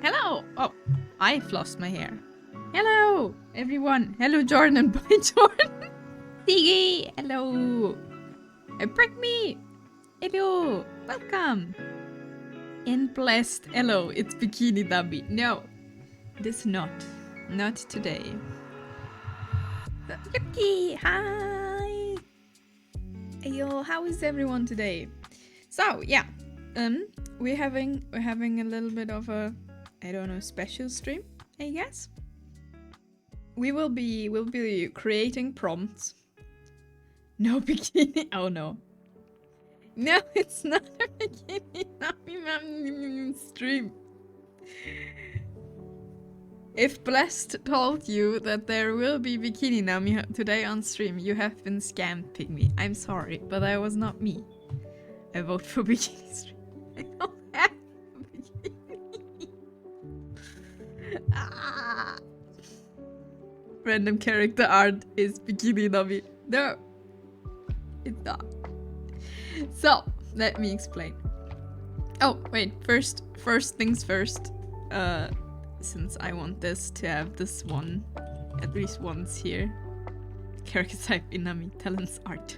Hello. Oh, I've lost my hair. Hello, everyone. Hello, Jordan. Bye, Jordan. Sigi. Hello. Break me. Hello. Welcome. And blessed. Hello. It's Bikini Dummy. No, it is not. Not today. Yuki. Hi. Yo, how is everyone today? So yeah, we're having a little bit of a, I don't know, special stream, I guess. We'll be creating prompts. No bikini. Oh no. No, it's not a bikini stream. If Blessed told you that there will be Bikini Nami today on stream, you have been scammed, Pygmy. I'm sorry, but that was not me. I vote for Bikini stream. I don't have a bikini. Ah. Random character art is Bikini Nami. No, it's not. So, let me explain. Oh, wait, first things first. Since I want this to have this one, at least once here. Character type Inami, talents art.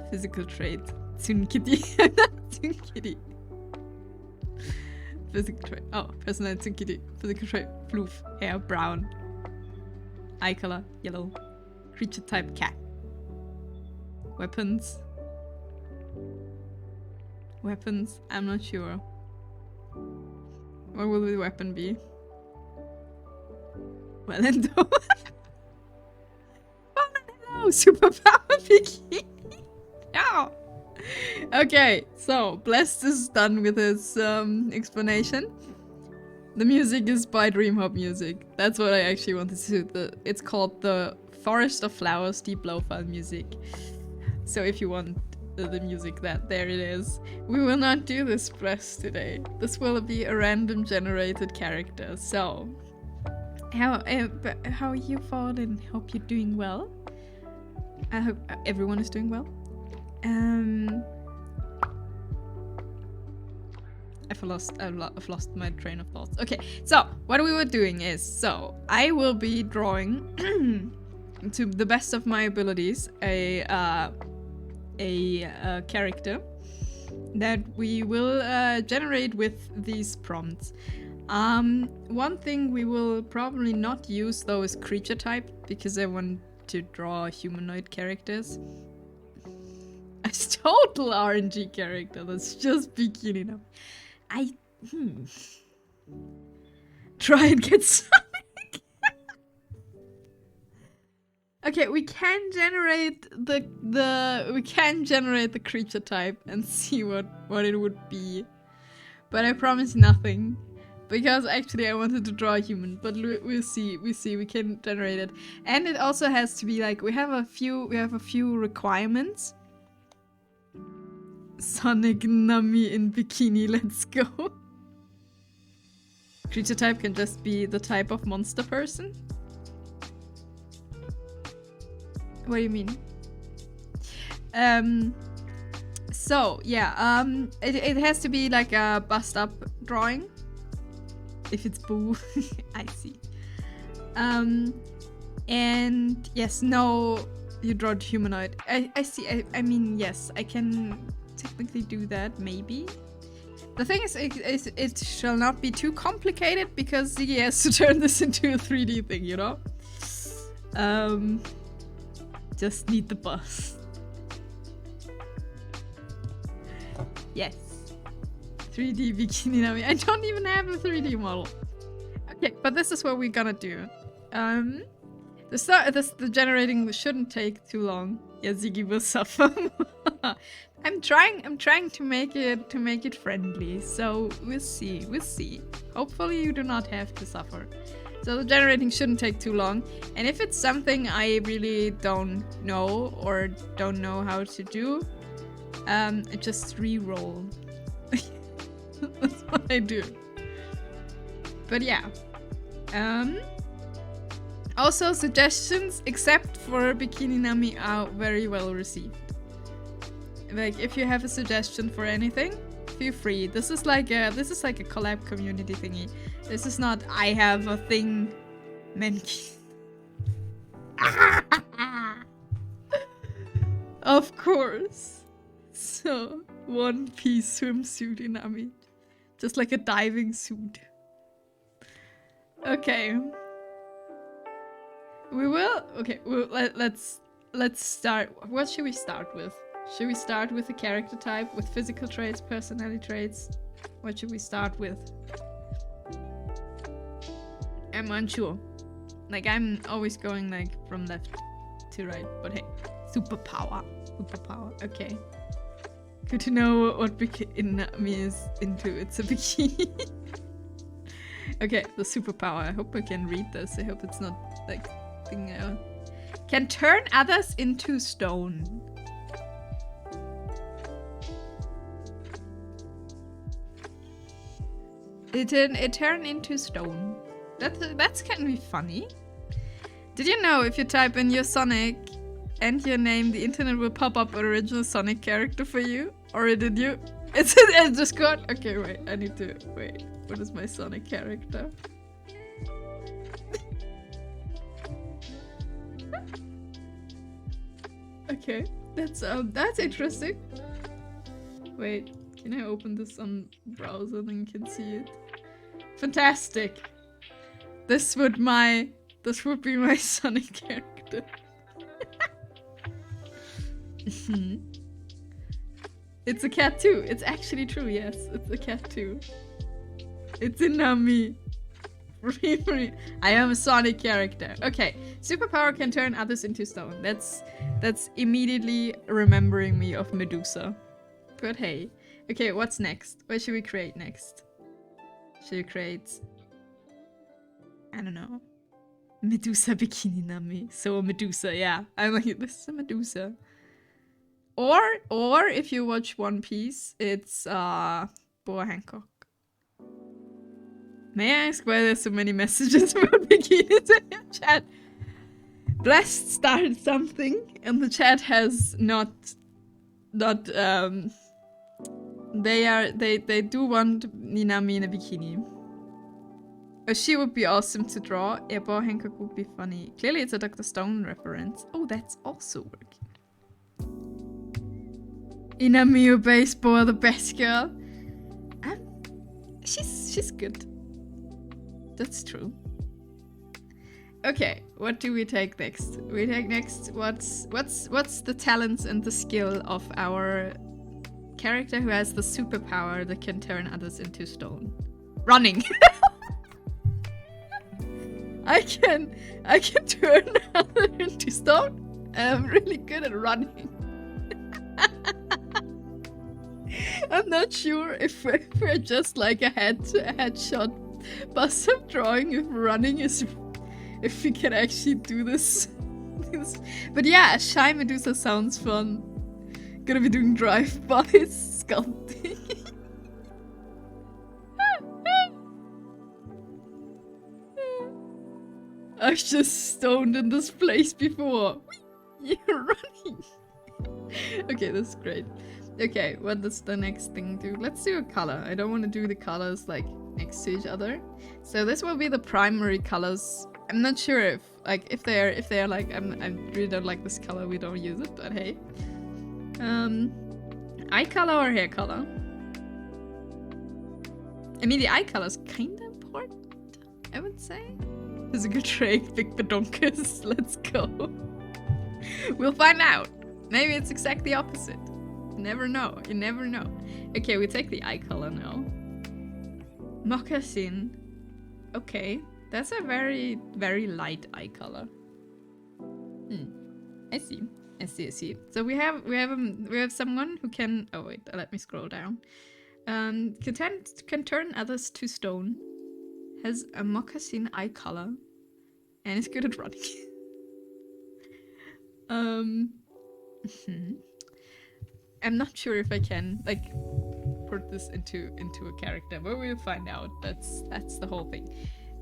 Physical trait, Tsunkitty. Tsunkitty. Physical trait, oh, personality Tsunkitty. Physical trait, floof, hair, brown. Eye color, yellow. Creature type, cat. Weapons. Weapons, I'm not sure. What will the weapon be? Well, and oh, hello, superpower bikini. Yeah. Okay, so Blessed is done with his explanation. The music is by Dreamhop Music. That's what I actually wanted to do. It's called the Forest of Flowers Deep Lo-Fi Music. So if you want the music, there it is. We will not do this Blessed today. This will be a random generated character. So how are you, Fallen? Hope you're doing well. I hope everyone is doing well. I've lost my train of thoughts. Okay, so what we were doing is, so I will be drawing to the best of my abilities a character that we will generate with these prompts. One thing we will probably not use though is creature type, because I want to draw humanoid characters. A total RNG character that's just Bikini Nami. Try and get Sonic. Okay, we can generate the creature type and see what it would be, but I promise nothing, because actually I wanted to draw a human, but we'll see. We can generate it, and it also has to be like we have a few requirements. Sonic Nami in bikini, let's go. Creature type can just be the type of monster person. What do you mean? So yeah, it has to be like a bust up drawing. If it's Boo, I see. And yes, no, you draw humanoid. I see. I mean, yes, I can technically do that, maybe. The thing is, it shall not be too complicated, because Sigi has to turn this into a 3D thing, you know? Just need the bus. Yes. 3D Bikini Nami. I don't even have a 3D model. Okay, but this is what we're gonna do. The generating shouldn't take too long. Yeah, Ziggy will suffer. I'm trying to make it friendly. So we'll see. Hopefully you do not have to suffer. So the generating shouldn't take too long. And if it's something I really don't know or don't know how to do, I just re-roll. That's what I do. But yeah. Also, suggestions, except for Bikini Nami, are very well received. Like, if you have a suggestion for anything, feel free. This is like a collab community thingy. This is not I have a thing. Menki. Of course. So, one-piece swimsuit Inami. Just like a diving suit. Okay. We will. Okay. Let's start. What should we start with? Should we start with the character type, with physical traits, personality traits? What should we start with? I'm unsure. Like I'm always going like from left to right. But hey, superpower. Okay. Good to know what Inami is into. It's a bikini. Okay, the superpower. I hope I can read this. I hope it's not like thing. Can turn others into stone. It turn into stone. That's can be funny. Did you know if you type in your Sonic and your name, the internet will pop up an original Sonic character for you? Or did you? It's in Discord. Okay, wait. I need to wait. What is my Sonic character? Okay, that's interesting. Wait, can I open this on browser then you can see it? Fantastic. This would be my Sonic character. It's a cat too. It's actually true, yes. It's a cat too. It's Inami. I am a Sonic character. Okay, superpower can turn others into stone. That's immediately remembering me of Medusa. But hey. Okay, what's next? What should we create next? Should we create... I don't know. Medusa bikini Nami. So Medusa, yeah. I'm like, this is a Medusa. Or if you watch One Piece, it's Boa Hancock. May I ask why there's so many messages about bikinis in your chat? Blessed started something, and the chat has not. They do want Ninami in a bikini. She would be awesome to draw. Yeah, Boa Hancock would be funny. Clearly, it's a Dr. Stone reference. Oh, that's also working. Inami obeys Boa, the best girl. She's good. That's true. Okay, what do we take next? We take next what's the talents and the skill of our character who has the superpower that can turn others into stone? Running. I can turn others into stone. I'm really good at running. I'm not sure if we're just like a headshot bust up drawing if running is if we can actually do this. But yeah, Shy Medusa sounds fun. Gonna be doing drive-bys sculpting. I've just stoned in this place before. You're running. Okay, that's great. Okay, what does the next thing do? Let's do a color. I don't want to do the colors like next to each other. So this will be the primary colors. I'm not sure if they're like I really don't like this color, we don't use it, but hey. Eye color or hair color? I mean the eye color is kinda important, I would say. There's a good trick, big badonkus. Let's go. We'll find out. Maybe it's exactly opposite. You never know. You never know. Okay, we take the eye color now. Moccasin. Okay, that's a very, very light eye color. I see. So we have someone who can. Oh wait, let me scroll down. Can turn others to stone. Has a moccasin eye color, and is good at running. I'm not sure if I can like put this into a character, but we'll find out. That's the whole thing.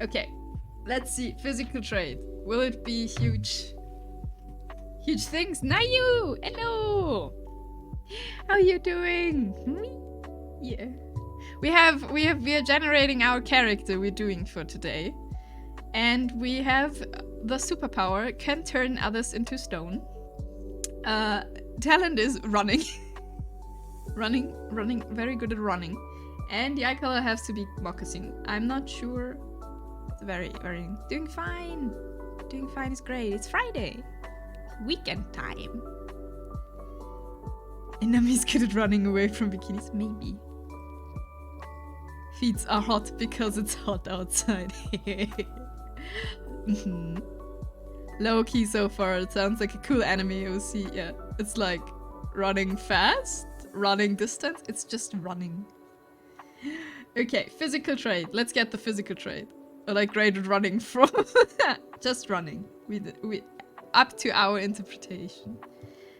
Okay, let's see. Physical trait. Will it be huge things? Nayu, hello. How you doing? Yeah. We are generating our character we're doing for today. And we have the superpower, can turn others into stone. Talent is running. running, very good at running. And the eye color has to be moccasin. I'm not sure. It's very doing fine. Doing fine is great. It's Friday. Weekend time. And Nami's good at running away from bikinis, maybe. Feet are hot because it's hot outside. Low key so far. It sounds like a cool anime OC. Yeah, it's like running fast, running distance. It's just running. Okay, physical trait. Let's get the physical trait. Or like great at running from. Just running. We up to our interpretation.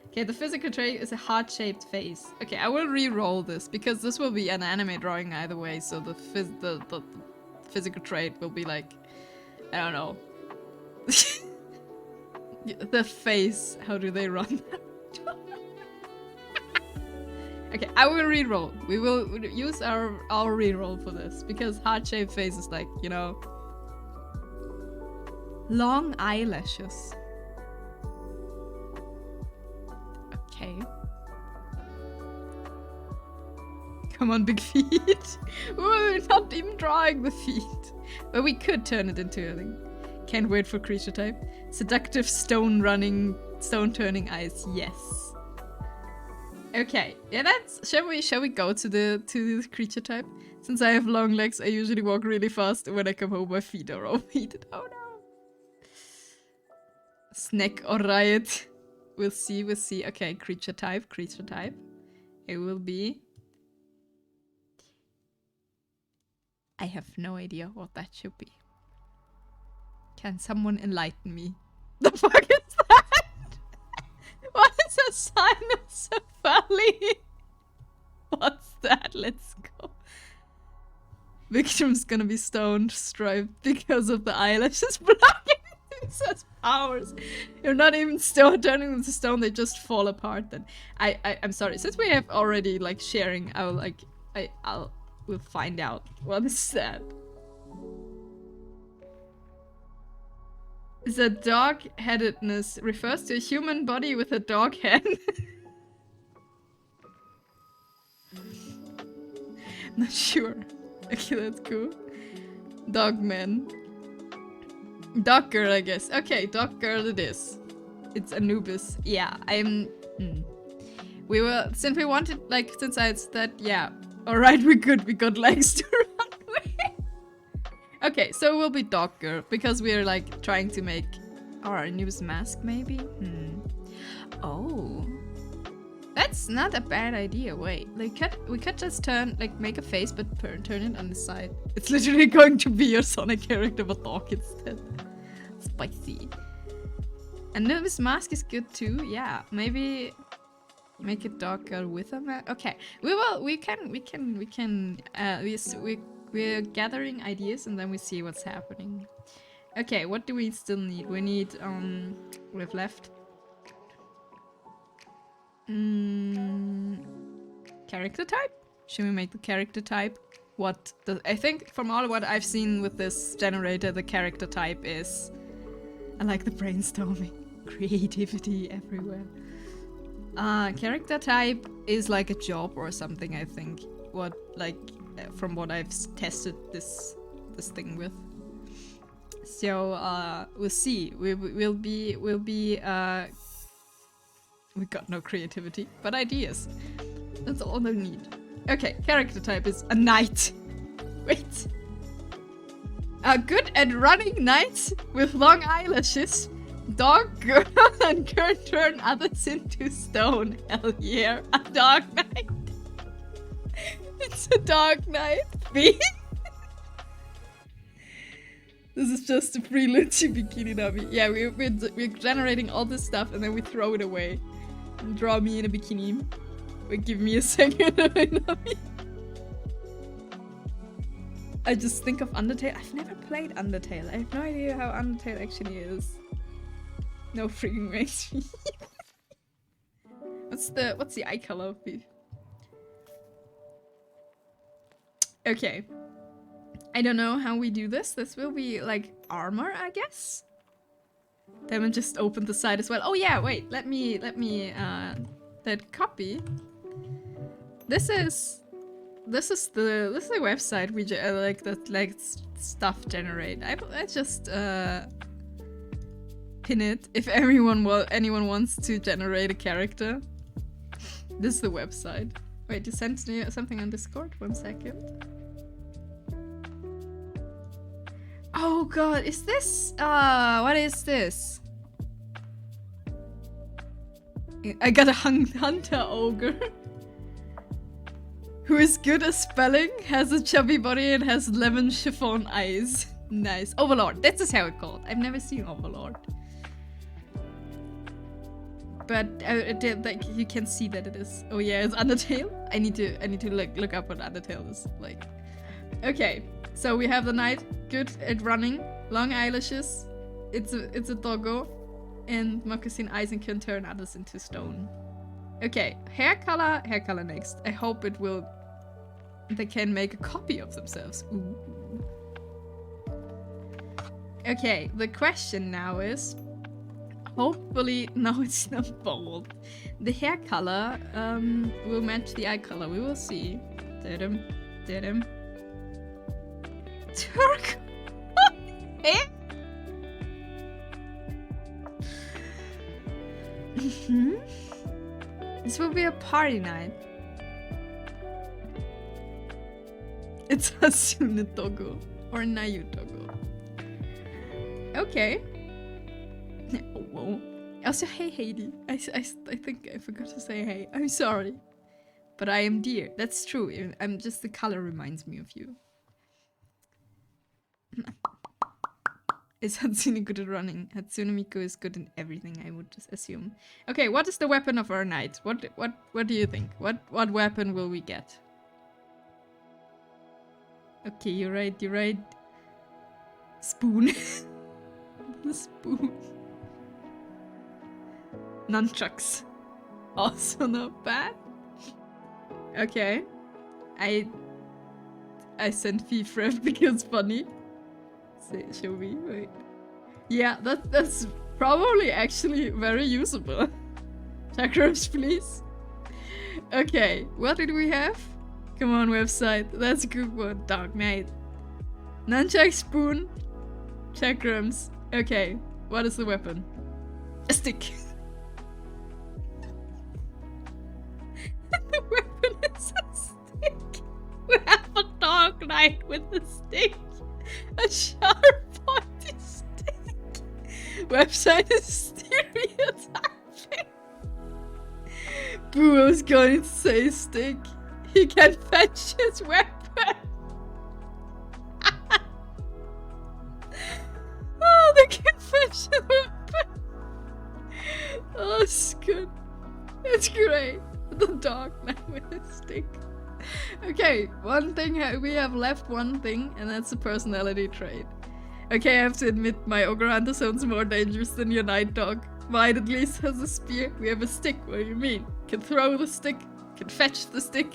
Okay, the physical trait is a heart-shaped face. Okay, I will re-roll this because this will be an anime drawing either way. So the physical trait will be like, I don't know. The face. How do they run? Okay, I will re-roll. We will use our re-roll for this because heart-shaped face is like, you know, long eyelashes. Okay. Come on, big feet. We're not even drawing the feet. But we could turn it into a thing. Can't wait for creature type. Seductive stone turning eyes. Yes. Okay. Yeah, that's shall we go to the creature type? Since I have long legs, I usually walk really fast. When I come home, my feet are overheated. Oh no. Snack or riot. We'll see. Okay, creature type. It will be... I have no idea what that should be. Can someone enlighten me? The fuck is that? What is a cynocephaly? What's that? Let's go. Victim's gonna be stoned, striped because of the eyelashes blocking his powers. You're not even turning them to stone, they just fall apart then. I'm sorry, since we have already like sharing, we'll find out. What is that? The dog-headedness refers to a human body with a dog head. Not sure. Okay, that's cool. Dogman. Dog girl, I guess. Okay, dog girl it is. It's Anubis. Yeah, we were... Since we wanted, like, since I said, yeah. Alright, we're good. We got legs to run with. Okay, so we'll be dog girl. Because we're, like, trying to make our Anubis mask, maybe? Oh. That's not a bad idea. Wait, we could just make a face, but turn it on the side. It's literally going to be your Sonic character, but dog instead. Spicy. And Anubis mask is good too. Yeah, maybe make it dog girl with a mask. Okay, we're gathering ideas and then we see what's happening. Okay, what do we still need? We need we have left. Character type? Should we make the character type? I think from all what I've seen with this generator, the character type is... I like the brainstorming. Creativity everywhere. Character type is like a job or something, I think. From what I've tested this thing with. So, we'll see. We got no creativity, but ideas. That's all they need. Okay, character type is a knight. Wait. Good at running knights with long eyelashes. Dog girl and can turn others into stone. Hell yeah, a dog knight. It's a dog knight. This is just a free Luchi bikini nami. Yeah, we're generating all this stuff and then we throw it away. Draw me in a bikini. Wait, give me a second. I just think of Undertale. I've never played Undertale. I have no idea how Undertale actually is. No freaking ways. What's the eye color of beef? Okay. I don't know how we do this. This will be like armor, I guess. Then we'll just open the site as well. Oh yeah, wait. Let me that copy. This is the website we like that like stuff generate. I just pin it if anyone wants to generate a character. This is the website. Wait, you sent me something on Discord? 1 second. Oh god, is this what is this? I got a hunter ogre. Who is good at spelling, has a chubby body, and has lemon chiffon eyes. Nice. Overlord. This is how it's called. I've never seen Overlord. But like you can see that it is. Oh yeah, it's Undertale. I need to like look up what Undertale is like. Okay, so we have the knight, good at running, long eyelashes. It's a doggo, and moccasin eyes and can turn others into stone. Okay, hair color next. I hope they can make a copy of themselves. Ooh. Okay, the question now is, hopefully, no, it's not bold. The hair color will match the eye color. We will see. Did him. Turk. This will be a party night. It's Hasune Togo or Nayu Togo. Okay. Oh, whoa. Also, hey Heidi. I think I forgot to say hey. I'm sorry. But I am dear. That's true. I'm just the color reminds me of you. Is Hatsune good at running? Hatsune Miku is good in everything, I would just assume. Okay, what is the weapon of our knight? What do you think? What weapon will we get? Okay, you're right. Spoon. The spoon. Nunchucks. Also not bad. Okay. I sent Fifref because funny. Show me, wait. Yeah, that's probably actually very usable. Chakrams, please. Okay, what did we have? Come on, website. That's a good one. Dark Knight. Nunchuck, spoon, chakrams. Okay, what is the weapon? A stick. The weapon is a stick. We have a Dark Knight with a stick. A sharp pointy stick. Website is stereotyping. Boo, I was going to say stick. He can fetch his weapon. Oh, they can fetch his weapon. Oh, it's good. It's great. The Dark Knight with a stick. Okay, one thing, we have left one thing, and that's a personality trait. Okay, I have to admit, my Ogre Hunter sounds more dangerous than your Night Dog. Mine at least has a spear. We have a stick, what do you mean? Can throw the stick, can fetch the stick,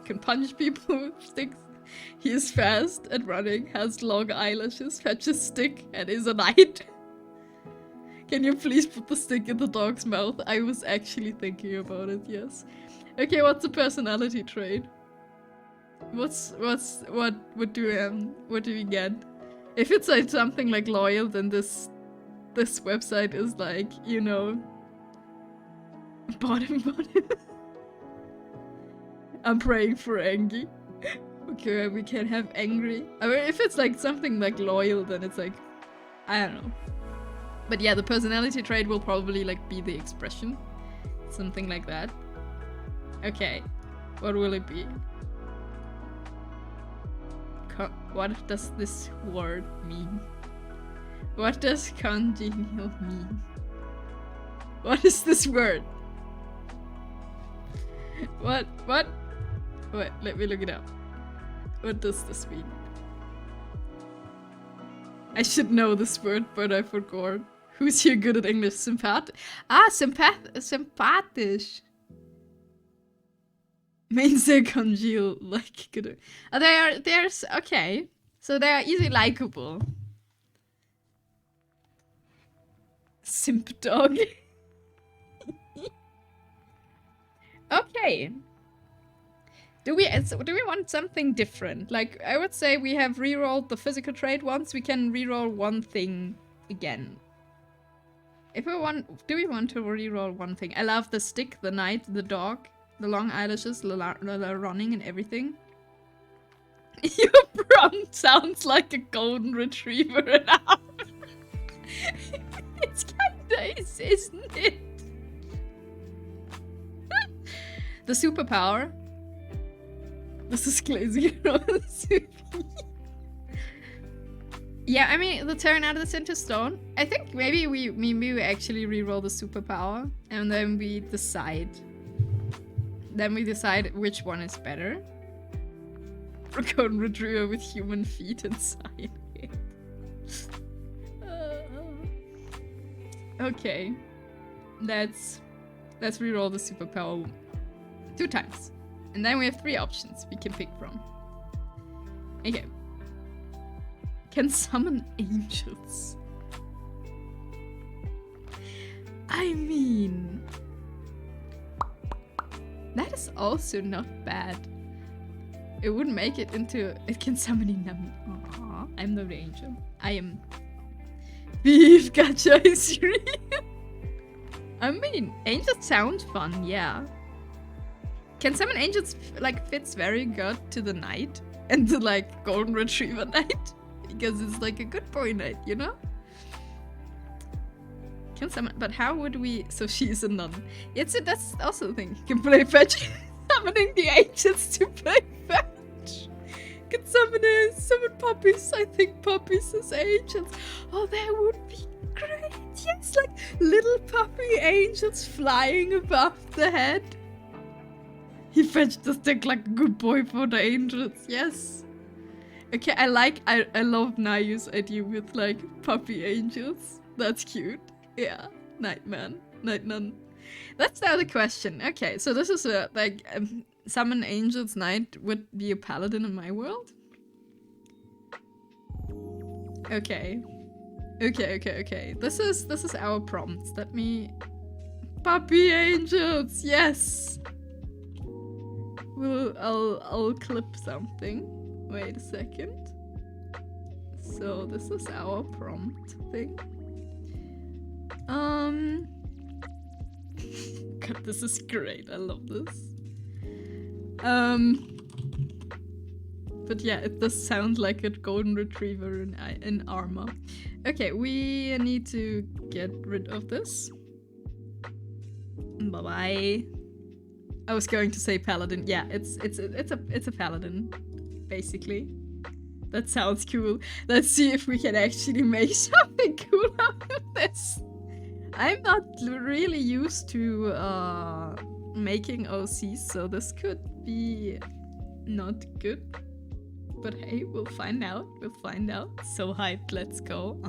can punch people with sticks. He is fast at running, has long eyelashes, fetches stick, and is a knight. Can you please put the stick in the dog's mouth? I was actually thinking about it, yes. Okay, what's a personality trait? What do we get? If it's like something like loyal, then this website is like, you know, bottom. I'm praying for Angie. Okay, we can have angry. I mean, if it's like something like loyal, then it's like, I don't know. But yeah, the personality trait will probably like be the expression. Something like that. Okay, what will it be? What does this word mean? What does congenial mean? What is this word? What? Wait, let me look it up. What does this mean? I should know this word, but I forgot. Who's here good at English? Sympathisch. Ah, sympathisch. Means they congeal like good. Oh, there's okay. So they are easily likable. Simp dog. Okay. Do we want something different? Like, I would say we have rerolled the physical trait once. We can reroll one thing again. If we want, do we want to reroll one thing? I love the stick, the knight, the dog, the long eyelashes, the running and everything. Your prompt sounds like a golden retriever and half. It's kinda is, isn't it? The superpower. This is crazy. Yeah, I mean, the turn out of the center stone. I think maybe we actually reroll the superpower and then we decide. Then we decide which one is better. Golden retriever with human feet inside. Okay, let's reroll the superpower 2 times, and then we have 3 options we can pick from. Okay. Can summon angels. I mean, that is also not bad. It wouldn't make it into. It can summon Inami. Aww, I'm not an angel. I am. Beef gacha is real. I mean, angels sound fun, yeah. Can summon angels like fits very good to the knight and to like golden retriever knight because it's like a good boy knight, you know? Can summon, but how would we? So she's a nun. That's also the thing. You can play fetch, summoning the angels to play fetch. Can summon puppies. I think puppies as angels. Oh, that would be great. Yes, like little puppy angels flying above the head. He fetched the stick like a good boy for the angels. Yes. Okay, I love Nayu's idea with like puppy angels. That's cute. Yeah, Nightman, Night Nun. That's now the question. Okay, so this is a like summon angels knight would be a paladin in my world. Okay, okay. This is our prompts. Let me puppy angels. Yes. I'll clip something. Wait a second. So this is our prompt thing. God, this is great. I love this. But yeah, it does sound like a golden retriever in armor. Okay, we need to get rid of this. Bye bye. I was going to say paladin. Yeah, it's a paladin, basically. That sounds cool. Let's see if we can actually make something cool out of this. I'm not really used to making OCs, so this could be not good. But hey, we'll find out. So hyped, let's go.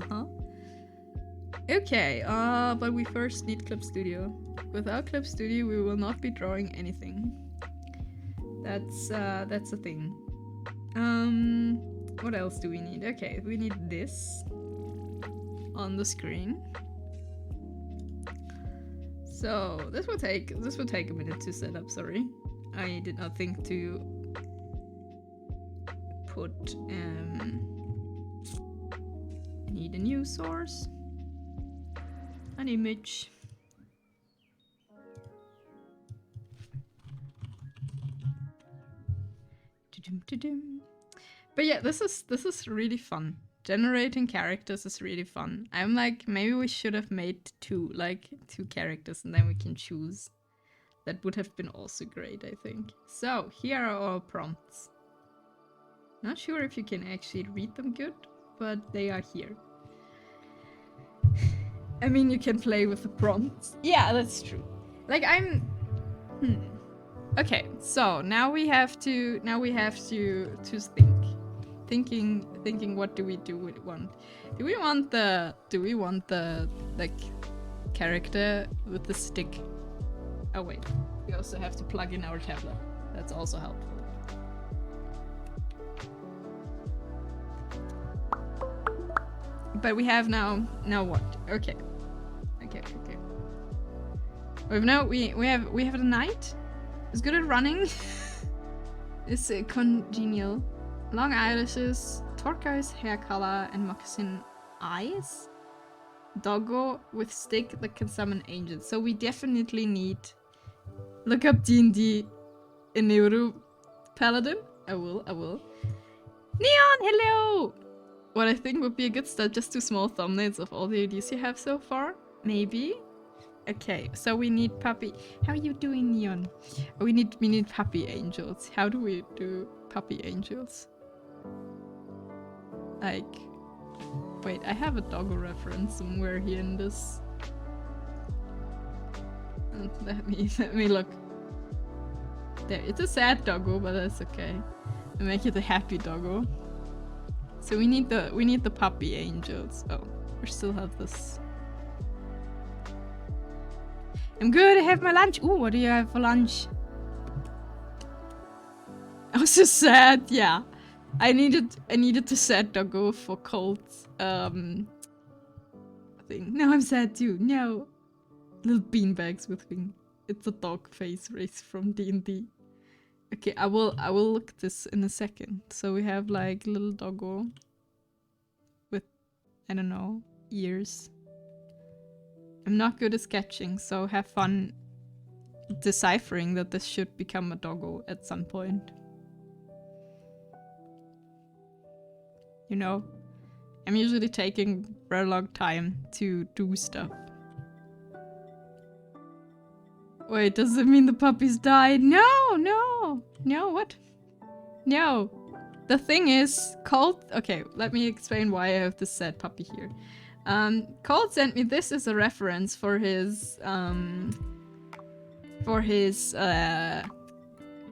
Okay, but we first need Clip Studio. Without Clip Studio, we will not be drawing anything. That's a thing. What else do we need? Okay, we need this on the screen. So this will take a minute to set up. Sorry, I did not think to put. I need a new source, an image. But yeah, this is really fun. Generating characters is really fun. I'm like, maybe we should have made two characters and then we can choose. That would have been also great, I think. So, here are our prompts. Not sure if you can actually read them good, but they are here. I mean, you can play with the prompts. Yeah, that's true. Like, Okay, so now we have to think. Thinking what do we want? Do we want the like character with the stick? Oh wait, we also have to plug in our tablet. That's also helpful. But we have now what? Okay. We have a knight. It's good at running. It's congenial. Long eyelashes, turquoise hair color, and moccasin eyes. Doggo with stick that can summon angels. So we definitely need. Look up D&D Enuru Paladin. I will. Neon, hello! What I think would be a good start, just 2 small thumbnails of all the ideas you have so far. Maybe. Okay, so we need puppy. How are you doing, Neon? We need puppy angels. How do we do puppy angels? Like, wait, I have a doggo reference somewhere here in this. Let me look. There, it's a sad doggo, but that's okay. We make it a happy doggo. So we need the puppy angels. Oh, we still have this. I'm good, I have my lunch. Ooh, what do you have for lunch? I was so sad, yeah. I needed to sad doggo for Colt's thing. No, I'm sad too. No. Little beanbags with wing. It's a dog face race from D&D. Okay, I will look at this in a second. So we have like little doggo with, I don't know, ears. I'm not good at sketching, so have fun deciphering that this should become a doggo at some point. You know, I'm usually taking a very long time to do stuff. Wait, does it mean the puppies died? No, what? No. The thing is, Colt... Okay, let me explain why I have this sad puppy here. Colt sent me this as a reference for his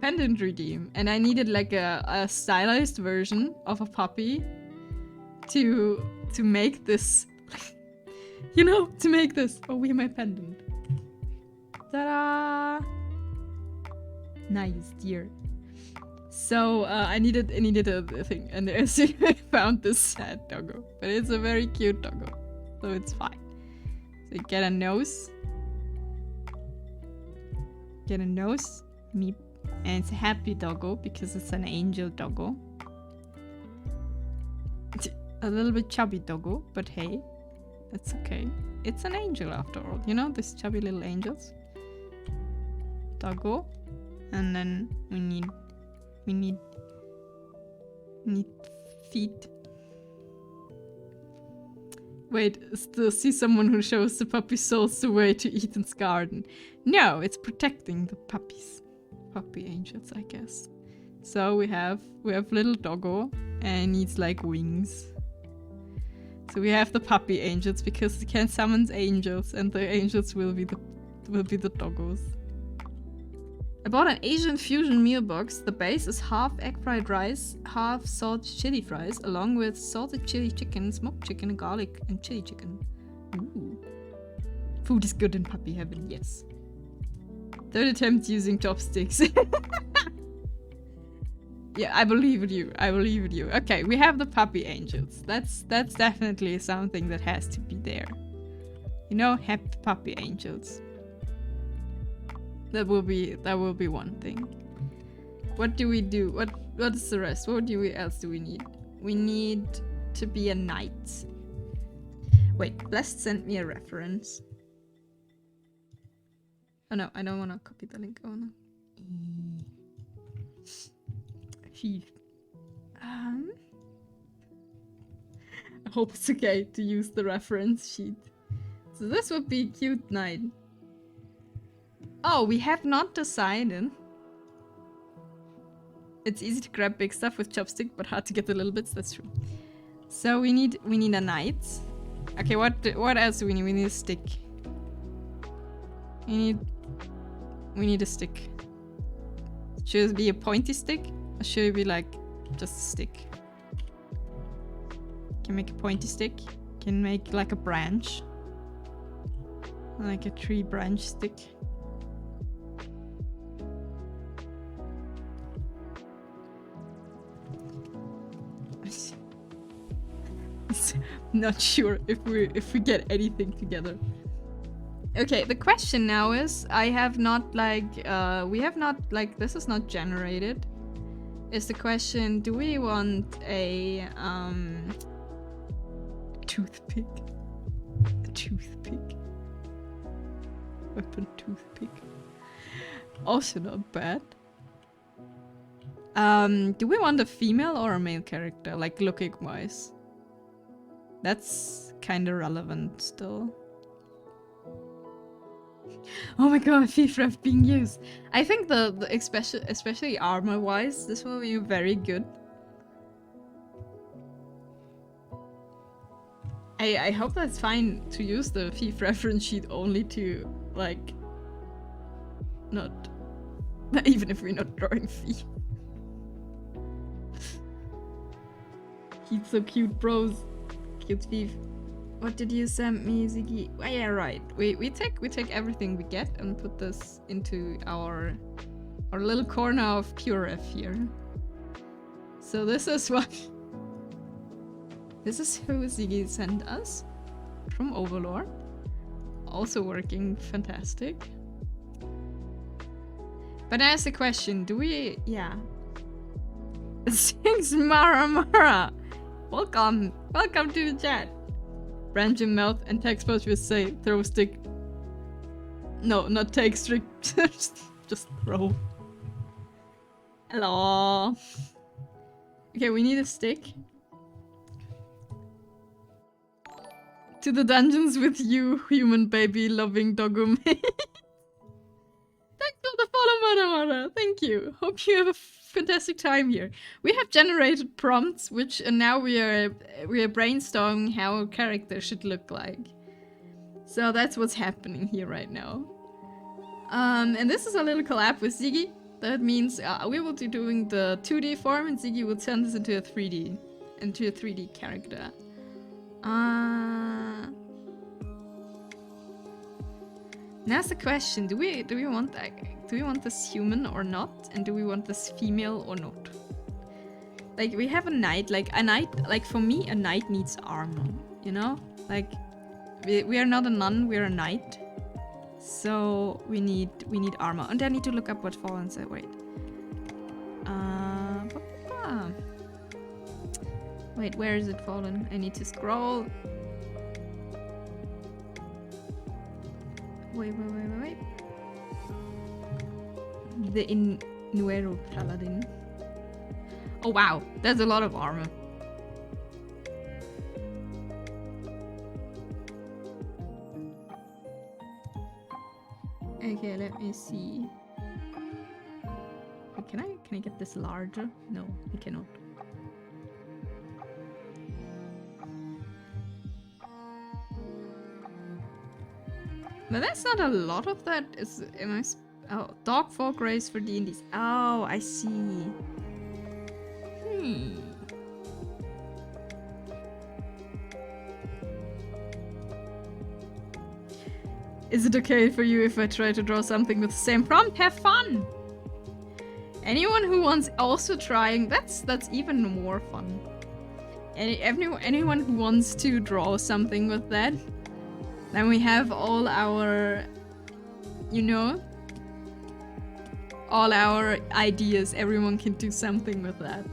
pendant redeem, and I needed like a stylized version of a puppy to make this, you know, to make this. Oh, we have my pendant. Ta-da! Nice, dear. So I needed a thing, and I found this sad doggo, but it's a very cute doggo, so it's fine. So you get a nose, meep, and it's a happy doggo because it's an angel doggo. A little bit chubby doggo, but hey, that's okay. It's an angel after all, you know, these chubby little angels. Doggo, and then we need feet. Wait, still see someone who shows the puppy souls the way to Ethan's garden. No, it's protecting the puppies. Puppy angels, I guess. So we have little doggo, and it needs like wings. So we have the puppy angels because it can summon angels, and the angels will be the doggos. I bought an Asian fusion meal box. The base is half egg fried rice, half salted chili fries, along with salted chili chicken, smoked chicken, garlic, and chili chicken. Ooh. Food is good in puppy heaven, yes. Third attempt using chopsticks. Yeah, I believe in you. Okay, we have the puppy angels. That's definitely something that has to be there. You know, happy puppy angels. That will be one thing. What do we do? What is the rest? What else do we need? We need to be a knight. Wait, Blessed sent me a reference. Oh no, I don't wanna copy the link. I wanna I hope it's okay to use the reference sheet. So this would be a cute knight. Oh, we have not decided. It's easy to grab big stuff with chopstick, but hard to get the little bits. That's true. So we need a knight. Okay, what else do we need? We need a stick. We need a stick. Should it be a pointy stick, or should it be like just a stick? Can make a pointy stick. Can make like a branch, like a tree branch stick. Not sure if we get anything together. Okay, the question now is, I have not like we have not like this is not generated. Is the question, do we want a toothpick? A toothpick. Weapon toothpick. Also not bad. Do we want a female or a male character, like looking wise? That's kind of relevant still. Oh my god, Fifref being used. I think the especially armor wise, this will be very good. I hope that's fine to use the Fif reference sheet only to like not even if we're not drawing Fif. He's so cute, bros. Cute Fif. What did you send me, Sigi? Oh, yeah, right. We take everything we get and put this into our little corner of pure F here. So this is what this is who Sigi sent us from Overlord. Also working fantastic. But I ask the question, do we Sings Mara Mara. Welcome to the chat. Branch in mouth and text post will say throw stick. No, not take stick. Just throw. Hello. Okay, we need a stick. To the dungeons with you, human baby loving doggo mate. Thanks for the follow, Mara. Thank you. Hope you have a fantastic time here. We have generated prompts, which and now we are brainstorming how a character should look like. So that's what's happening here right now. And this is a little collab with Sigi. That means we will be doing the 2D form, and Sigi will turn this into a 3D character. Now's the question: do we want this human or not, and do we want this female or not? Like we have a knight. Like for me, a knight needs armor. You know, like we are not a nun, we're a knight. So we need armor. And I need to look up what Fallen said. Wait. Wait, where is it, Fallen? I need to scroll. Wait. The Inuero Paladin. Oh wow, there's a lot of armor. Okay, let me see. Wait, can I get this larger? No, I cannot. But that's not a lot of that. Oh, dog folk race for D&Ds. Oh, I see. Is it okay for you if I try to draw something with the same prompt? Have fun! Anyone who wants also trying, that's even more fun. Anyone who wants to draw something with that, then we have all our, you know, all our ideas. Everyone can do something with that.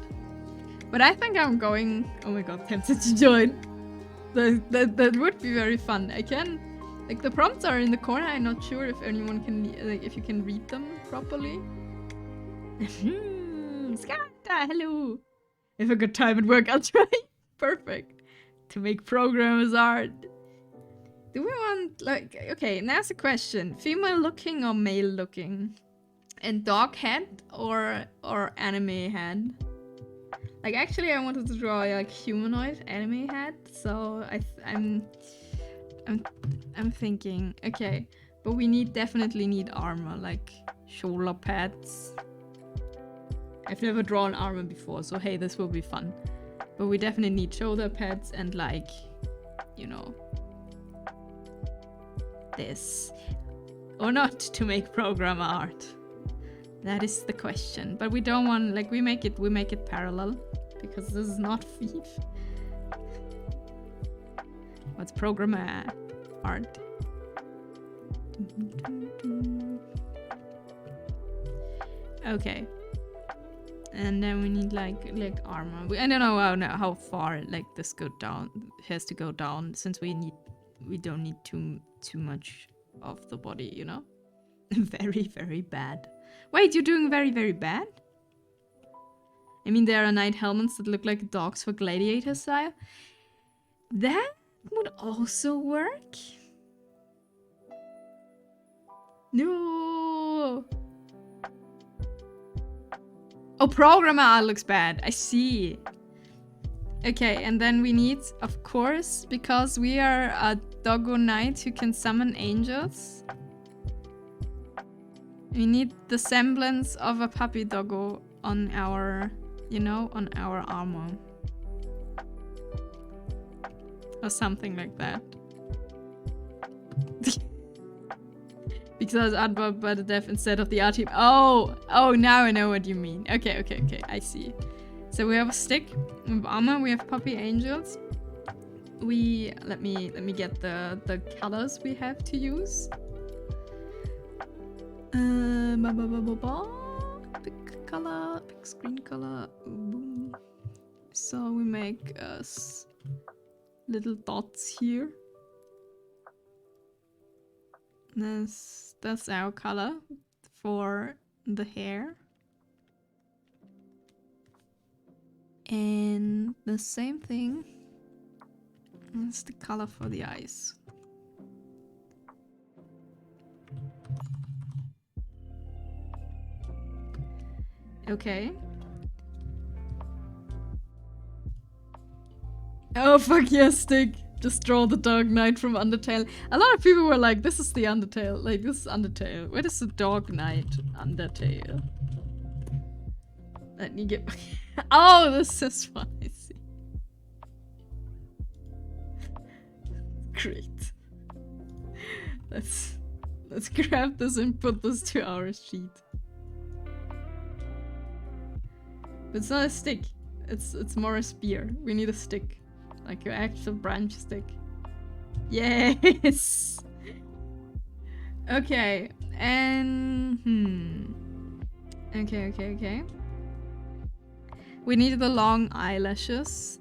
But I think I'm going, oh my god, tempted to join. That would be very fun. I can, like the prompts are in the corner. I'm not sure if anyone can, like if you can read them properly. Skata, hello. If a good time at work, I'll try. Perfect. To make programmers art. Do we want, like, okay, now's the question. Female looking or male looking? And dog head or anime head? Like, actually, I wanted to draw like humanoid anime head, so I'm thinking, okay, but we definitely need armor, like shoulder pads. I've never drawn armor before, so hey, this will be fun. But we definitely need shoulder pads and like, you know, this or not to make program art. That is the question. But we don't want, like, we make it parallel. because this is not thief. What's programmer art? Okay. And then we need like armor. I don't know how far like this go down has to go down, since we don't need too much of the body, you know? Very, very bad. Wait, you're doing very, very bad? I mean, there are knight helmets that look like dogs for gladiator style. That would also work. No. Oh, programmer art looks bad. I see. Okay, and then we need, of course, because we are a doggo knight who can summon angels, we need the semblance of a puppy doggo on our, you know, on our armor. Or something like that. Because Adva by the death instead of the art team. Oh, now I know what you mean. Okay, I see. So we have a stick with armor, we have puppy angels. Let me get the colors we have to use. Pick color, pick screen color. Boom. So we make us little dots here. That's our color for the hair. And the same thing is the color for the eyes. Okay. Oh fuck yes, stick! Just draw the Dog Knight from Undertale. A lot of people were like, this is the Undertale. Like, this is Undertale. Where is the Dog Knight Undertale? Let me get... Oh, this is fun, I see. Great. Let's grab this and put this to our sheet. It's not a stick. It's more a spear. We need a stick. Like your actual branch stick. Yes! Okay, and... Okay. We need the long eyelashes.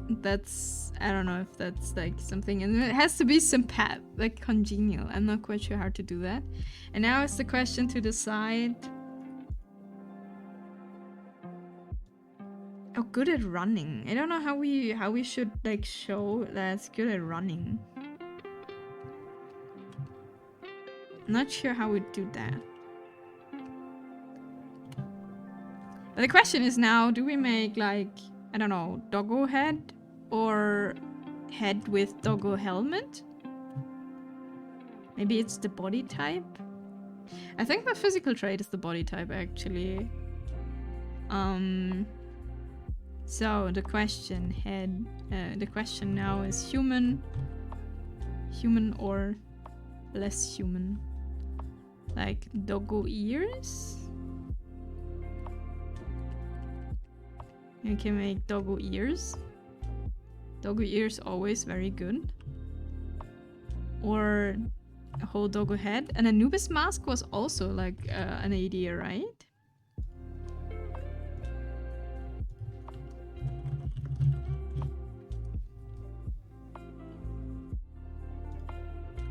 That's... I don't know if that's like something... And it has to be like congenial. I'm not quite sure how to do that. And now it's the question to decide... Oh, good at running. I don't know how we should like show that it's good at running. Not sure how we do that. But the question is now, do we make like, I don't know, doggo head or head with doggo helmet? Maybe it's the body type? I think the physical trait is the body type actually. So the question now is human or less human, like doggo ears. You can make doggo ears. Doggo ears always very good. Or a whole doggo head. And Anubis mask was also like an idea, right?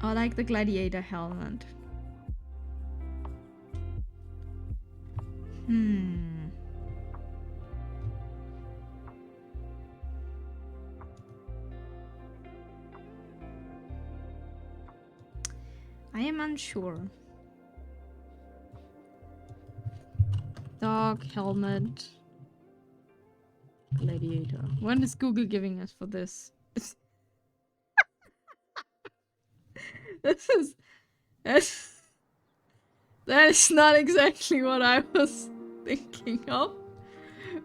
I like the gladiator helmet. I am unsure. Dog, helmet, gladiator. What is Google giving us for this? That is not exactly what I was thinking of,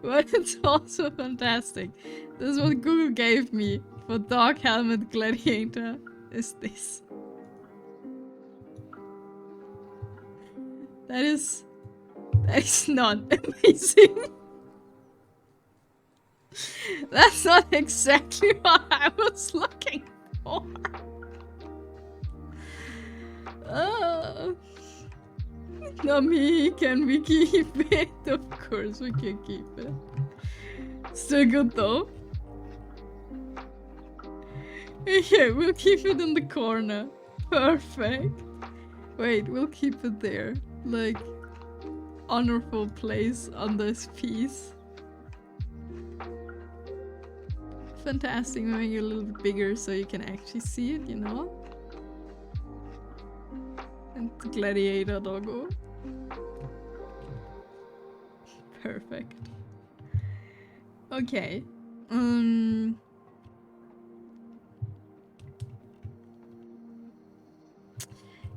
but it's also fantastic. This is what Google gave me for dog helmet gladiator. Is this? That is not amazing. That's not exactly what I was looking for. Nami, can we keep it? Of course we can keep it. Still good though. Okay, we'll keep it in the corner. Perfect. Wait, we'll keep it there. Like, honorable place on this piece. Fantastic, make it a little bit bigger so you can actually see it, you know? And the gladiator doggo. Perfect. Okay.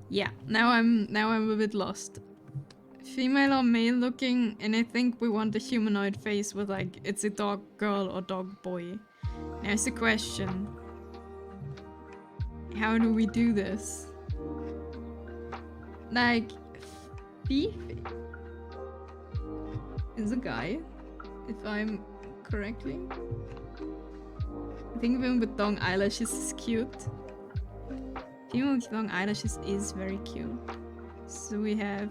Yeah, now I'm a bit lost. Female or male looking, and I think we want a humanoid face with like, it's a dog girl or dog boy. Now it's the question. How do we do this? Like, Thief is a guy, if I'm correctly. I think women with long eyelashes is cute. Female with long eyelashes is very cute. So we have...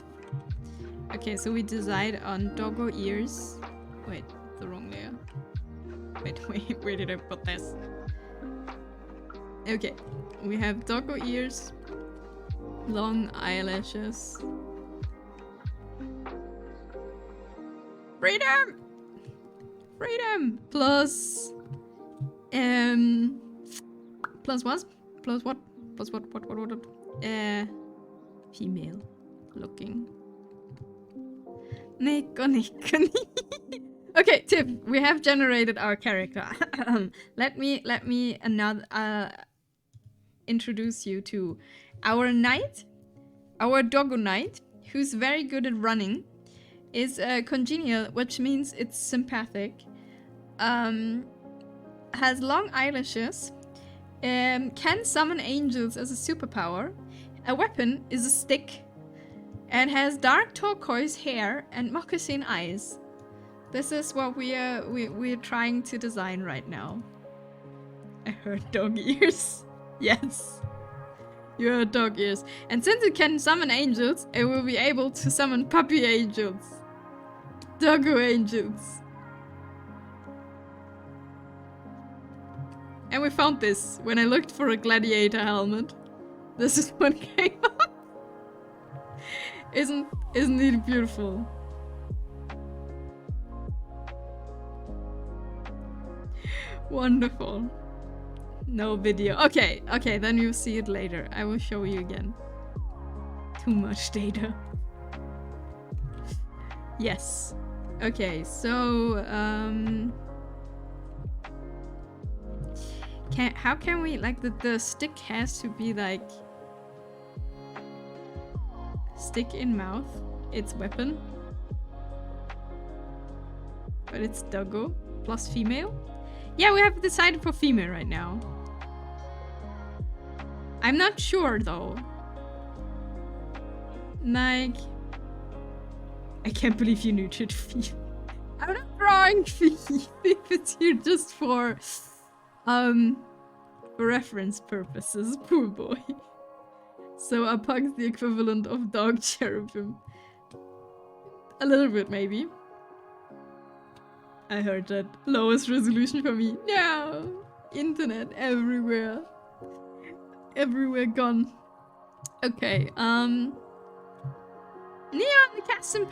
Okay, so we decide on doggo ears. Wait, the wrong layer. Wait, where did I put this? Okay, we have doggo ears, long eyelashes. Freedom! Freedom! Plus... Plus what? Plus what? Plus what? Female looking. Nico. Okay, tip. We have generated our character. let me introduce you to our knight, our doggo knight, who's very good at running, is congenial, which means it's sympathetic, has long eyelashes, can summon angels as a superpower, a weapon is a stick, and has dark turquoise hair and moccasin eyes. This is what we're trying to design right now. I heard dog ears. Yes. You heard dog ears. And since it can summon angels, it will be able to summon puppy angels. Doggo angels. And we found this when I looked for a gladiator helmet. This is what came up. Isn't it beautiful? Wonderful. No video. Okay, then you'll see it later. I will show you again. Too much data. Yes. Okay, so how can we, like, the stick has to be like stick in mouth, it's weapon, but it's doggo plus female. Yeah, we have decided for female right now. I'm not sure though. Like, I can't believe you nurtured Thief. I'm not drawing Thief. It's here just for reference purposes. Poor boy. So a pug's the equivalent of dog cherubim. A little bit, maybe. I heard that. Lowest resolution for me. No! Internet everywhere. Everywhere gone. Okay, Neon, custom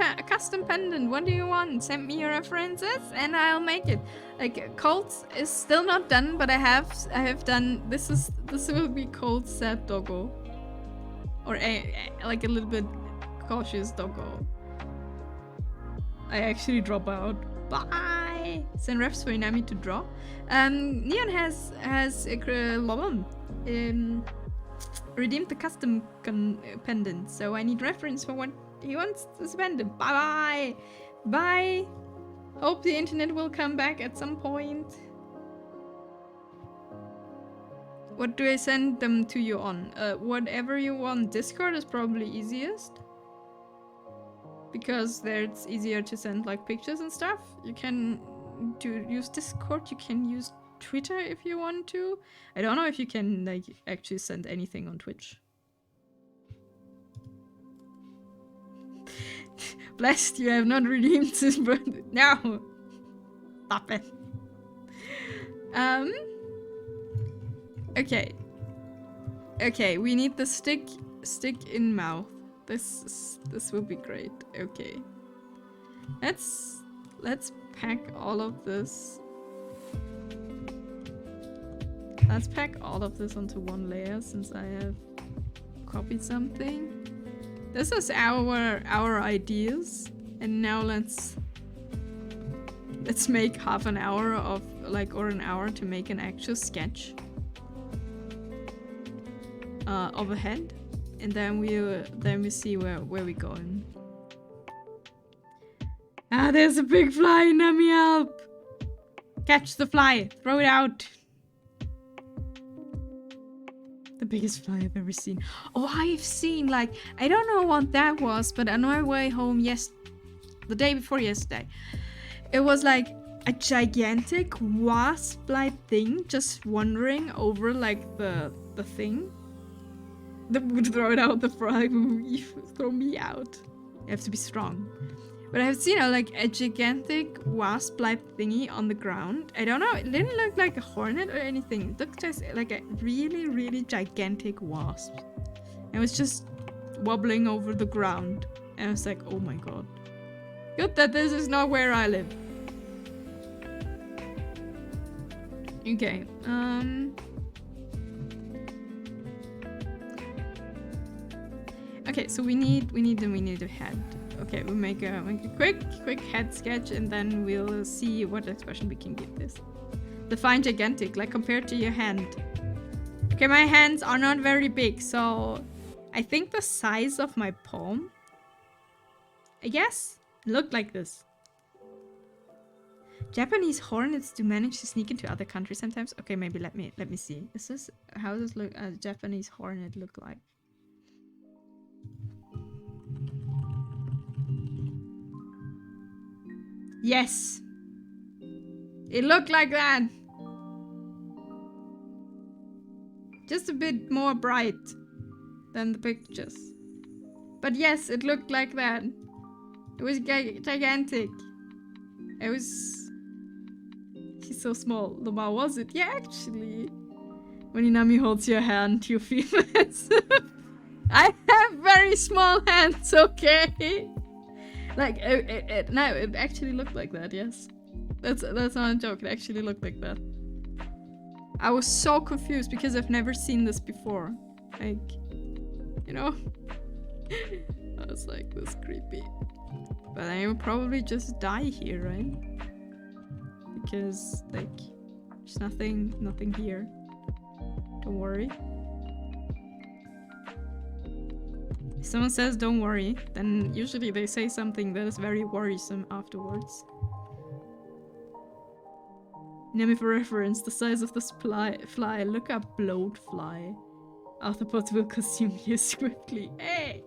pendant. What do you want? Send me your references and I'll make it. Like, Colts is still not done, but I have done. This will be Colt's sad doggo, or like a little bit cautious doggo. I actually drop out. Bye. Send refs for Inami to draw. Neon has redeemed the custom pendant, so I need reference for what he wants to spend. Bye bye. Bye. Hope the internet will come back at some point. What do I send them to you on? Whatever you want. Discord is probably easiest, because there it's easier to send like pictures and stuff. You can to use Discord, you can use Twitter if you want to. I don't know if you can like actually send anything on Twitch. Blessed, you have not redeemed this birthday. No! Stop it. Okay. Okay, we need the stick in mouth. This will be great. Okay. Let's pack all of this. Let's pack all of this onto one layer since I have copied something. This is our ideas, and now let's make half an hour of or an hour to make an actual sketch of a head, and then we see where we're going. Ah, there's a big fly, Nami, help! Catch the fly, throw it out. The biggest fly I've ever seen. Oh, I've seen, like, I don't know what that was, but on our way home the day before yesterday, it was like a gigantic wasp-like thing just wandering over like the thing. Would throw it out, the fly would throw me out. You have to be strong. But I've seen like a gigantic wasp-like thingy on the ground. I don't know, it didn't look like a hornet or anything. It looked just like a really, really gigantic wasp. It was just wobbling over the ground. And I was like, oh my god. Good that this is not where I live. Okay, okay, so we need a head. Okay, we'll make a quick head sketch, and then we'll see what expression we can give this. Define gigantic, like compared to your hand. Okay, my hands are not very big, so I think the size of my palm, I guess, looked like this. Japanese hornets do manage to sneak into other countries sometimes. Okay, maybe let me see. How does a Japanese hornet look like? Yes! It looked like that! Just a bit more bright than the pictures. But yes, it looked like that. It was gigantic. It was... He's so small. Loma, was it? Yeah, actually. When Inami holds your hand, you feel it. I have very small hands, okay? Like, no, it actually looked like that, yes. That's not a joke, it actually looked like that. I was so confused because I've never seen this before. Like, you know? I was like, this is creepy. But I will probably just die here, right? Because, like, there's nothing here. Don't worry. If someone says don't worry, then usually they say something that is very worrisome afterwards. Name for reference, the size of this fly. Look up bloatfly. Arthropods will consume you swiftly. Hey!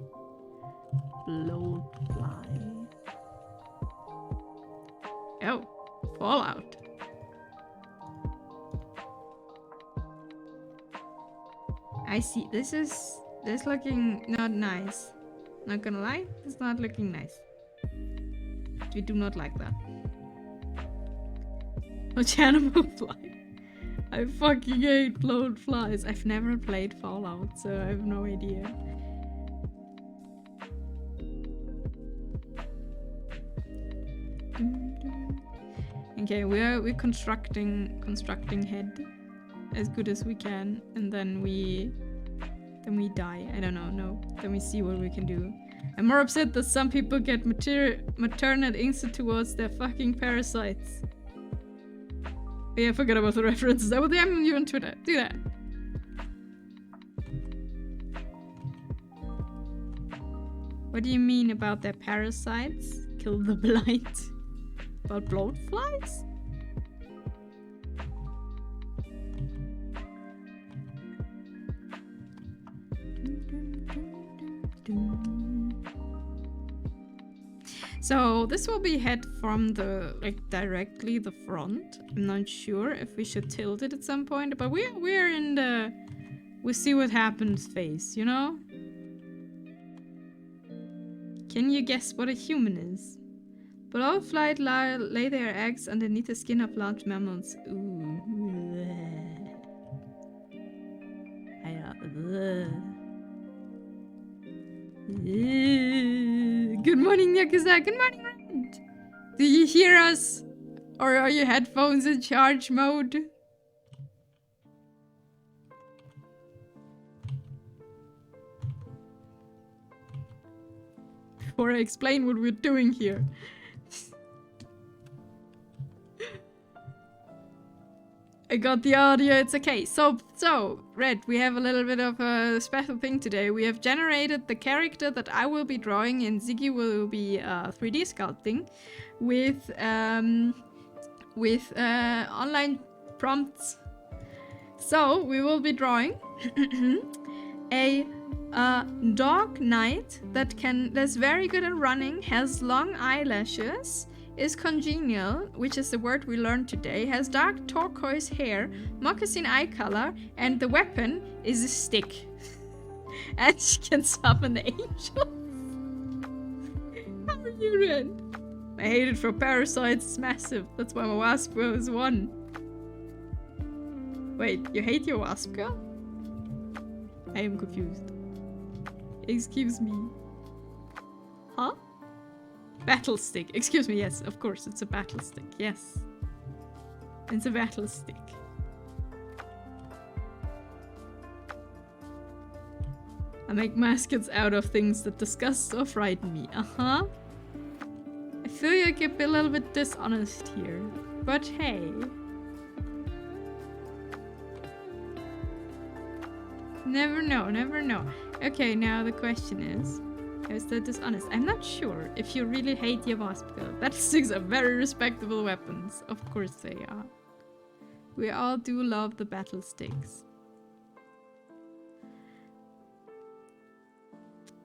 Bloatfly. Oh, Fallout. I see. This looking not nice. Not gonna lie, it's not looking nice. We do not like that. Which animal fly? I fucking hate bloat flies. I've never played Fallout, so I have no idea. Okay, we're constructing head as good as we can, and then we die. I don't know. No, then we see what we can do. I'm more upset that some people get maternal instinct towards their fucking parasites. Yeah, I forgot about the references. I will DM you on Twitter. Do that. What do you mean about their parasites? Kill the blight. About bloatflies? So this will be head from the, like, directly the front. I'm not sure if we should tilt it at some point, but we're in the we see what happens phase, you know? Can you guess what a human is? But all flight lay their eggs underneath the skin of large mammals. Ooh. Good morning, Yakuza. Good morning, Rand. Do you hear us? Or are your headphones in charge mode? Before I explain what we're doing here. I got the audio, it's okay. So, Red, we have a little bit of a special thing today. We have generated the character that I will be drawing and Sigi will be 3D sculpting with online prompts. So, we will be drawing a dog knight that's very good at running, has long eyelashes, is congenial, which is the word we learned today, has dark turquoise hair, moccasin eye color, and the weapon is a stick. And she can summon angels. How are you, Ren? I hate it for parasites, it's massive. That's why my wasp girl is 1. Wait, you hate your wasp girl? I am confused. Excuse me. Huh? Battle stick. Excuse me, yes, of course, it's a battle stick. Yes. It's a battle stick. I make mascots out of things that disgust or frighten me. Uh-huh. I feel like you're a little bit dishonest here. But hey. Never know, never know. Okay, now the question is that dishonest? I'm not sure if you really hate your wasp girl. Battle sticks are very respectable weapons. Of course they are. We all do love the battle sticks.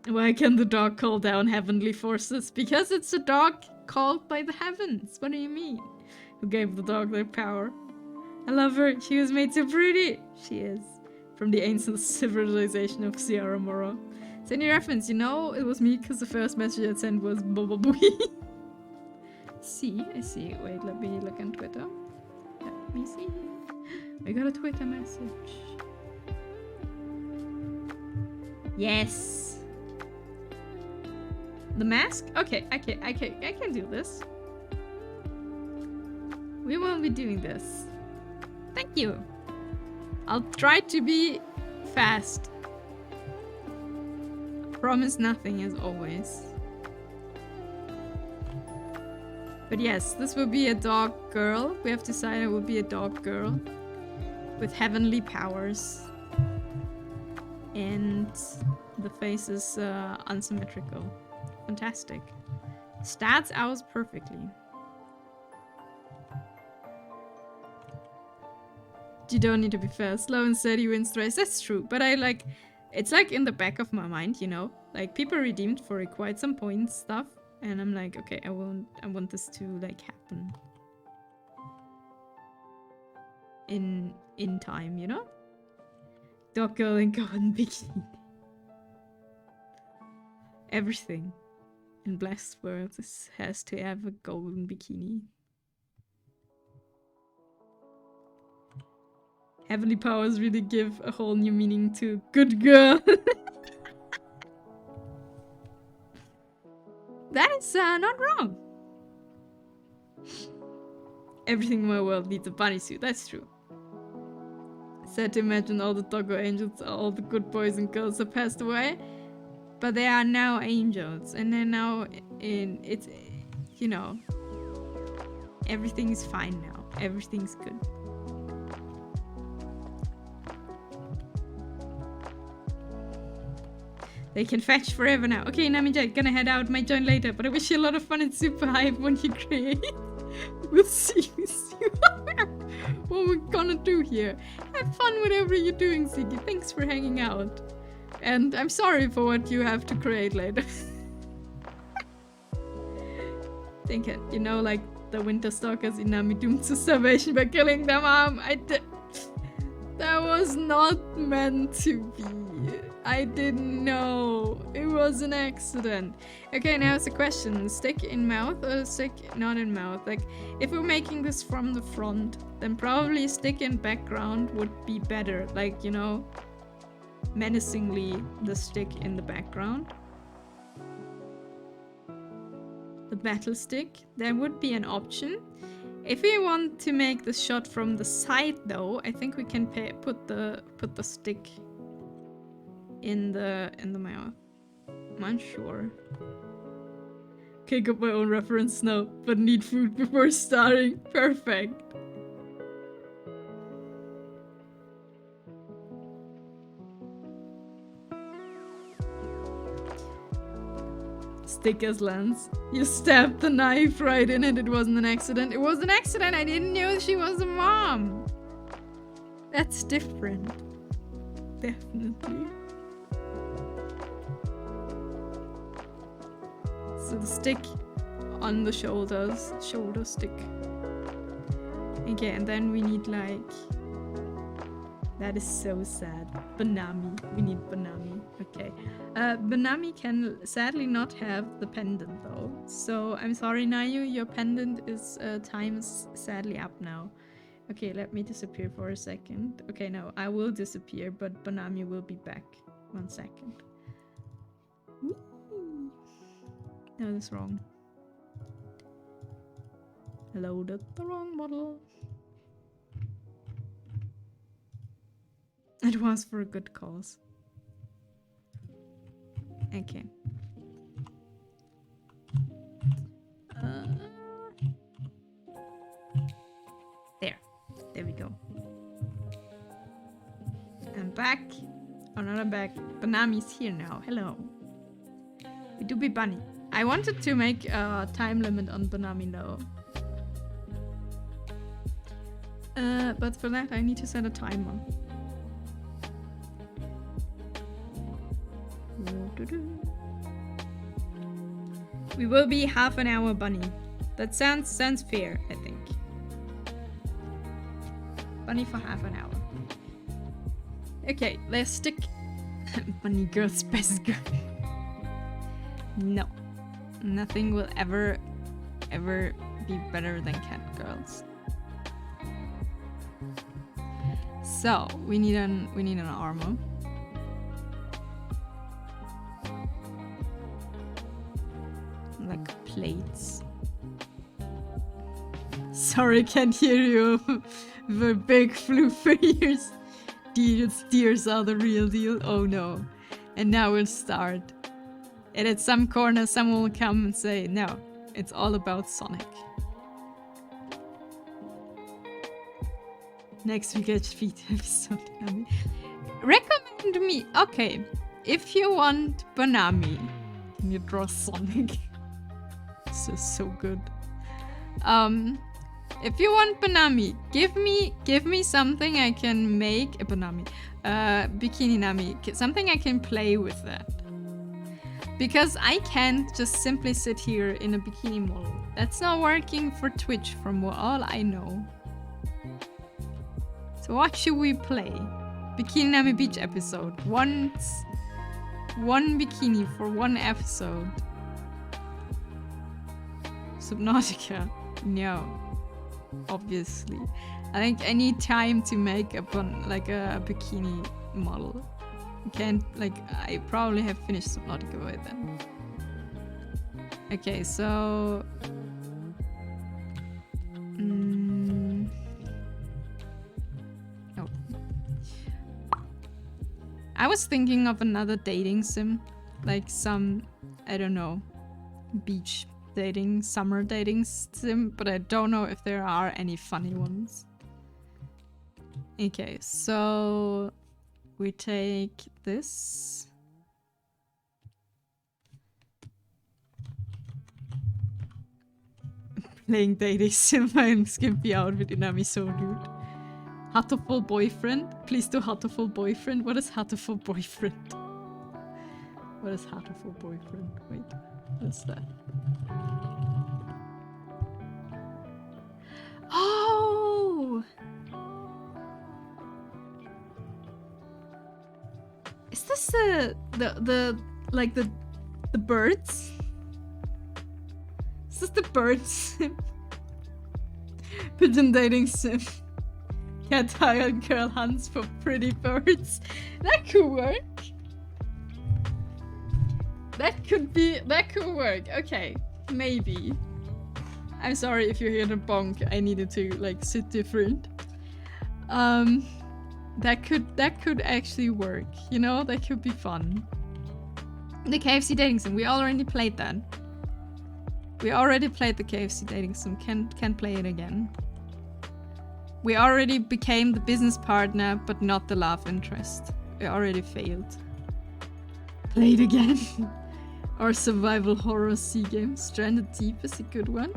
Why can the dog call down heavenly forces? Because it's a dog called by the heavens. What do you mean? Who gave the dog their power? I love her. She was made so pretty. She is. From the ancient civilization of Sierra Mora. So any reference, you know, it was me because the first message I sent was Boba Booey. I see. Wait, let me look on Twitter. Let me see. I got a Twitter message. Yes. The mask? Okay, I can do this. We won't be doing this. Thank you. I'll try to be fast. Promise nothing as always. But yes, this will be a dog girl. We have decided it will be a dog girl with heavenly powers. And the face is unsymmetrical. Fantastic. Stats out perfectly. You don't need to be fast. Slow and steady wins the race. That's true. But it's like in the back of my mind, you know? Like people redeemed for quite some points stuff. And I'm like, okay, I want this to like happen. In time, you know? Dog girl and golden bikini. Everything in Blessed World has to have a golden bikini. Heavenly powers really give a whole new meaning to good girl. That is not wrong. Everything in my world needs a bunny suit. That's true. Sad to imagine all the doggo angels, all the good boys and girls that passed away. But they are now angels. And they're now in... It's... You know... Everything's fine now. Everything's good. They can fetch forever now. Okay, Namija, gonna head out. Might join later, but I wish you a lot of fun and super hype when you create. We'll see what we're gonna do here. Have fun whatever you're doing, Sigi. Thanks for hanging out. And I'm sorry for what you have to create later. Think it. You know, like the Winter Stalkers Inami doomed to starvation by killing their mom. That was not meant to be. I didn't know. It was an accident. Okay, now it's a question. Stick in mouth or stick not in mouth? Like, if we're making this from the front, then probably stick in background would be better. Like, you know, menacingly the stick in the background. The battle stick, there would be an option. If we want to make the shot from the side though, I think we can put the stick in the mouth. I'm unsure. Okay, got my own reference now, but need food before starting. Perfect. Stick as lens. You stabbed the knife right in it. It wasn't an accident. It was an accident. I didn't know she was a mom. That's different. Definitely. So the stick on the shoulders. Shoulder stick. Okay, and then we need like... That is so sad. Banami. We need Banami. Okay. Banami can sadly not have the pendant though. So I'm sorry, Nayu. Your pendant is time is sadly up now. Okay, let me disappear for a second. Okay, no, I will disappear, but Banami will be back. 1 second. Whee! No, that's wrong. I loaded the wrong model. It was for a good cause. Okay. There we go. I'm back. Oh, not I'm back. Banami's here now. Hello. We do be bunny. I wanted to make a time limit on Banami though. But for that I need to set a timer. We will be half an hour bunny. That sounds fair, I think. Bunny for half an hour. Okay, let's stick bunny girl's best girl. No. Nothing will ever be better than cat girls. So we need an armor. Like plates. Sorry, can't hear you. The big floofy ears. Deers are the real deal. Oh no. And now we'll start. And at some corner someone will come and say, no, it's all about Sonic. Next we get feet episode. Recommend me. Okay. If you want Banami, can you draw Sonic? This is so good. If you want Banami, give me something I can make a Banami. Bikini Nami. Something I can play with that. Because I can't just simply sit here in a bikini model. That's not working for Twitch from all I know. So what should we play? Bikini Nami Beach episode. One bikini for one episode. Subnautica. No. Obviously. I think I need time to make a bikini model. Can't, like, I probably have finished Subnautica by then. Okay, so... Oh. I was thinking of another dating sim. Like some, I don't know, beach dating, summer dating sim, but I don't know if there are any funny ones. Okay, so... We take this. Playing dating sim and skimpy outfit Inami so rude. Hatoful boyfriend? Please do Hatoful boyfriend. What is Hatoful boyfriend? What is Hatoful boyfriend? Wait, what's that? Is this like the birds? Is this the birds? Pigeon dating sim. Cat hired girl hunts for pretty birds. That could work. That could work. Okay, maybe. I'm sorry if you hear the bonk. I needed to like sit different. That could actually work. You know, that could be fun. The KFC dating sim. We already played that. We already played the KFC dating sim. Can't play it again. We already became the business partner, but not the love interest. We already failed. Play it again. Or survival horror C game. Stranded Deep is a good one.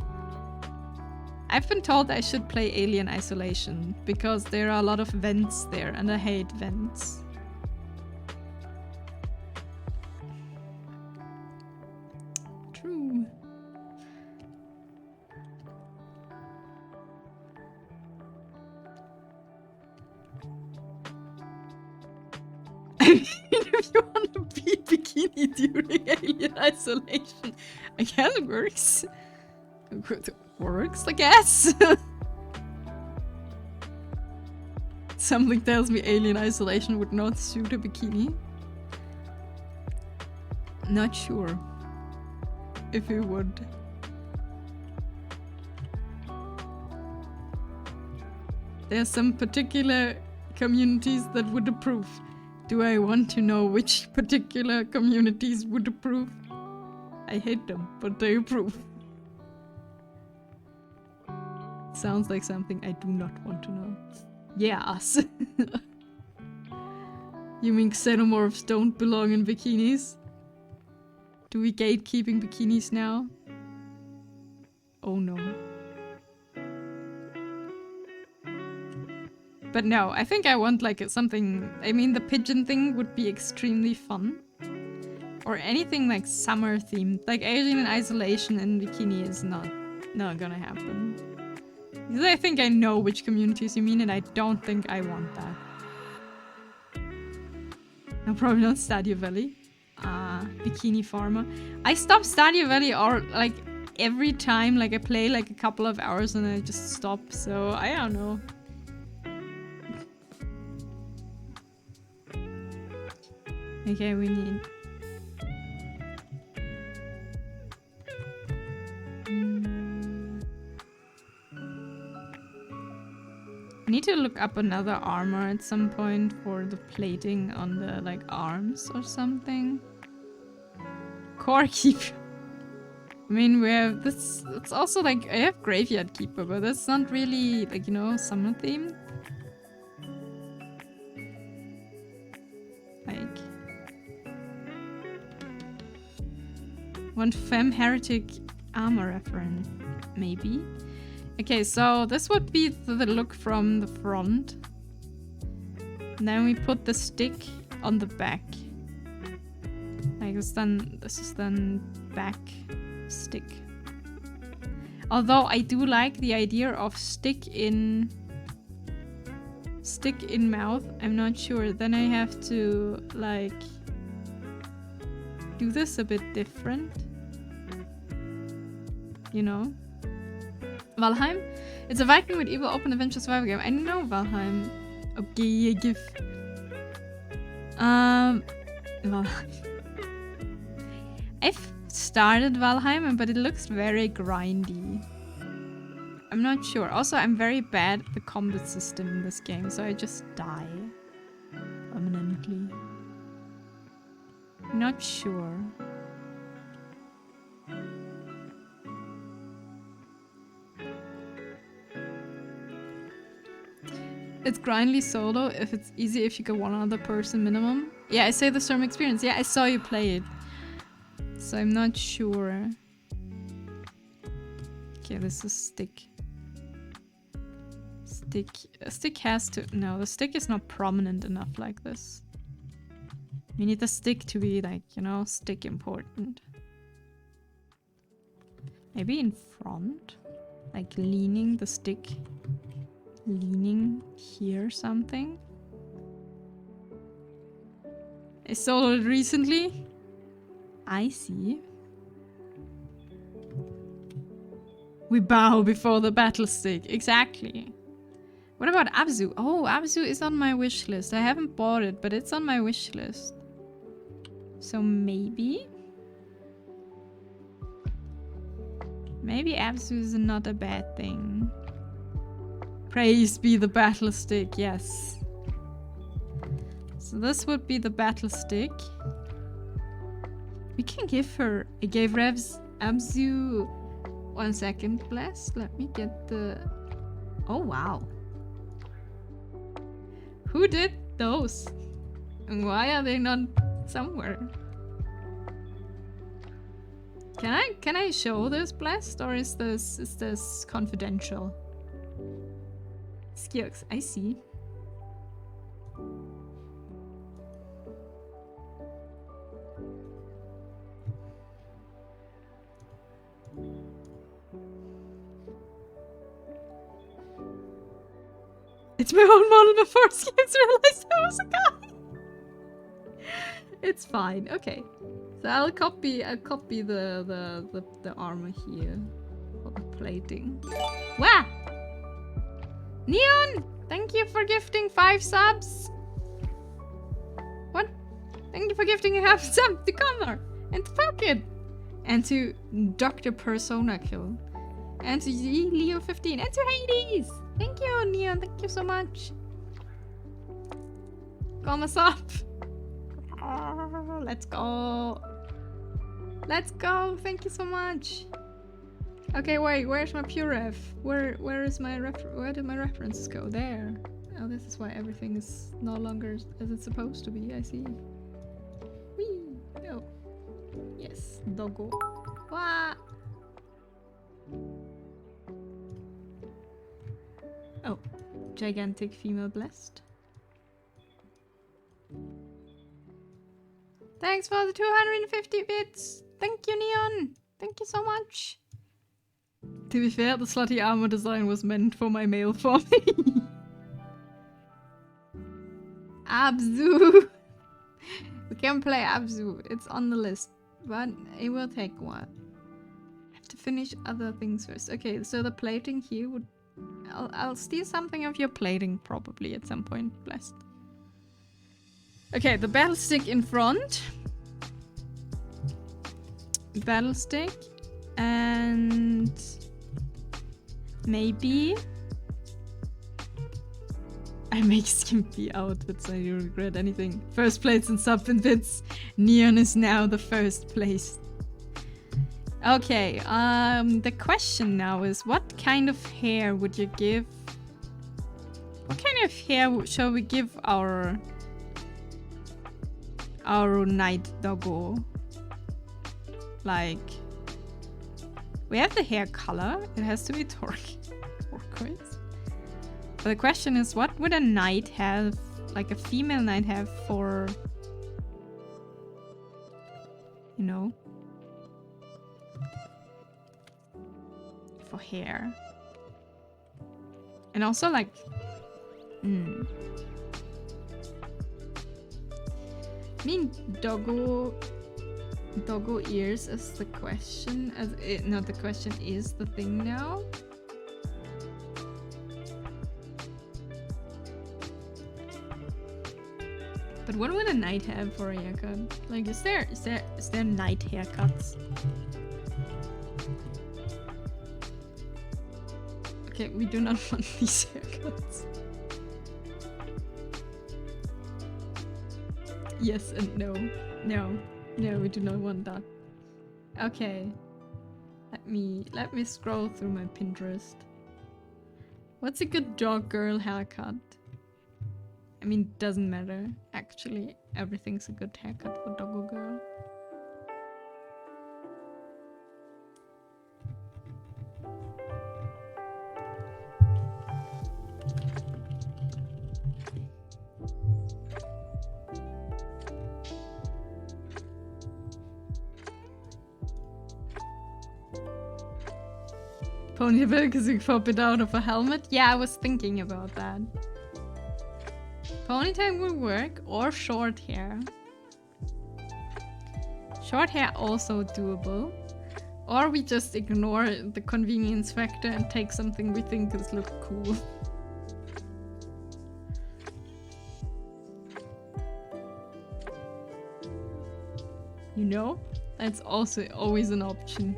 I've been told I should play Alien Isolation because there are a lot of vents there and I hate vents. True. If you want to be bikini during Alien Isolation, I guess it works. It works, I guess. Something tells me Alien Isolation would not suit a bikini. Not sure if it would. There are some particular communities that would approve. Do I want to know which particular communities would approve? I hate them, but they approve. Sounds like something I do not want to know. Yes. You mean xenomorphs don't belong in bikinis? Do we gatekeeping bikinis now? Oh no. But no, I think I want like something... I mean, the pigeon thing would be extremely fun. Or anything like summer themed. Like Alien Isolation in bikini is not gonna happen. Because I think I know which communities you mean and I don't think I want that. No, probably not Stardew Valley. Bikini Farmer. I stop Stardew Valley or like every time like I play like a couple of hours and I just stop, so I don't know. Okay, we need... I need to look up another armor at some point for the plating on the like arms or something. Core Keeper. I mean, we have this... It's also like... I have Graveyard Keeper, but that's not really like, you know, summer themed. Like... One Femme Heretic armor reference, maybe. Okay, so this would be the look from the front. And then we put the stick on the back. Like this is then back stick. Although I do like the idea of stick in mouth. I'm not sure. Then I have to like do this a bit different. You know? Valheim? It's a Viking with evil open adventure survival game. I know Valheim. Okay, give. Valheim. I've started Valheim, but it looks very grindy. I'm not sure. Also, I'm very bad at the combat system in this game, so I just die permanently. Not sure. It's grindly solo if it's easy if you get one other person minimum. Yeah, I say the Storm experience. Yeah, I saw you play it. So I'm not sure. Okay, this is stick. A stick has to... No, the stick is not prominent enough like this. We need the stick to be like, you know, stick important. Maybe in front? Like leaning the stick. Leaning here something. I sold it recently. I see. We bow before the battle stick. Exactly. What about Abzu? Oh, Abzu is on my wish list. I haven't bought it, but it's on my wish list. So maybe? Maybe Abzu is not a bad thing. Praise be the battle stick, yes. So this would be the battle stick. We can give her... I gave Revs Abzu... 1 second, bless. Let me get the... Oh, wow. Who did those? And why are they not somewhere? Can I show this, blessed, or is this confidential? Skills, I see. It's my own model before Skips realized I was a guy. It's fine. Okay. So I'll copy the armor here for the plating. Wow! Neon! Thank you for gifting 5 subs. What? Thank you for gifting a half sub to Connor and to Pocket and to Dr. Persona Kill and to Leo15 and to Hades. Thank you, Neon. Thank you so much. Come up. Let's go. Let's go. Thank you so much. Okay, wait. Where's my pure ref? Where is my where did my references go? There. Oh, this is why everything is no longer as it's supposed to be. I see. Whee. Oh. Yes. Doggo. Wah. Oh, gigantic female blessed. Thanks for the 250 bits. Thank you, Neon. Thank you so much. To be fair, the slutty armor design was meant for my male form. Abzu. We can play Abzu. It's on the list, but it will take a while. I have to finish other things first. Okay, so the plating here would... I'll steal something of your plating probably at some point, blessed. Okay, the battle stick in front. Battle stick. And... maybe... I make skimpy outfits, I don't regret anything. First place in sub and bits. Neon is now the first place. Okay, the question now is, what kind of hair would you give? What kind of hair shall we give our night doggo? Like, we have the hair color. It has to be turquoise. But the question is, what would a knight have, like a female knight have for, you know, for hair? And also like, I mean, doggo ears is the question, not the question, is the thing now. But what would a knight have for a haircut? Like, is there knight haircuts? Okay, we do not want these haircuts. Yes and no. No, we do not want that. Okay. Let me scroll through my Pinterest. What's a good dog girl haircut? I mean, doesn't matter. Actually, everything's a good haircut for doggo girl. Ponytail because you pop it out of a helmet? Yeah, I was thinking about that. Ponytail will work, or short hair. Short hair also doable. Or we just ignore the convenience factor and take something we think is look cool. You know? That's also always an option.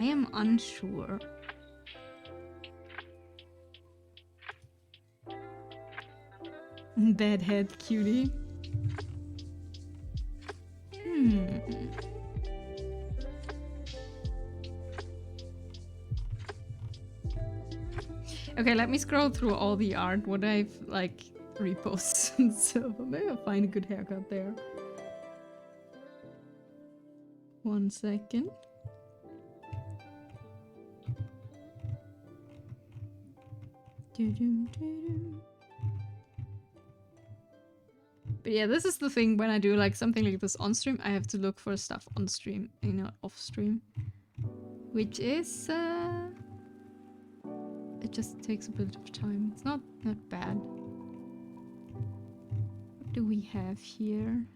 I am unsure. Bad head, cutie. Okay, let me scroll through all the art, what I've like reposted. So maybe I'll find a good haircut there. 1 second. But yeah, this is the thing when I do like something like this on stream, I have to look for stuff on stream, you know, off stream. Which is it just takes a bit of time. It's not bad. What do we have here?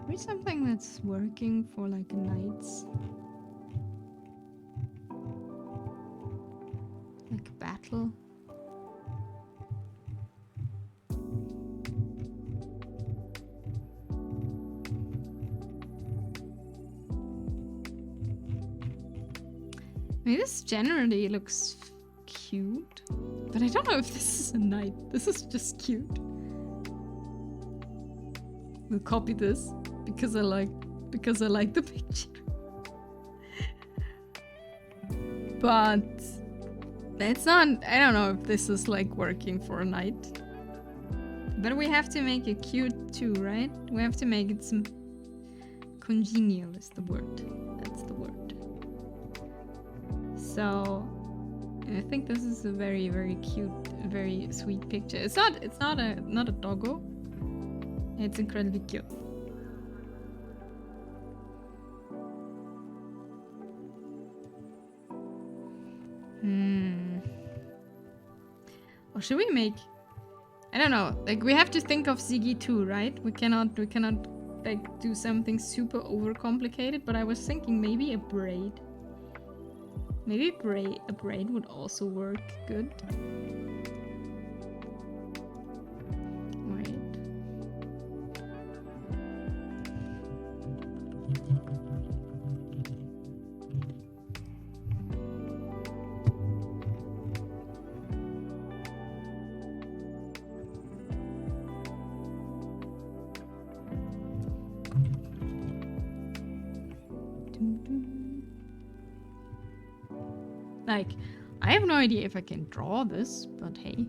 Maybe something that's working for like nights. Like a battle. I mean, this generally looks cute, but I don't know if this is a knight. This is just cute. We'll copy this because I like the picture. But it's not. I don't know if this is like working for a knight. But we have to make it cute too, right? We have to make it some congenial is the word. That's the word. So I think this is a very, very cute, very sweet picture. It's not a doggo. It's incredibly cute. Or should we make, I don't know, like we have to think of Sigi too, right? We cannot like do something super overcomplicated, but I was thinking maybe a braid. Maybe a braid would also work good. Wait. Like, I have no idea if I can draw this, but hey.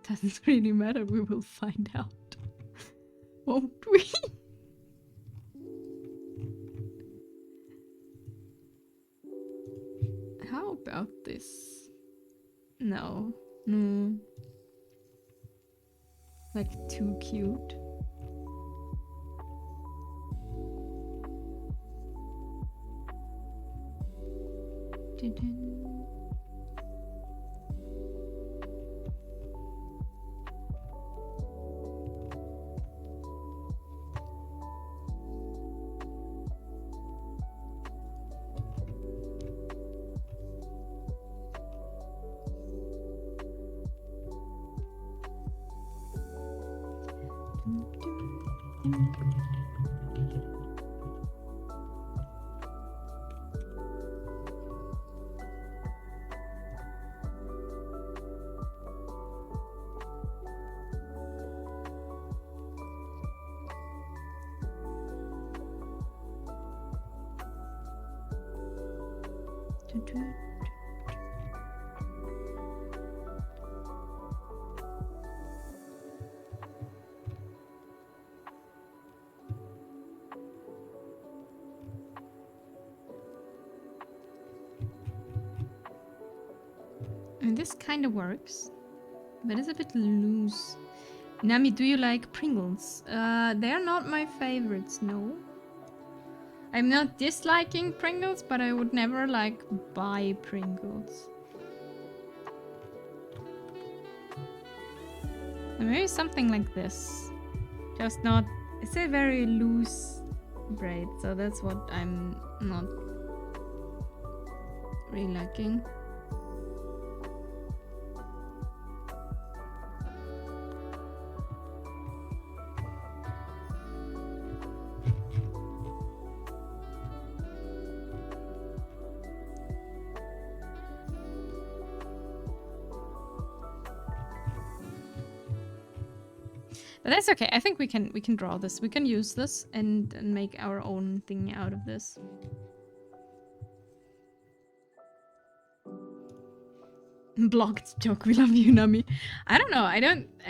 Doesn't really matter, we will find out. Won't we? How about this? No. No. Like, too cute. mean, this kind of works, but it's a bit loose. Nami, do you like Pringles? They're not my favorites, no. I'm not disliking Pringles, but I would never, like, buy Pringles. Maybe something like this. Just not... It's a very loose braid, so that's what I'm not really liking. But that's okay. I think we can draw this. We can use this and make our own thing out of this. Blocked joke. We love you, Nami. I don't know. I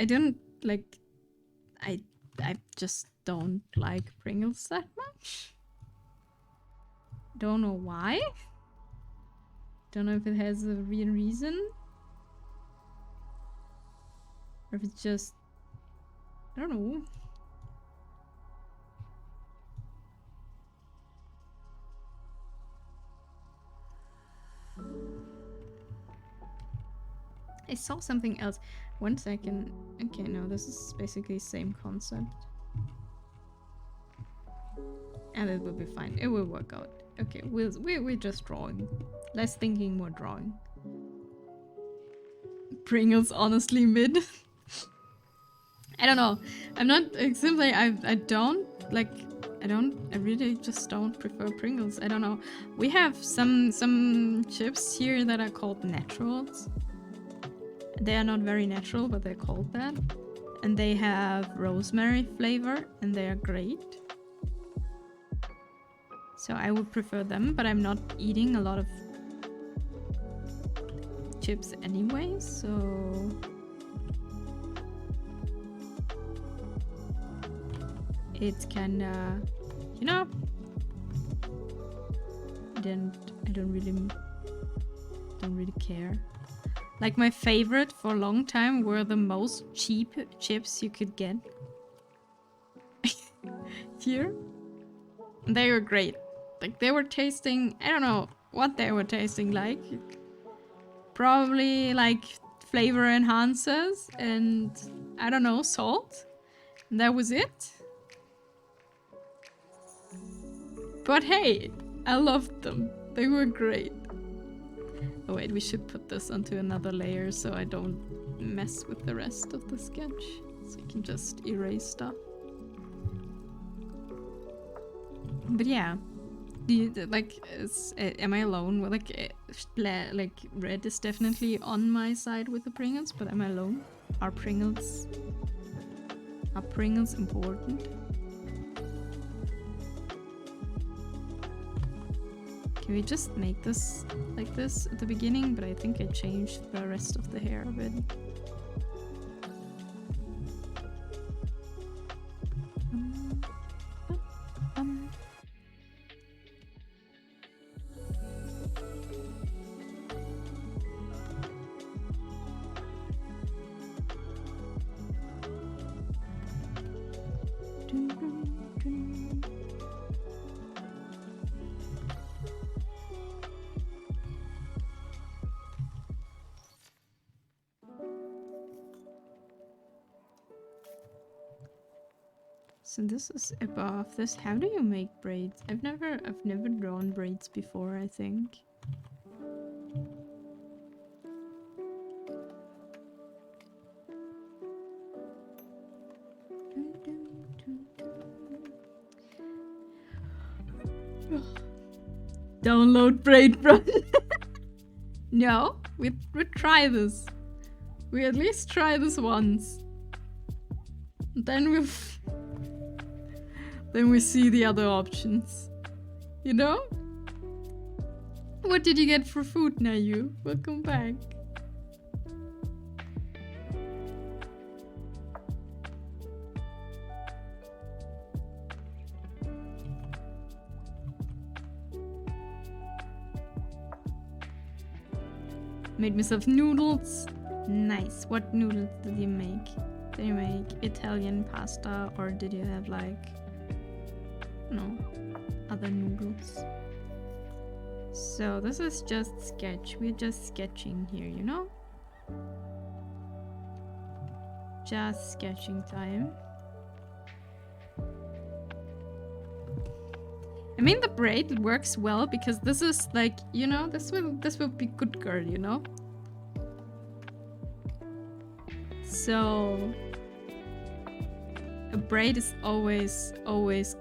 don't like. I just don't like Pringles that much. Don't know why. Don't know if it has a real reason, or if it's just. I don't know. I saw something else. 1 second. Okay, no, this is basically the same concept. And it will be fine. It will work out. Okay, we're just drawing. Less thinking, more drawing. Pringles honestly mid. I don't know. I'm not simply I don't like I really just don't prefer Pringles. I don't know. We have some chips here that are called naturals. They are not very natural, but they're called that. And they have rosemary flavor and they are great. So I would prefer them, but I'm not eating a lot of chips anyway, so it's kinda, you know, I don't really care. Like my favorite for a long time were the most cheap chips you could get. Here. They were great. Like they were tasting, I don't know what they were tasting like. Probably like flavor enhancers and I don't know, salt. And that was it. But hey, I loved them. They were great. Oh wait, we should put this onto another layer so I don't mess with the rest of the sketch. So you can just erase stuff. But yeah, am I alone? Well, like red is definitely on my side with the Pringles, but am I alone? Are Pringles important? Can we just make this like this at the beginning? But I think I changed the rest of the hair a bit. So this is above this. How do you make braids? I've never drawn braids before, I think. Download braid brush. No, we try this. We at least try this once. Then we see the other options. You know? What did you get for food, Nayu? Welcome back. Made myself noodles. Nice. What noodles did you make? Did you make Italian pasta or did you have like, no, other noodles? So this is just sketch. We're just sketching here, you know? Just sketching time. I mean, the braid works well because this is like, you know, this will be good girl, you know? So a braid is always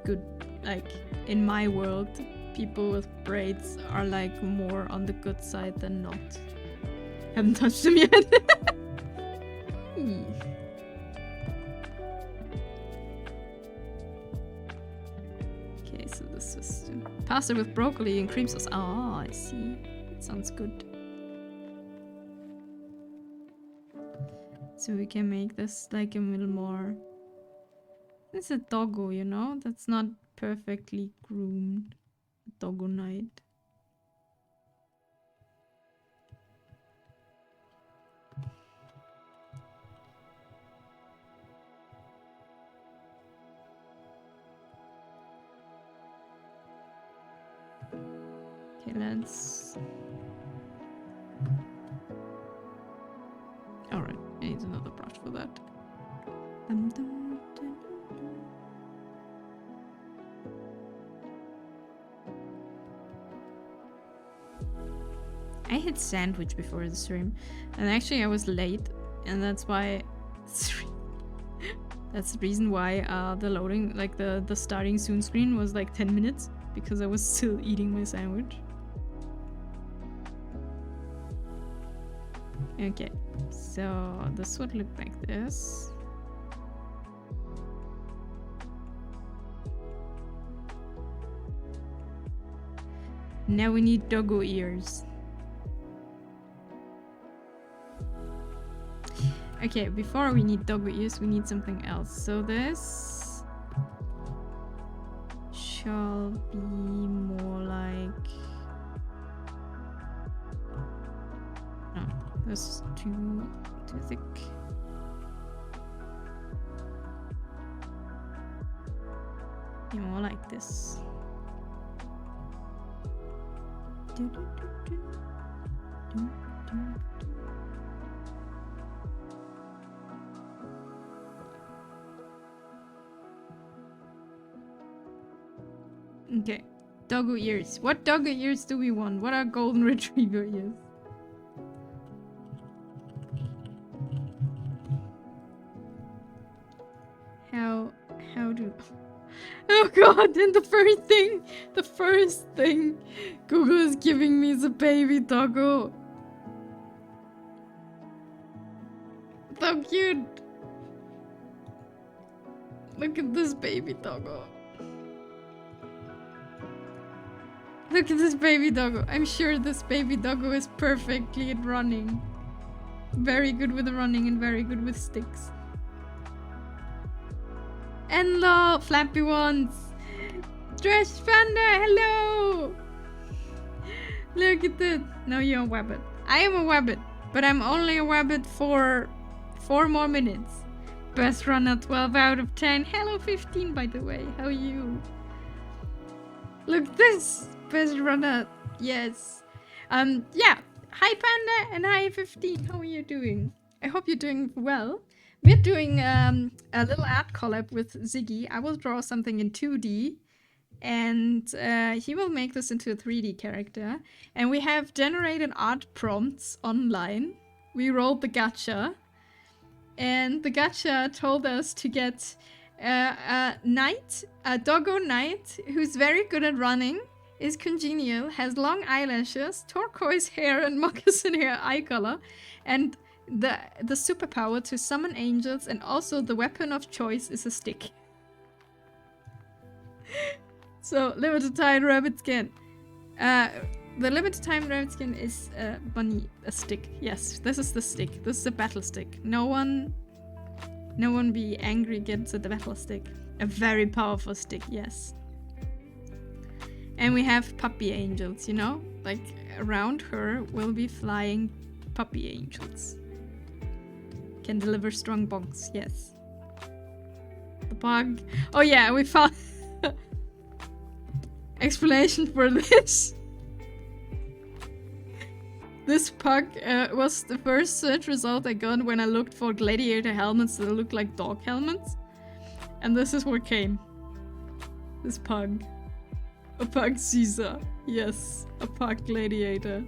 good. Like in my world, people with braids are like more on the good side than not. Haven't touched them yet. Okay, so this is pasta with broccoli and cream sauce. Oh, I see. That sounds good. So we can make this like a little more. It's a doggo, you know? That's not perfectly groomed. Doggo night. Okay, let's... Alright, I need another brush for that. I had sandwich before the stream, and actually I was late, and that's why... that's the reason why the loading, like the starting soon screen was like 10 minutes, because I was still eating my sandwich. Okay, so this would look like this. Now we need doggo ears. Okay, before we need doggo ears, we need something else. So this shall be more like... No, this is too thick. Yeah, more like this. Okay, doggo ears. What doggo ears do we want? What are golden retriever ears? How do... Oh god, and the first thing Google is giving me is a baby doggo. So cute. Look at this baby doggo. Look at this baby doggo. I'm sure this baby doggo is perfectly at running. Very good with running and very good with sticks. Hello, flappy ones. Trash Panda, hello. Look at this. No, you're a wabbit. I am a wabbit, but I'm only a wabbit for 4 more minutes. Best runner 12 out of 10. Hello 15, by the way. How are you? Look at this. Best runner. Yes. Yeah. Hi Panda and hi 15. How are you doing? I hope you're doing well. We're doing a little art collab with Sigi. I will draw something in 2D and he will make this into a 3D character. And we have generated art prompts online. We rolled the gacha. And the gacha told us to get a knight, a doggo knight, who's very good at running, is congenial, has long eyelashes, turquoise hair and moccasin hair eye color, and the superpower to summon angels, and also the weapon of choice is a stick. So, limited time rabbit skin. The limited time rabbit skin is bunny, a stick. Yes, this is the stick. This is a battle stick. No one be angry against the battle stick. A very powerful stick, yes. And we have puppy angels, you know? Like, around her will be flying puppy angels. Can deliver strong bonks, yes. The pug. Oh yeah, we found explanation for this. This pug was the first search result I got when I looked for gladiator helmets that look like dog helmets. And this is what came. This pug. A pug Caesar. Yes, a pug gladiator.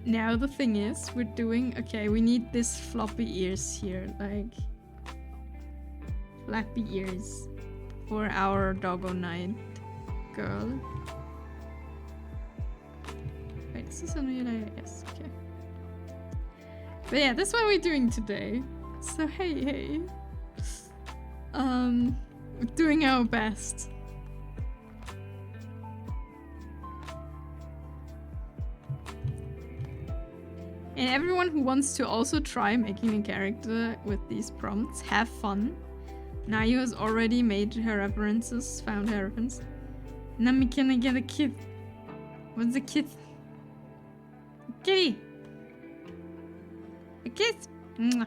Now the thing is, we're doing... Okay, we need this floppy ears here, like... Flappy ears. For our doggo night girl. Wait, is this a new idea? Yes, okay. But yeah, that's what we're doing today. So hey. We're doing our best. And everyone who wants to also try making a character with these prompts, have fun. Nayu has already made her references, found her reference. Nami, can I get a kid? What's a kid? A kitty! A kiss! Mwah.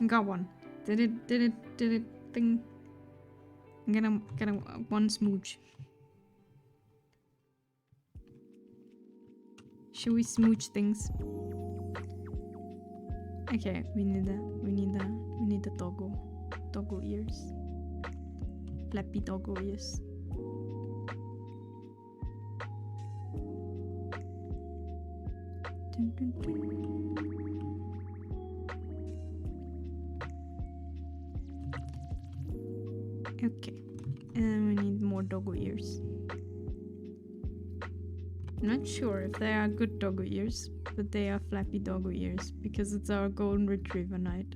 Got one. Did it thing. I'm gonna get one smooch. Should we smooch things? Okay, we need the doggo ears. Flappy doggo ears. Dun, dun, dun. Okay, and we need more doggo ears. I'm not sure if they are good doggo ears, but they are flappy doggo ears because it's our golden retriever night.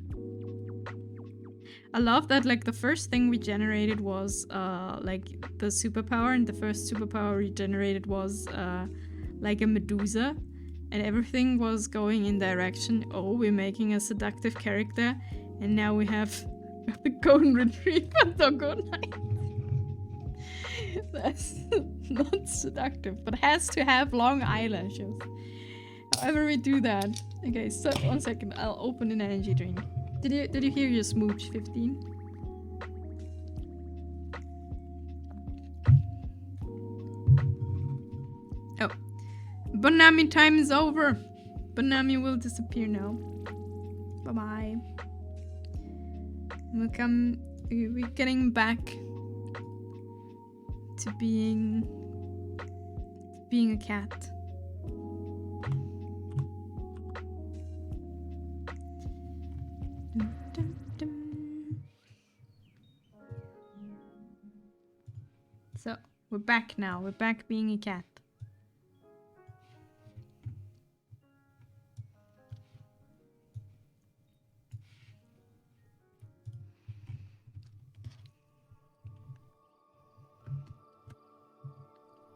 I love that, like, the first thing we generated was like the superpower, and the first superpower we generated was like a Medusa, and everything was going in direction. Oh, we're making a seductive character, and now we have the golden retriever doggo night. That's not seductive, but has to have long eyelashes. However we do that. Okay, so 1 second, I'll open an energy drink. Did you hear your smooch, 15? Oh. Bonami time is over. Bonami will disappear now. Bye-bye. We're getting back to being a cat. Dun, dun. So we're back now. We're back being a cat.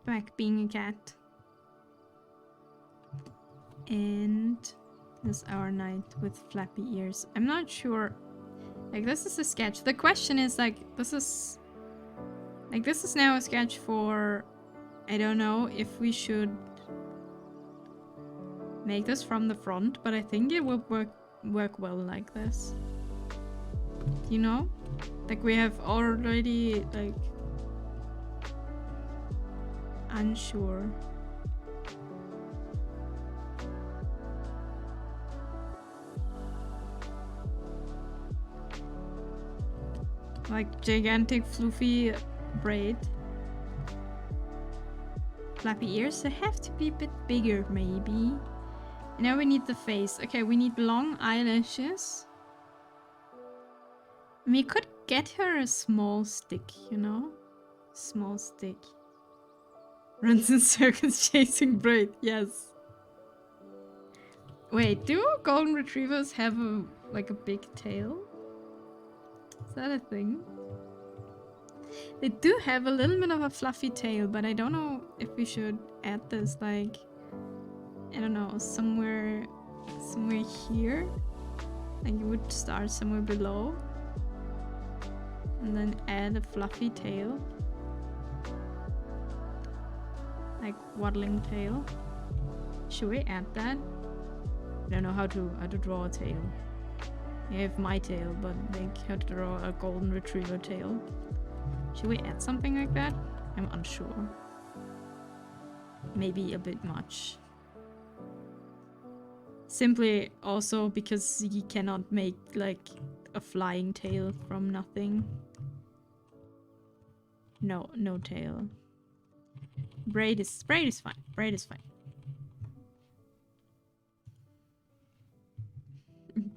Back being a cat. And this is our night with flappy ears. I'm not sure. Like, this is a sketch. The question is, like, this is now a sketch for... I don't know if we should make this from the front, but I think it will work well like this. You know? Like, we have already, like... unsure. Like gigantic fluffy braid. Flappy ears, they have to be a bit bigger maybe. And now we need the face. Okay, we need long eyelashes. We could get her a small stick, you know? Small stick. Runs in circles chasing braid, yes. Wait, do golden retrievers have a big tail? Is that a thing? They do have a little bit of a fluffy tail, but I don't know if we should add this, like, I don't know, somewhere here? Like, it would start somewhere below. And then add a fluffy tail. Like waddling tail. Should we add that? I don't know how to draw a tail. I have my tail, but like how to draw a golden retriever tail. Should we add something like that? I'm unsure. Maybe a bit much. Simply also because he cannot make like a flying tail from nothing. No tail. Braid is fine. Braid is fine.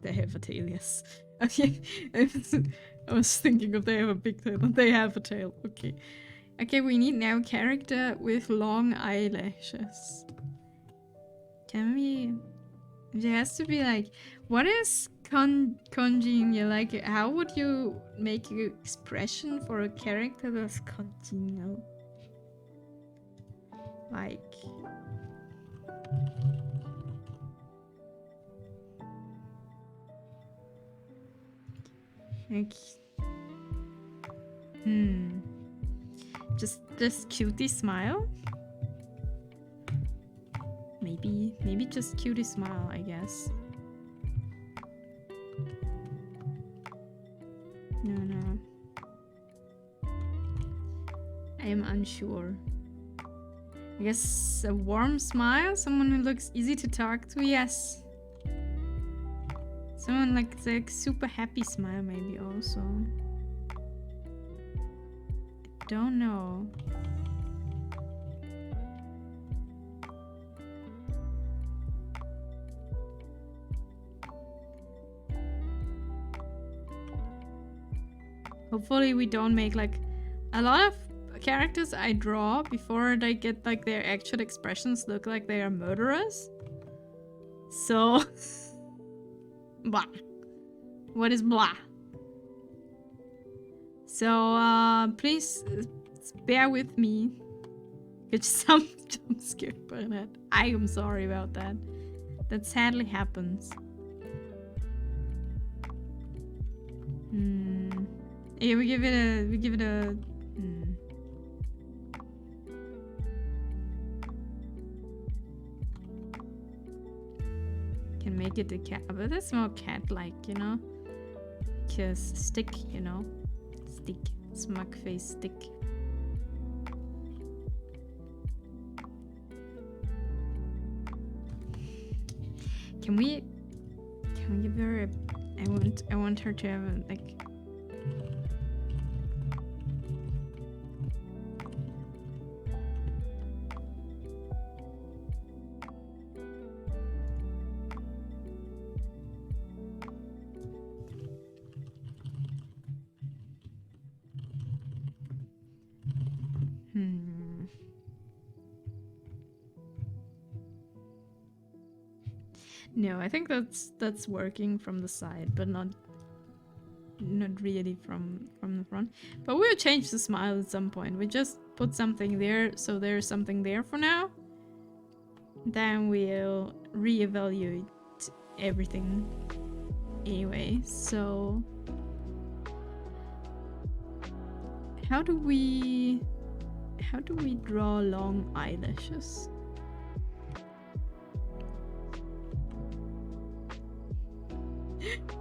They have a tail, yes. Okay. I was thinking if they have a big tail. They have a tail. Okay. Okay, we need now a character with long eyelashes. Can we... There has to be like... What is congenial? Like, how would you make an expression for a character that's congenial? Like... Just cutie smile? Maybe just cutie smile, I guess. No. I am unsure. I guess a warm smile? Someone who looks easy to talk to? Yes. Someone like super happy smile maybe also. I don't know. Hopefully we don't make like a lot of characters I draw before they get like their actual expressions look like they are murderers. So blah. What is blah? So please bear with me. It's some jump scared by that. I am sorry about that. That sadly happens. Yeah, we give it a Can make it a cat, but it's more cat-like, you know? Because stick, you know? Stick. Smug face stick. Can we give her a... I want her to have a, like... No, I think that's working from the side, but not really from the front. But we'll change the smile at some point. We just put something there, so there's something there for now. Then we'll reevaluate everything anyway. So how do we draw long eyelashes?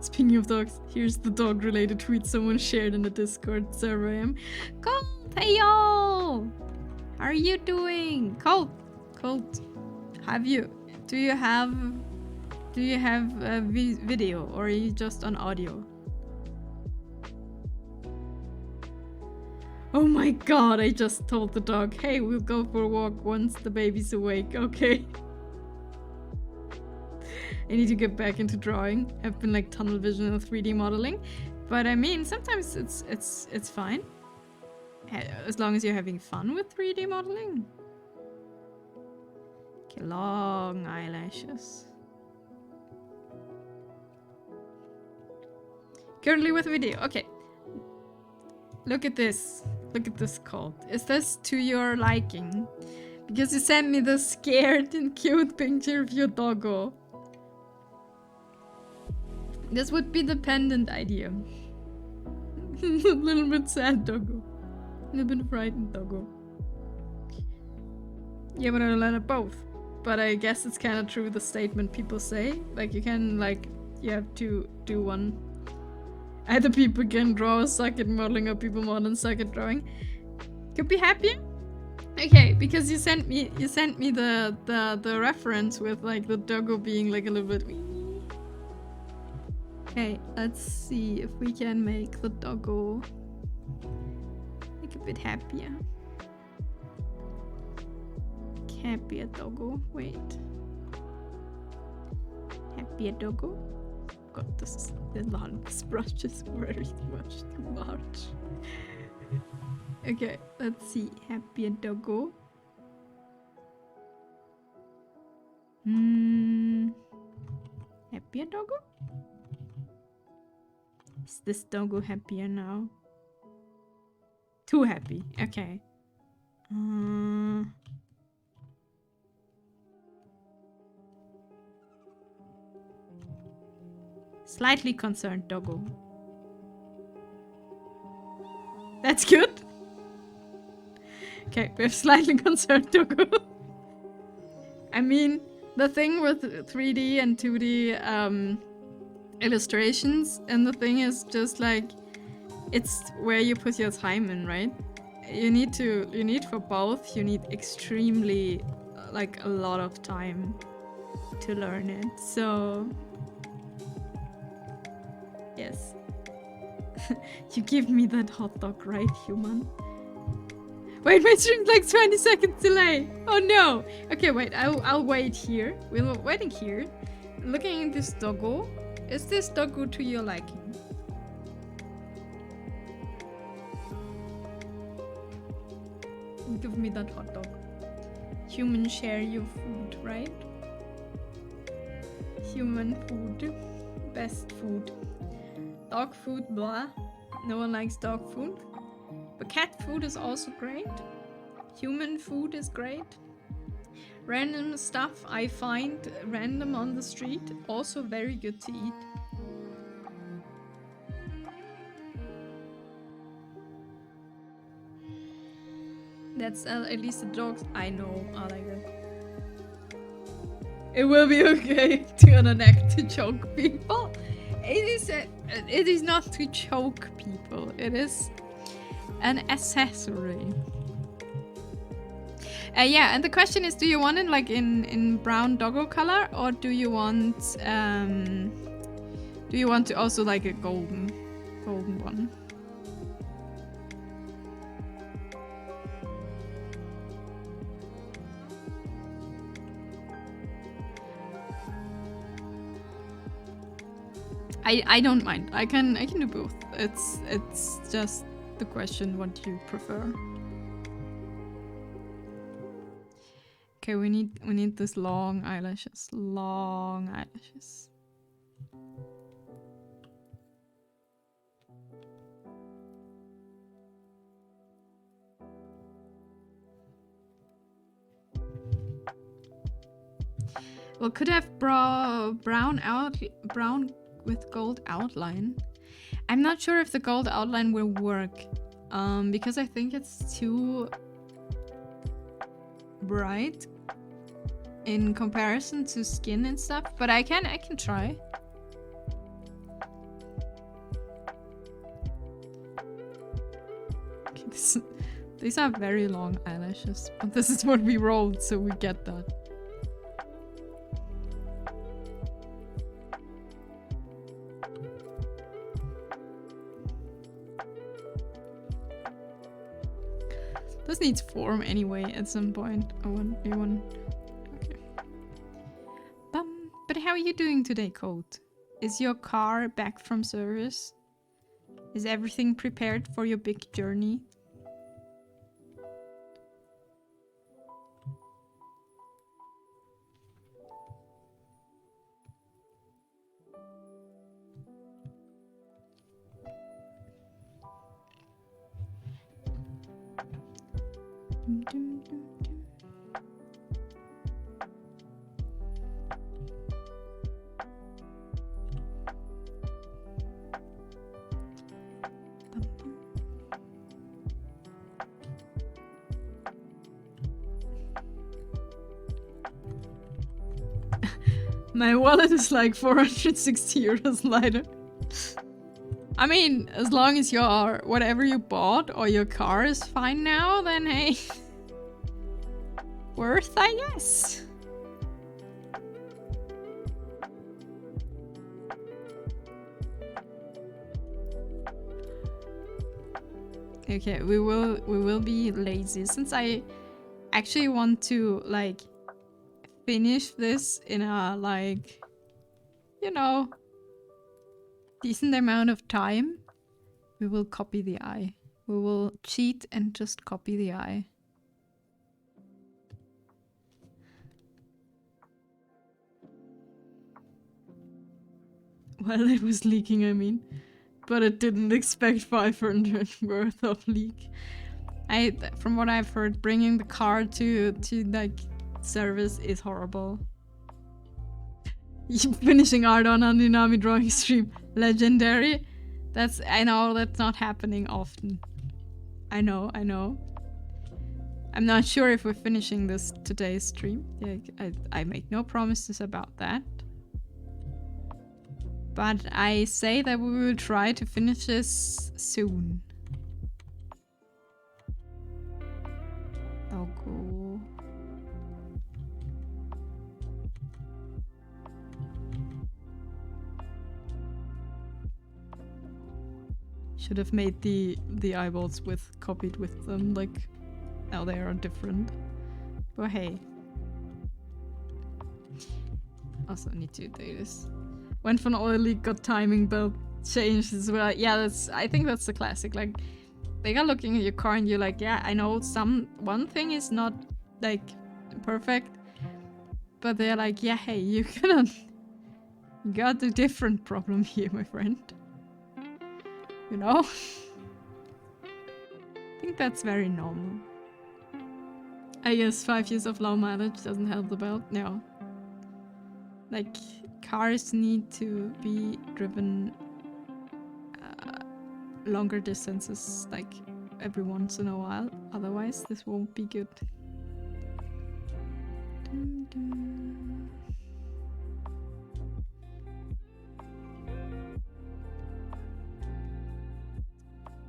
Speaking of dogs, here's the dog-related tweet someone shared in the Discord server. Colt, hey yo! How are you doing? Colt, do you have a video, or are you just on audio? Oh my god, I just told the dog, hey, we'll go for a walk once the baby's awake. Okay. I need to get back into drawing. I've been like tunnel vision and 3D modeling, but I mean sometimes it's fine as long as you're having fun with 3D modeling. Okay, long eyelashes. Currently with video. Okay. Look at this. Look at this, Colt. Is this to your liking? Because you sent me the scared and cute picture of your doggo. This would be the pendant idea. A little bit sad doggo. A little bit frightened doggo. Yeah, but I learn both. But I guess it's kind of true the statement people say. Like, you can, like, you have to do one. Either people can draw or suck at modeling, or people more than suck at drawing. Could be happier? Okay, because you sent me the reference with, like, the doggo being, like, a little bit... Okay, let's see if we can make the doggo, like, a bit happier. Happier doggo. Wait. Happier doggo. God, this brush is very much too much. Okay, let's see. Happier doggo. Happier doggo? Is this doggo happier now? Too happy. Okay. Slightly concerned doggo. That's good. Okay, we have slightly concerned doggo. I mean, the thing with 3D and 2D illustrations, and the thing is just like, it's where you put your time in, right? You need for both, you need extremely, like, a lot of time to learn it. So yes. You give me that hot dog, right, human? Wait, my stream's like 20 seconds delay. Oh no. Okay, wait, I'll wait here. We're waiting here. Looking at this doggo. Is this doggo to your liking? Give me that hot dog. Human, share your food, right? Human food. Best food. Dog food, blah. No one likes dog food. But cat food is also great. Human food is great. Random stuff I find random on the street, also very good to eat. That's at least the dogs I know are like that. It will be okay to unact to choke people. It is not to choke people. It is an accessory. Yeah, and the question is, do you want it like in brown doggo color, or do you want to also like a golden one? I don't mind. I can do both. It's just the question what you prefer. Okay, we need this long eyelashes. Long eyelashes. Well, could have brown with gold outline. I'm not sure if the gold outline will work, because I think it's too bright in comparison to skin and stuff. But I can try. Okay, these are very long eyelashes, but this is what we rolled, so we get that. This needs form anyway at some point. Okay. But how are you doing today, Colt? Is your car back from service? Is everything prepared for your big journey? My wallet is like 460 euros lighter. I mean, as long as your whatever you bought or your car is fine now, then hey, worth, I guess. Okay, we will be lazy since I actually want to like finish this in a like, you know, decent amount of time. We will copy the eye. We will cheat and just copy the eye. Well, it was leaking, I mean. But it didn't expect 500 worth of leak. From what I've heard, bringing the car to like service is horrible. Finishing art on Andinami drawing stream. Legendary. I know that's not happening often. I know. I'm not sure if we're finishing this today's stream. Yeah, I make no promises about that. But I say that we will try to finish this soon. Doggo. Should have made the eyeballs copied with them, like now they are different. But hey. Also need to do this. Went for an oil leak, got timing belt changed as well. Yeah, I think that's the classic. Like, they are looking at your car and you're like, yeah, I know one thing is not like perfect, but they're like, yeah, hey, you got a different problem here, my friend. You know? I think that's very normal. I guess 5 years of low mileage doesn't help the belt. No. Like, cars need to be driven longer distances, like every once in a while. Otherwise, this won't be good. Dun, dun.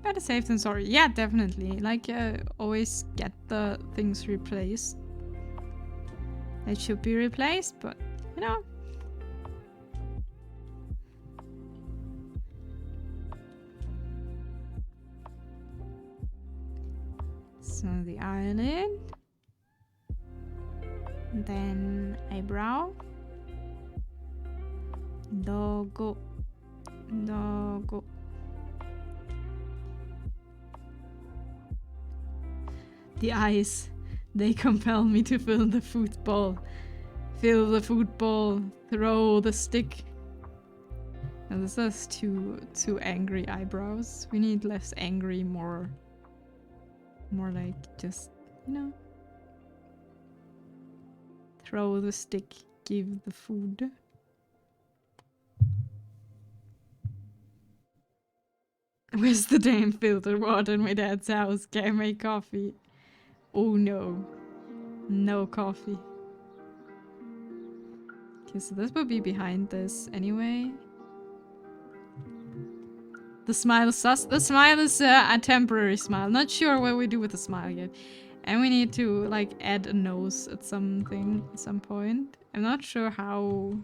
Better safe than sorry. Yeah, definitely. Like, always get the things replaced. They should be replaced, but, you know. So the eyelid, then eyebrow, doggo. The eyes, they compel me to fill the football. Fill the football, throw the stick. Now this is too angry eyebrows. We need less angry, more like just, you know. Throw the stick, give the food. Where's the damn filtered water in my dad's house? Can't make coffee. Oh no. No coffee. Okay, so this will be behind this anyway. The smile is sus. The smile is a temporary smile. Not sure what we do with the smile yet. And we need to like add a nose at some point. I'm not sure how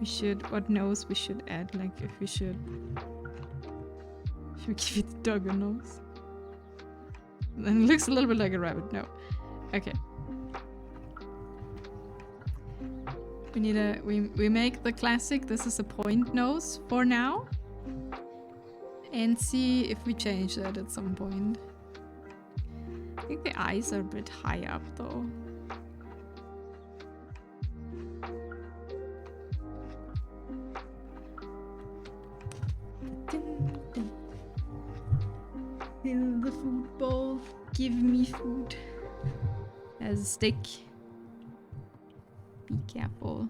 we should, what nose we should add. Like if we should give it the dog a nose. Then it looks a little bit like a rabbit. No. Okay. We need we make the classic. This is a point nose for now. And see if we change that at some point. I think the eyes are a bit high up though. Fill the food bowl. Give me food. As a stick. Be careful.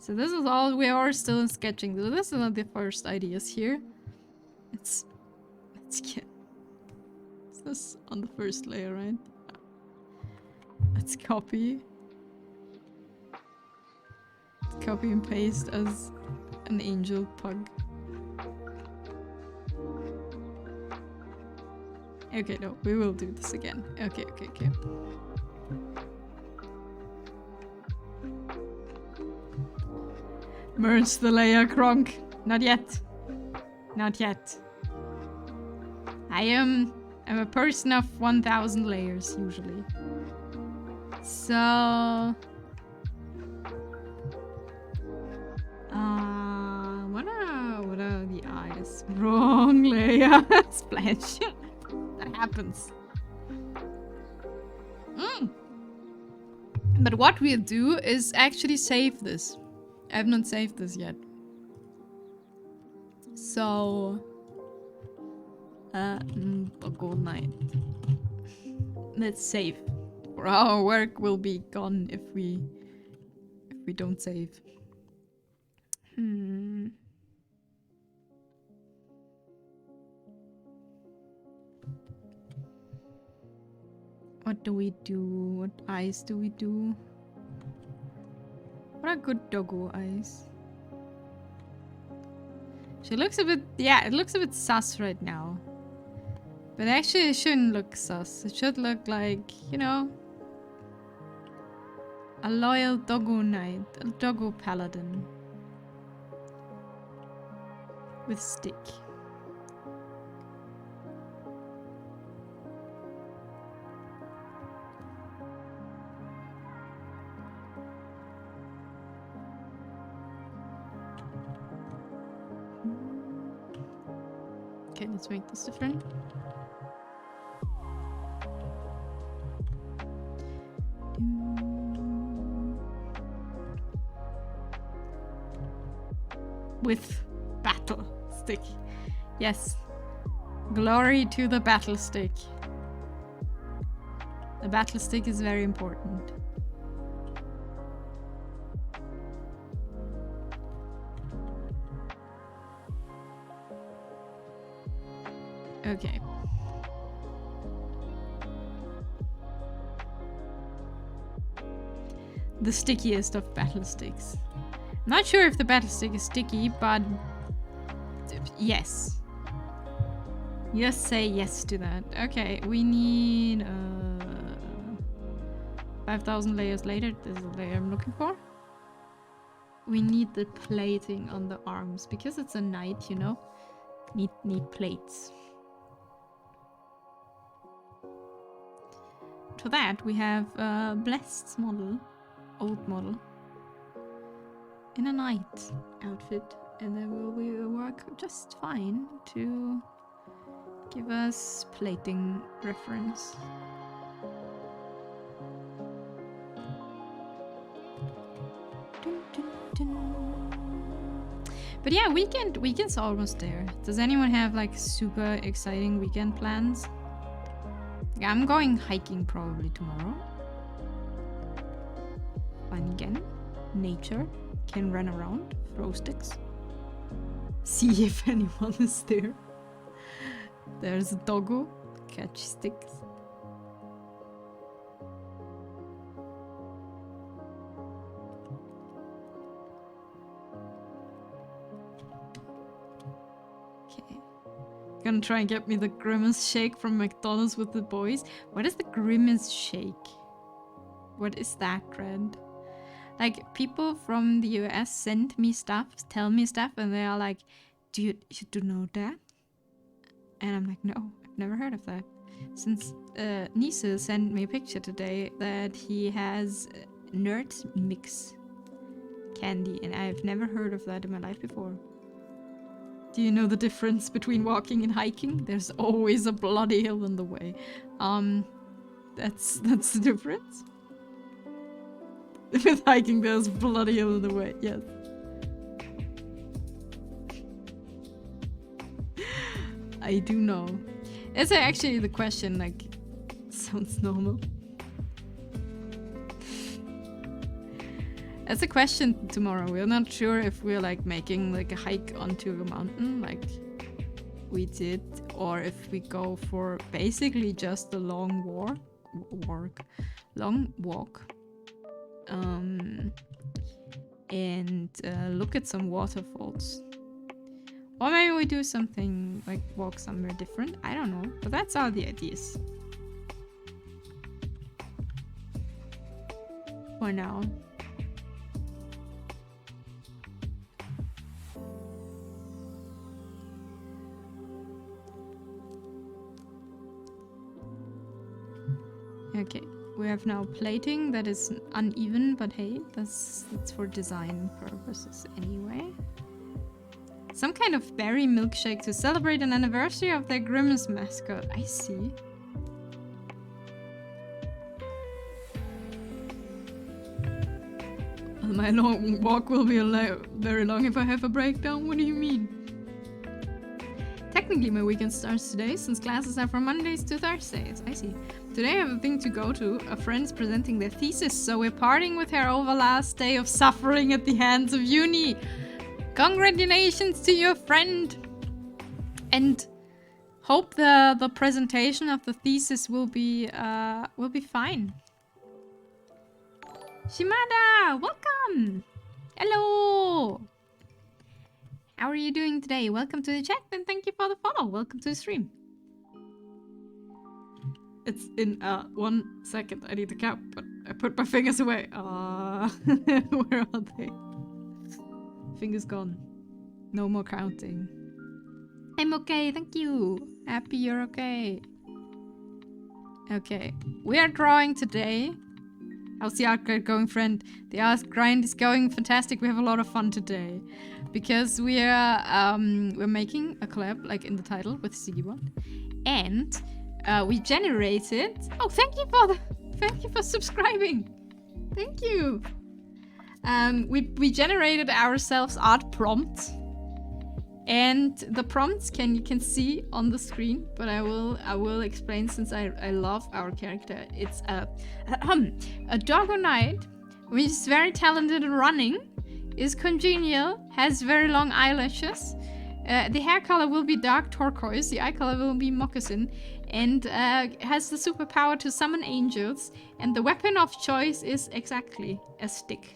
So this is all, we are still sketching. So this is not the first ideas here. Let's get this on the first layer, right? Let's copy. copy and paste as an angel pug. Okay, no, we will do this again. Okay. Merge the layer, Kronk. Not yet. Not yet. I'm a person of 1,000 layers, usually. So... what are the eyes? Wrong layer. Splash. That happens. But what we'll do is actually save this. I have not saved this yet. So... a gold night. Let's save. Or our work will be gone if we don't save. What do we do? What eyes do we do? What are good doggo eyes? She looks a bit... yeah, it looks a bit sus right now. But actually it shouldn't look sus. It should look like, you know... a loyal doggo knight. A doggo paladin. With stick. Okay, let's make this different. With battle stick. Yes. Glory to the battle stick. The battle stick is very important. Okay. The stickiest of battle sticks. Not sure if the battle stick is sticky, but yes. Just say yes to that. Okay, we need 5,000 layers later. This is the layer I'm looking for. We need the plating on the arms because it's a knight, you know. Need plates. For that, we have Blessed's model, old model, in a knight outfit, and then will work just fine to give us plating reference. Dun, dun, dun. But yeah, weekend's almost there. Does anyone have like super exciting weekend plans? Yeah, I'm going hiking probably tomorrow. Fun again. Nature. Can run around. Throw sticks. See if anyone is there. There's a doggo. Catch sticks. Gonna try and get me the Grimace shake from McDonald's with the boys. What is the Grimace shake? What is that, Red? Like, people from the US send me stuff, tell me stuff, and they are like, you do know that? And I'm like, no, I've never heard of that. Since Nisa sent me a picture today that he has Nerd Mix candy, and I've never heard of that in my life before. Do you know the difference between walking and hiking? There's always a bloody hill in the way. That's the difference. With hiking, there's a bloody hill in the way. Yes. I do know. It's actually the question, like, sounds normal. That's a question tomorrow. We're not sure if we're like making like a hike onto a mountain like we did, or if we go for basically just a long walk. and look at some waterfalls. Or maybe we do something like walk somewhere different. I don't know, but that's all the ideas. For now. Okay, we have now plating that is uneven, but hey, that's for design purposes anyway. Some kind of berry milkshake to celebrate an anniversary of their Grimace mascot. I see. Well, my long walk will be very long if I have a breakdown. What do you mean? Technically, my weekend starts today, since classes are from Mondays to Thursdays. I see. Today I have a thing to go to. A friend is presenting their thesis, so we're partying with her over last day of suffering at the hands of uni. Congratulations to your friend! And hope the presentation of the thesis will be fine. Shimada, welcome! Hello! How are you doing today? Welcome to the chat and thank you for the follow. Welcome to the stream. It's in 1 second. I need to count, but I put my fingers away. Where are they? Fingers gone. No more counting. I'm okay, thank you. Happy you're okay. Okay, we are drawing today. How's the art grind going, friend? The art grind is going fantastic. We have a lot of fun today because we're making a collab, like in the title, with Sigi, and we generated. Oh, thank you for subscribing. Thank you. We generated ourselves art prompts, and the prompts you can see on the screen, but I will explain since I love our character. It's a doggo knight, which is very talented in running, is congenial, has very long eyelashes. The hair color will be dark turquoise, the eye color will be moccasin, and has the superpower to summon angels, and the weapon of choice is exactly a stick.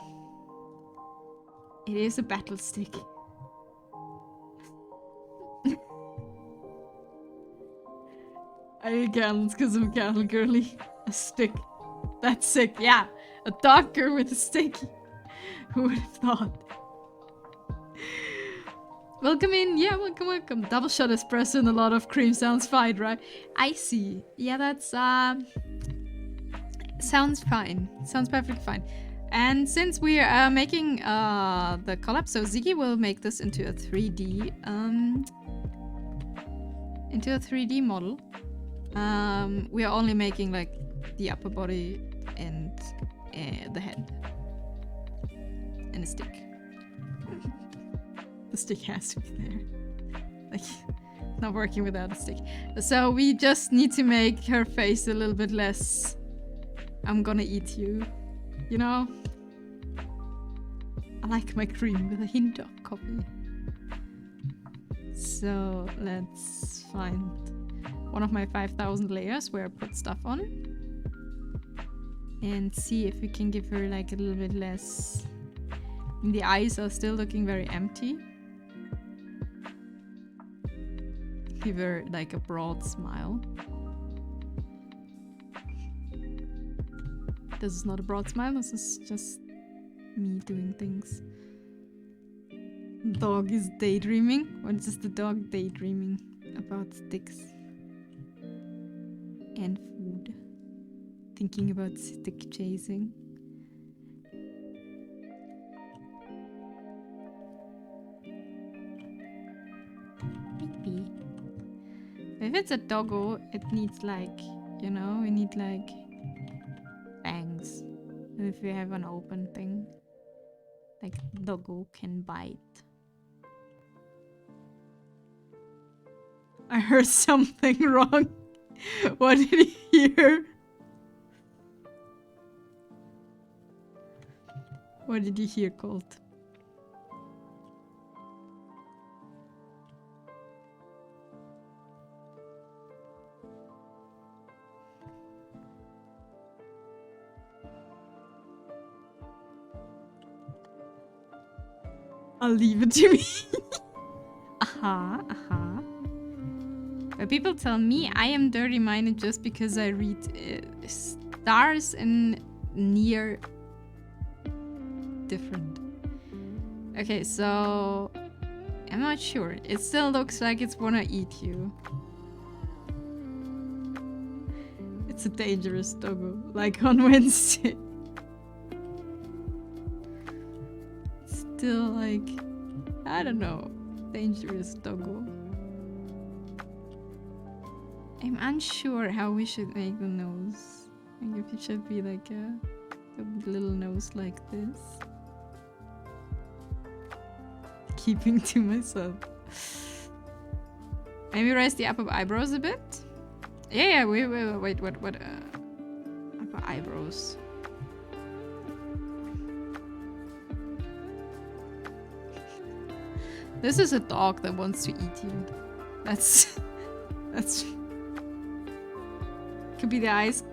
It is a battle stick. I can, because I'm cattle girly. A stick. That's sick, yeah. A dog girl with a stick. Who would have thought? Welcome in, yeah, welcome, welcome. Double shot espresso and a lot of cream sounds fine, right? I see. Yeah, that's sounds fine. Sounds perfectly fine. And since we are making the collab, so Sigi will make this into a 3D model. We are only making like the upper body and the head and a stick. The stick has to be there. Like, not working without a stick. So we just need to make her face a little bit less I'm gonna eat you. You know? I like my cream with a hint of coffee. So let's find one of my 5,000 layers where I put stuff on. And see if we can give her like a little bit less. The eyes are still looking very empty. Give her like a broad smile. This is not a broad smile, this is just me doing things. Dog is daydreaming? What is the dog daydreaming about? Sticks and food. Thinking about stick chasing. Maybe. If it's a doggo, it needs like, you know, we need like fangs. If we have an open thing, like doggo can bite. I heard something wrong. What did he hear? What did you hear, Colt? I'll leave it to me. But people tell me I am dirty-minded just because I read stars and near different. Okay, so I'm not sure. It still looks like it's wanna eat you. It's a dangerous doggo, like on Wednesday. Still like, I don't know, dangerous doggo. I'm unsure how we should make the nose. Like if it should be like a little nose like this. Keeping to myself. Maybe raise the upper eyebrows a bit? Yeah, wait, what, upper eyebrows. This is a dog that wants to eat you. That's... Could be the eyes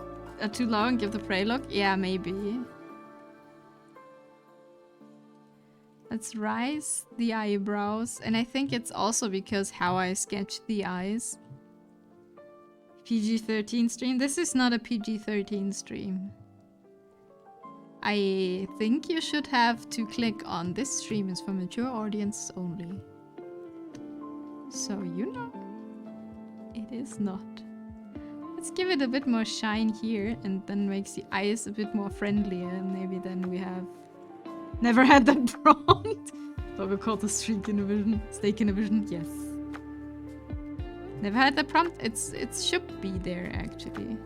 are too low and give the prey look? Yeah, maybe. Let's rise the eyebrows. And I think it's also because how I sketched the eyes. PG-13 stream? This is not a PG-13 stream. I think you should have to click on this stream is for mature audience only. So you know, it is not. Let's give it a bit more shine here and then makes the eyes a bit more friendlier and maybe then we have never had that prompt. Doggo called the streak in a vision. Steak in a vision, yes. Never had that prompt? It should be there actually.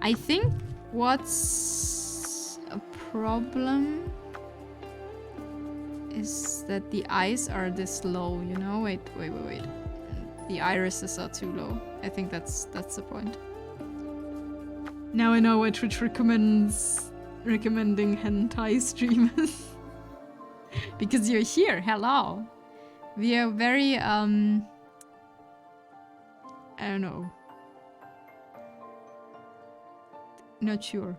I think what's a problem is that the eyes are this low, you know? Wait. The irises are too low. I think that's the point. Now I know why Twitch recommending hentai streamers. Because you're here, hello. We are very, I don't know. Not sure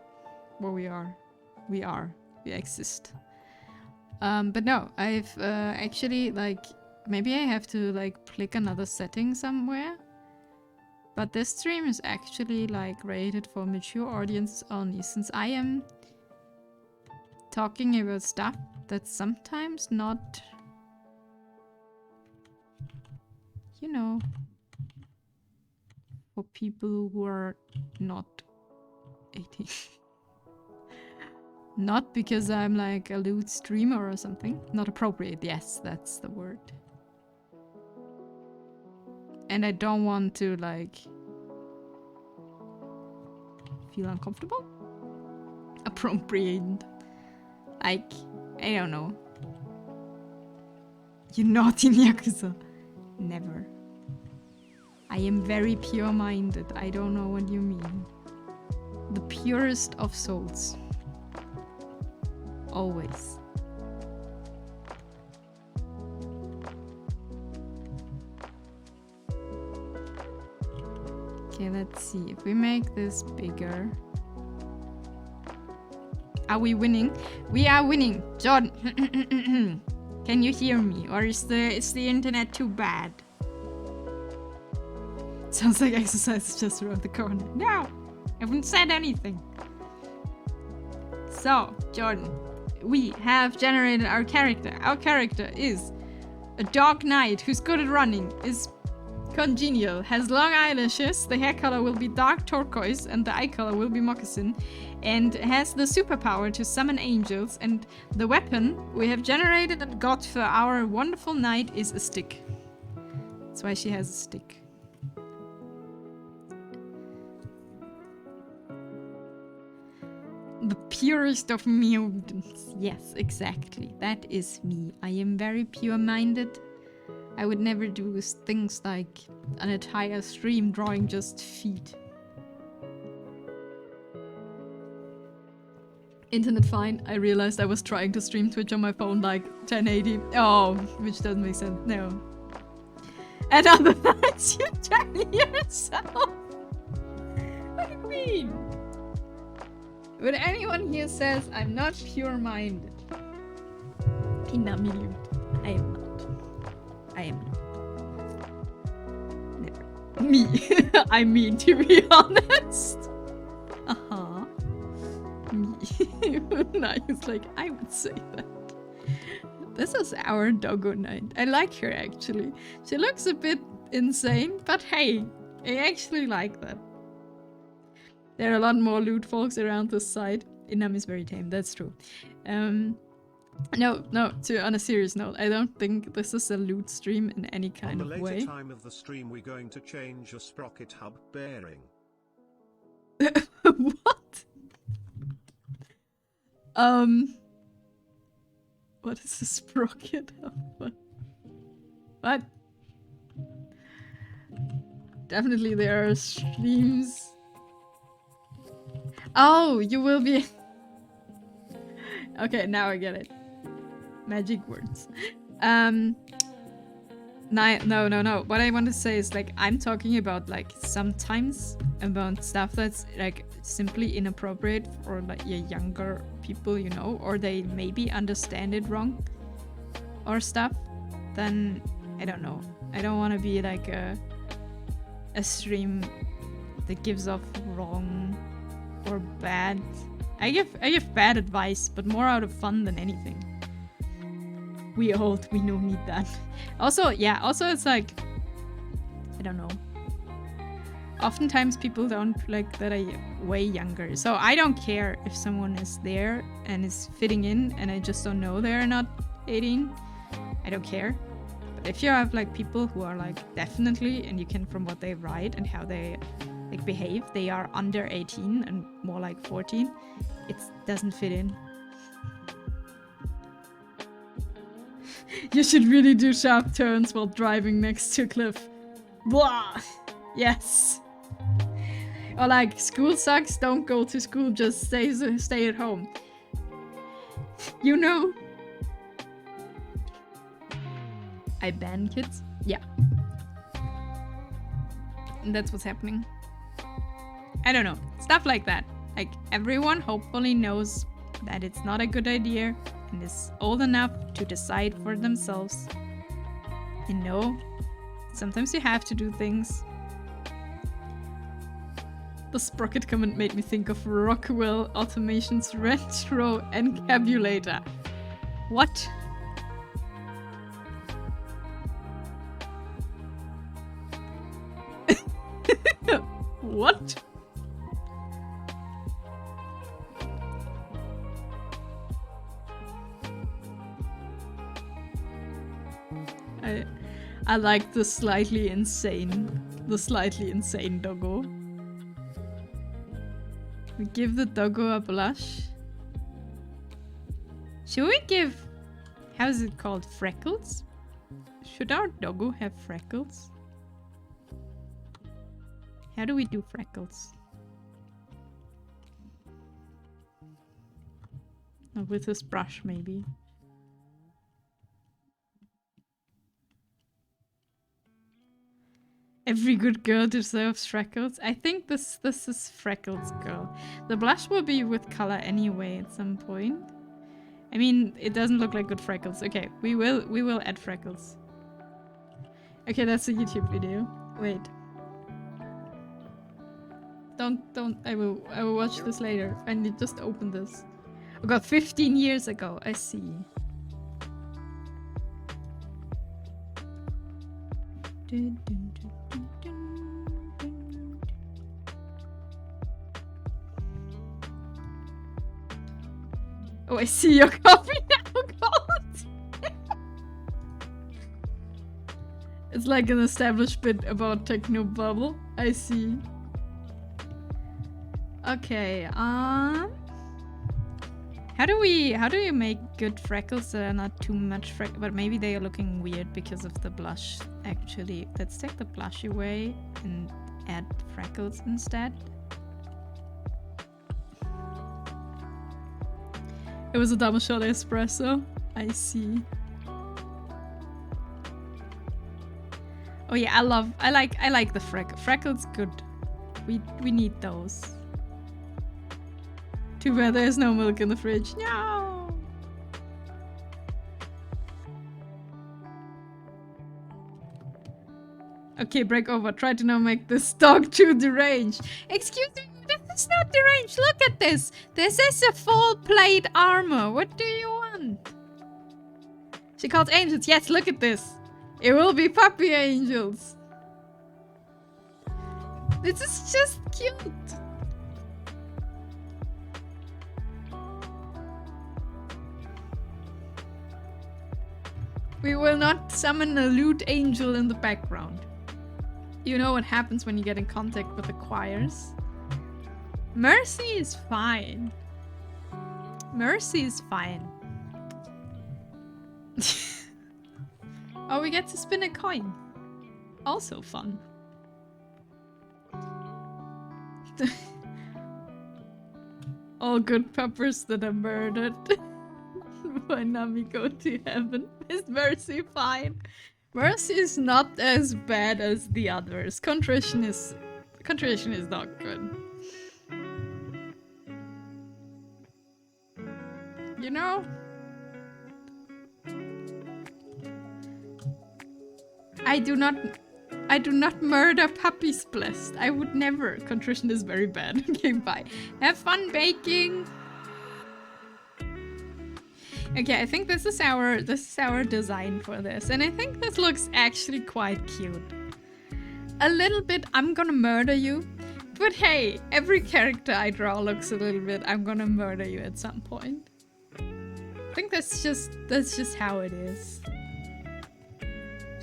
what we are. We exist. But no, I've actually, like, maybe I have to, like, click another setting somewhere. But this stream is actually, like, rated for mature audiences only, since I am talking about stuff that's sometimes not, you know, for people who are not 18. Not because I'm like a lewd streamer or something. Not appropriate, yes, that's the word. And I don't want to like feel uncomfortable. Appropriate. Like, I don't know. You're not in Yakuza. Never. I am very pure-minded. I don't know what you mean. The purest of souls. Always. Okay, let's see. If we make this bigger. Are we winning? We are winning. Jordan. Can you hear me? Or is the internet too bad? Sounds like exercise is just around the corner. No! I haven't said anything. So, Jordan, we have generated our character. Our character is a dog knight who's good at running, is congenial, has long eyelashes, the hair color will be dark turquoise and the eye color will be moccasin, and has the superpower to summon angels, and the weapon we have generated and got for our wonderful knight is a stick. That's why she has a stick. The purest of mutants. Yes, exactly. That is me. I am very pure-minded. I would never do things like an entire stream drawing just feet. Internet fine. I realized I was trying to stream Twitch on my phone like 1080. Oh, which doesn't make sense. No. And otherwise you turn yourself. What do you mean? But anyone here says I'm not pure-minded. Inami, I am not. I am not. Never. Me. I mean, to be honest. Uh-huh. Me. Nice, like, I would say that. This is our doggo night. I like her, actually. She looks a bit insane, but hey, I actually like that. There are a lot more loot folks around this side. Inam is very tame, that's true. No, on a serious note, I don't think this is a loot stream in any kind of way. On the later time of the stream, we're going to change your sprocket hub bearing. What? What is a sprocket hub? What? Definitely there are streams. Oh, you will be... Okay, now I get it. Magic words. No. What I want to say is, like, I'm talking about, like, sometimes about stuff that's, like, simply inappropriate for, like, your younger people, you know, or they maybe understand it wrong or stuff. Then, I don't know. I don't want to be, like, a stream that gives off wrong or bad. I give bad advice, but more out of fun than anything. We old, we don't need that. Also, yeah, it's like, I don't know. Oftentimes people don't like that are way younger. So I don't care if someone is there and is fitting in and I just don't know they're not 18. I don't care. But if you have like people who are like definitely, and you can from what they write and how they like behave, they are under 18 and more like 14, it doesn't fit in. You should really do sharp turns while driving next to a cliff. Blah! Yes! Or like, school sucks, don't go to school, just stay at home. You know? I ban kids? Yeah. And that's what's happening. I don't know. Stuff like that. Like, everyone hopefully knows that it's not a good idea and is old enough to decide for themselves. And no, sometimes you have to do things. The sprocket comment made me think of Rockwell Automation's retro encabulator. What? What? I like the slightly insane doggo. We give the doggo a blush. Should we give... How is it called? Freckles? Should our doggo have freckles? How do we do freckles? Oh, with this brush, maybe. Every good girl deserves freckles. I think this is freckles girl. The blush will be with color anyway at some point. I mean, it doesn't look like good freckles. Okay, we will add freckles. Okay, that's a YouTube video. Wait. Don't. I will watch this later. I need just open this. Oh god, 15 years ago. I see. Oh, I see your copy now, God. It's like an established bit about Techno Bubble. I see. Okay, how do you make good freckles that are not too much freckles, but maybe they are looking weird because of the blush, actually. Let's take the blush away and add freckles instead. It was a double shot espresso. I see. Oh yeah, I like the freckles good. We need those. Too bad there's no milk in the fridge. No! Okay, break over. Try to not make this dog too deranged. Excuse me, this is not deranged. Look at this. This is a full plate armor. What do you want? She called angels. Yes, look at this. It will be puppy angels. This is just cute. We will not summon a lute angel in the background. You know what happens when you get in contact with the choirs. Mercy is fine. Mercy is fine. Oh, we get to spin a coin. Also fun. All good puppers that are murdered. Why Nami go to heaven? Is Mercy fine? Mercy is not as bad as the others. Contrition is not good. You know? I do not murder puppies, blessed. I would never. Contrition is very bad. Okay, bye. Have fun baking. Okay, I think this is our design for this, and I think this looks actually quite cute. A little bit, I'm gonna murder you, but hey, every character I draw looks a little bit, I'm gonna murder you at some point. I think that's just how it is.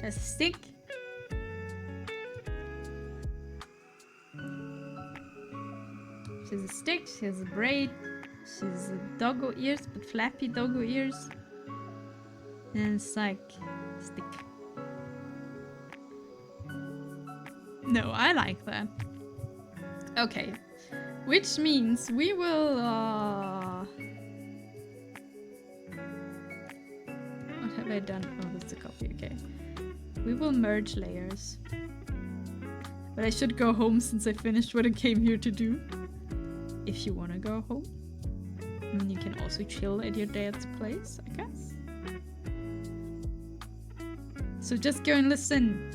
Just a stick. She has a stick. She has a braid. She's doggo ears, but flappy doggo ears. And it's like stick. No, I like that. Okay. Which means we will what have I done? Oh, that's a copy, okay. We will merge layers. But I should go home since I finished what I came here to do. If you wanna go home. And you can also chill at your dad's place, I guess. So just go and listen.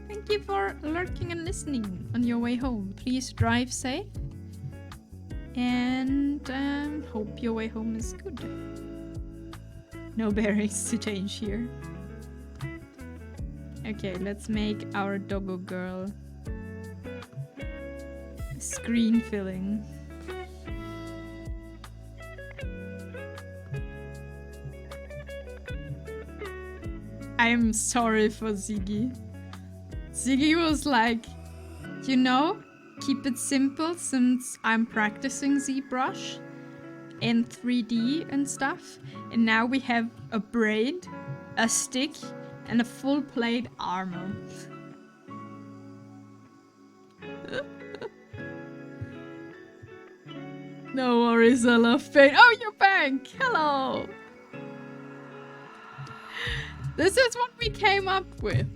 Thank you for lurking and listening on your way home. Please drive safe. And hope your way home is good. No bearings to change here. Okay, let's make our doggo girl screen filling. I am sorry for Sigi. Sigi was like, you know, keep it simple since I'm practicing ZBrush and 3D and stuff. And now we have a braid, a stick, and a full plate armor. No worries, I love pain. Oh, you're back! Hello! This is what we came up with.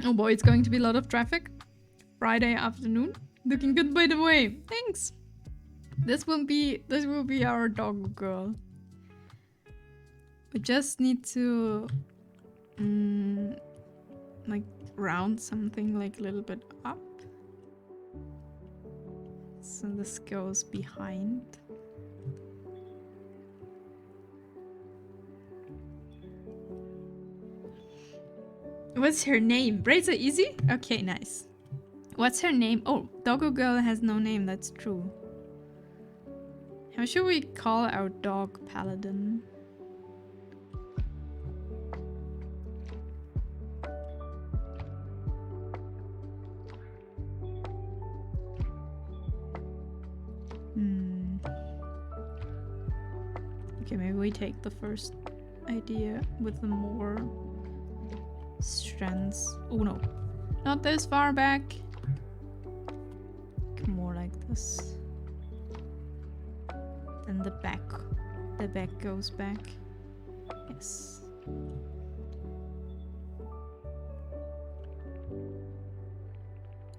Oh boy, it's going to be a lot of traffic. Friday afternoon. Looking good, by the way. Thanks. This will be our dog girl. We just need to like round something like a little bit up. So this goes behind. What's her name? Braids are easy? Okay, nice. What's her name? Oh, Doggo Girl has no name, that's true. How should we call our dog Paladin? Okay, maybe we take the first idea with the more strands. Oh no, not this far back. More like this. Then the back goes back. Yes.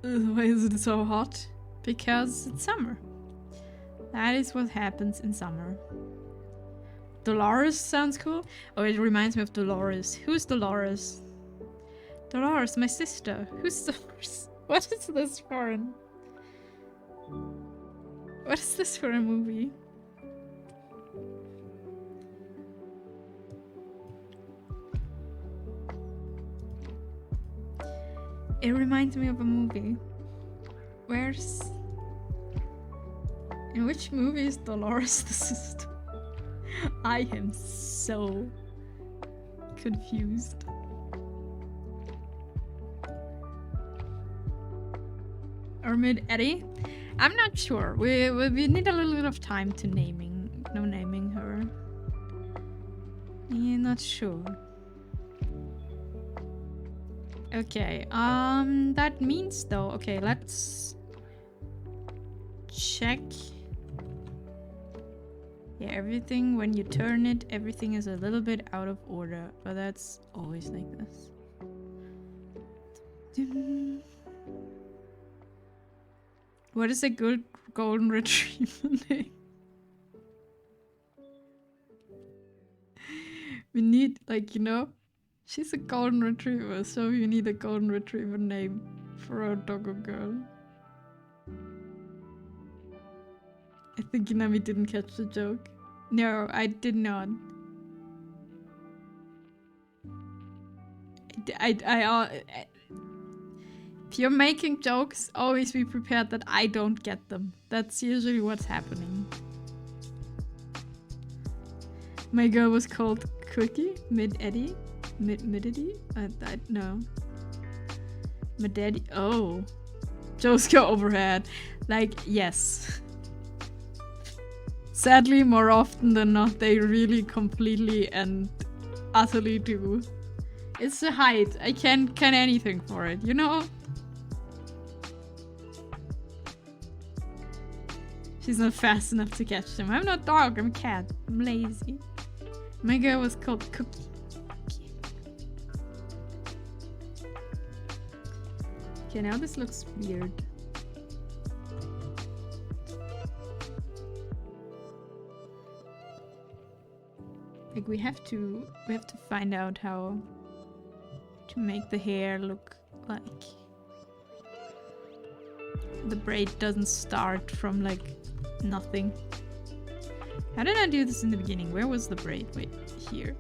Why is it so hot? Because it's summer. That is what happens in summer. Dolores sounds cool. Oh, it reminds me of Dolores. Who's Dolores? Dolores, my sister. Who's Dolores? What is this for? What is this for a movie? It reminds me of a movie. Where's... In which movie is Dolores the sister? I am so confused. Or Mid-Eddie? I'm not sure. We need a little bit of time to naming her. Yeah, not sure. Okay, that means though, okay, let's check. Yeah, everything, when you turn it, everything is a little bit out of order, but that's always like this. What is a good golden retriever name? We need, like, you know, she's a golden retriever, so you need a golden retriever name for our doggo girl. I think Inami didn't catch the joke. No, I did not. If you're making jokes, always be prepared that I don't get them. That's usually what's happening. My girl was called Cookie? Mid-Eddie? Mid-Eddie? No. Mid-Eddie? Oh. Josuke overhead. Like, yes. Sadly, more often than not, they really completely and utterly do. It's the height. I can't anything for it, you know? She's not fast enough to catch them. I'm not a dog, I'm a cat. I'm lazy. My girl was called Cookie. Okay, now this looks weird. Like we have to find out how to make the hair look like the braid doesn't start from like nothing. How did I do this in the beginning? Where was the braid? Wait, here.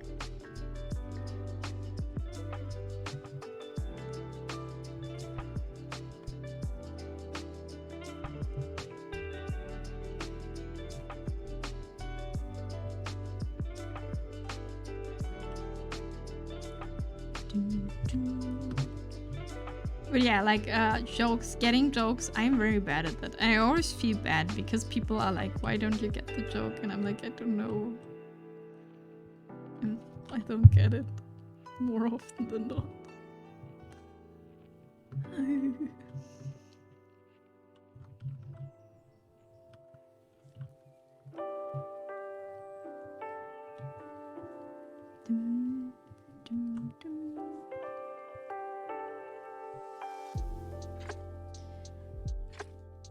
But yeah, like jokes, getting jokes, I'm very bad at that. And I always feel bad because people are like, why don't you get the joke? And I'm like, I don't know. And I don't get it more often than not.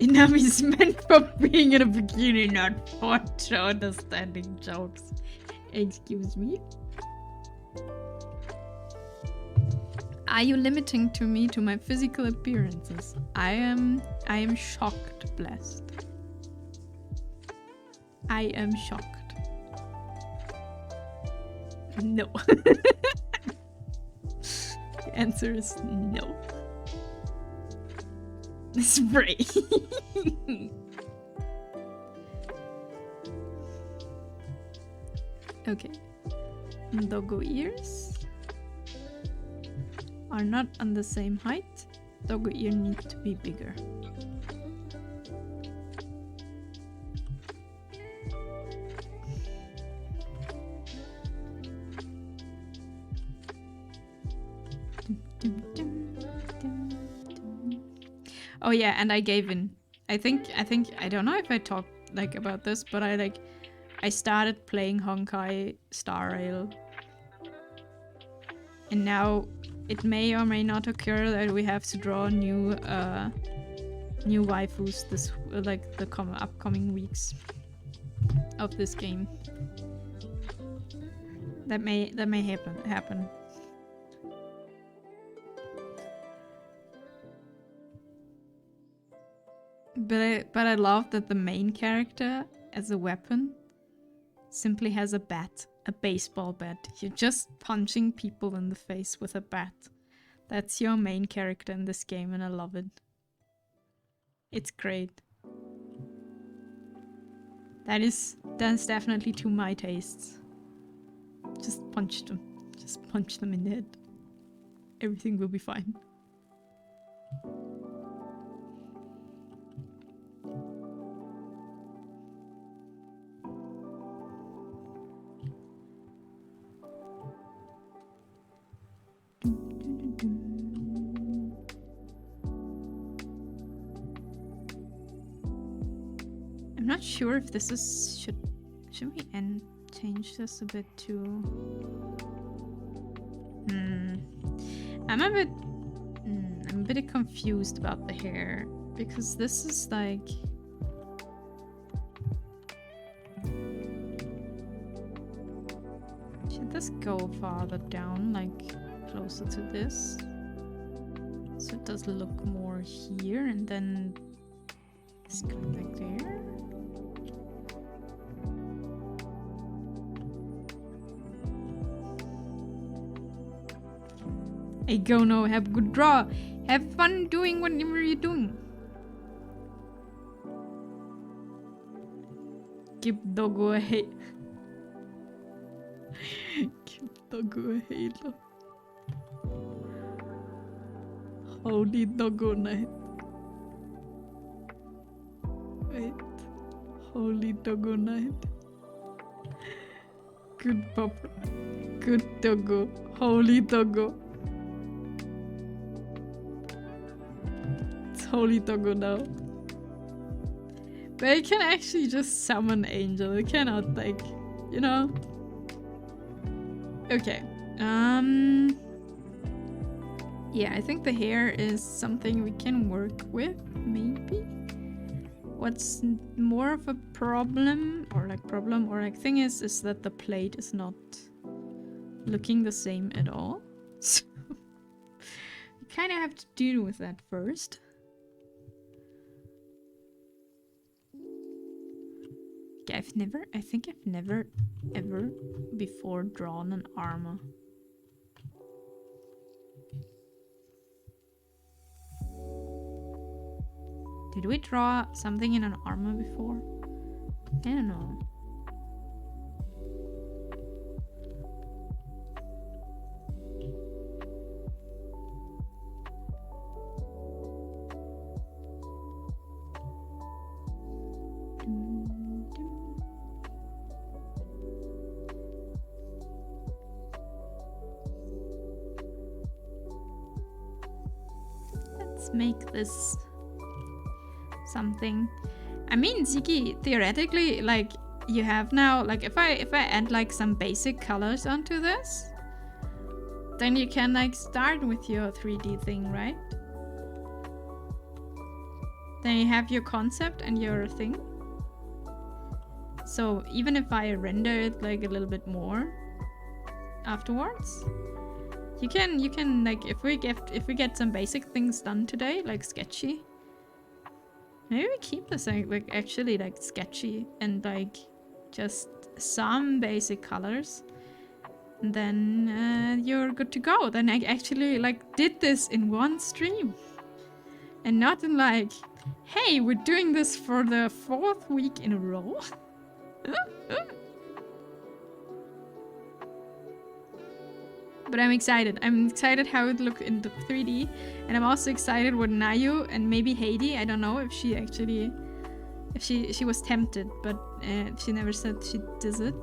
Inami's meant for being in a bikini, not for understanding jokes. Excuse me? Are you limiting me to my physical appearances? I am shocked, blessed. I am shocked. No. The answer is no. Spray. Okay. Doggo ears are not on the same height. Doggo ear need to be bigger. Oh yeah, and I gave in. I think I don't know if I talked like about this, but I started playing Honkai Star Rail. And now it may or may not occur that we have to draw new waifus this like the upcoming weeks of this game. That may happen. But I love that the main character as a weapon simply has a bat, a baseball bat. You're just punching people in the face with a bat. That's your main character in this game, and I love it. It's great. That's definitely to my tastes. Just punch them. Just punch them in the head. Everything will be fine. I'm not sure if this is should we change this a bit to I'm a bit confused about the hair, because this is like should this go farther down, like closer to this, so it does look more here, and then this go like there? Hey, go no, have a good draw. Have fun doing whatever you're doing. Give doggo a hate. Give doggo a halo. Holy doggo night. Wait. Holy doggo night. Good papa. Good doggo. Holy doggo. Holy doggo now. But I can actually just summon Angel. I cannot, like, you know. Okay. Yeah, I think the hair is something we can work with, maybe. What's more of a problem or thing is that the plate is not looking the same at all. So you kind of have to deal with that first. I think I've never ever before drawn an armor. Did we draw something in an armor before? I don't know. Make this something. I mean, Sigi, theoretically, like, you have now, like, if I add like some basic colors onto this, then you can like start with your 3D thing, right? Then you have your concept and your thing. So even if I render it like a little bit more afterwards, you can like, if we get some basic things done today, like sketchy, maybe we keep this like actually like sketchy and like just some basic colors, and then you're good to go. Then I actually like did this in one stream and not in like, hey, we're doing this for the 4th week in a row. But I'm excited. I'm excited how it looked in the 3D. And I'm also excited with Nayu and maybe Heidi. I don't know if she actually... If she was tempted, but she never said she does it.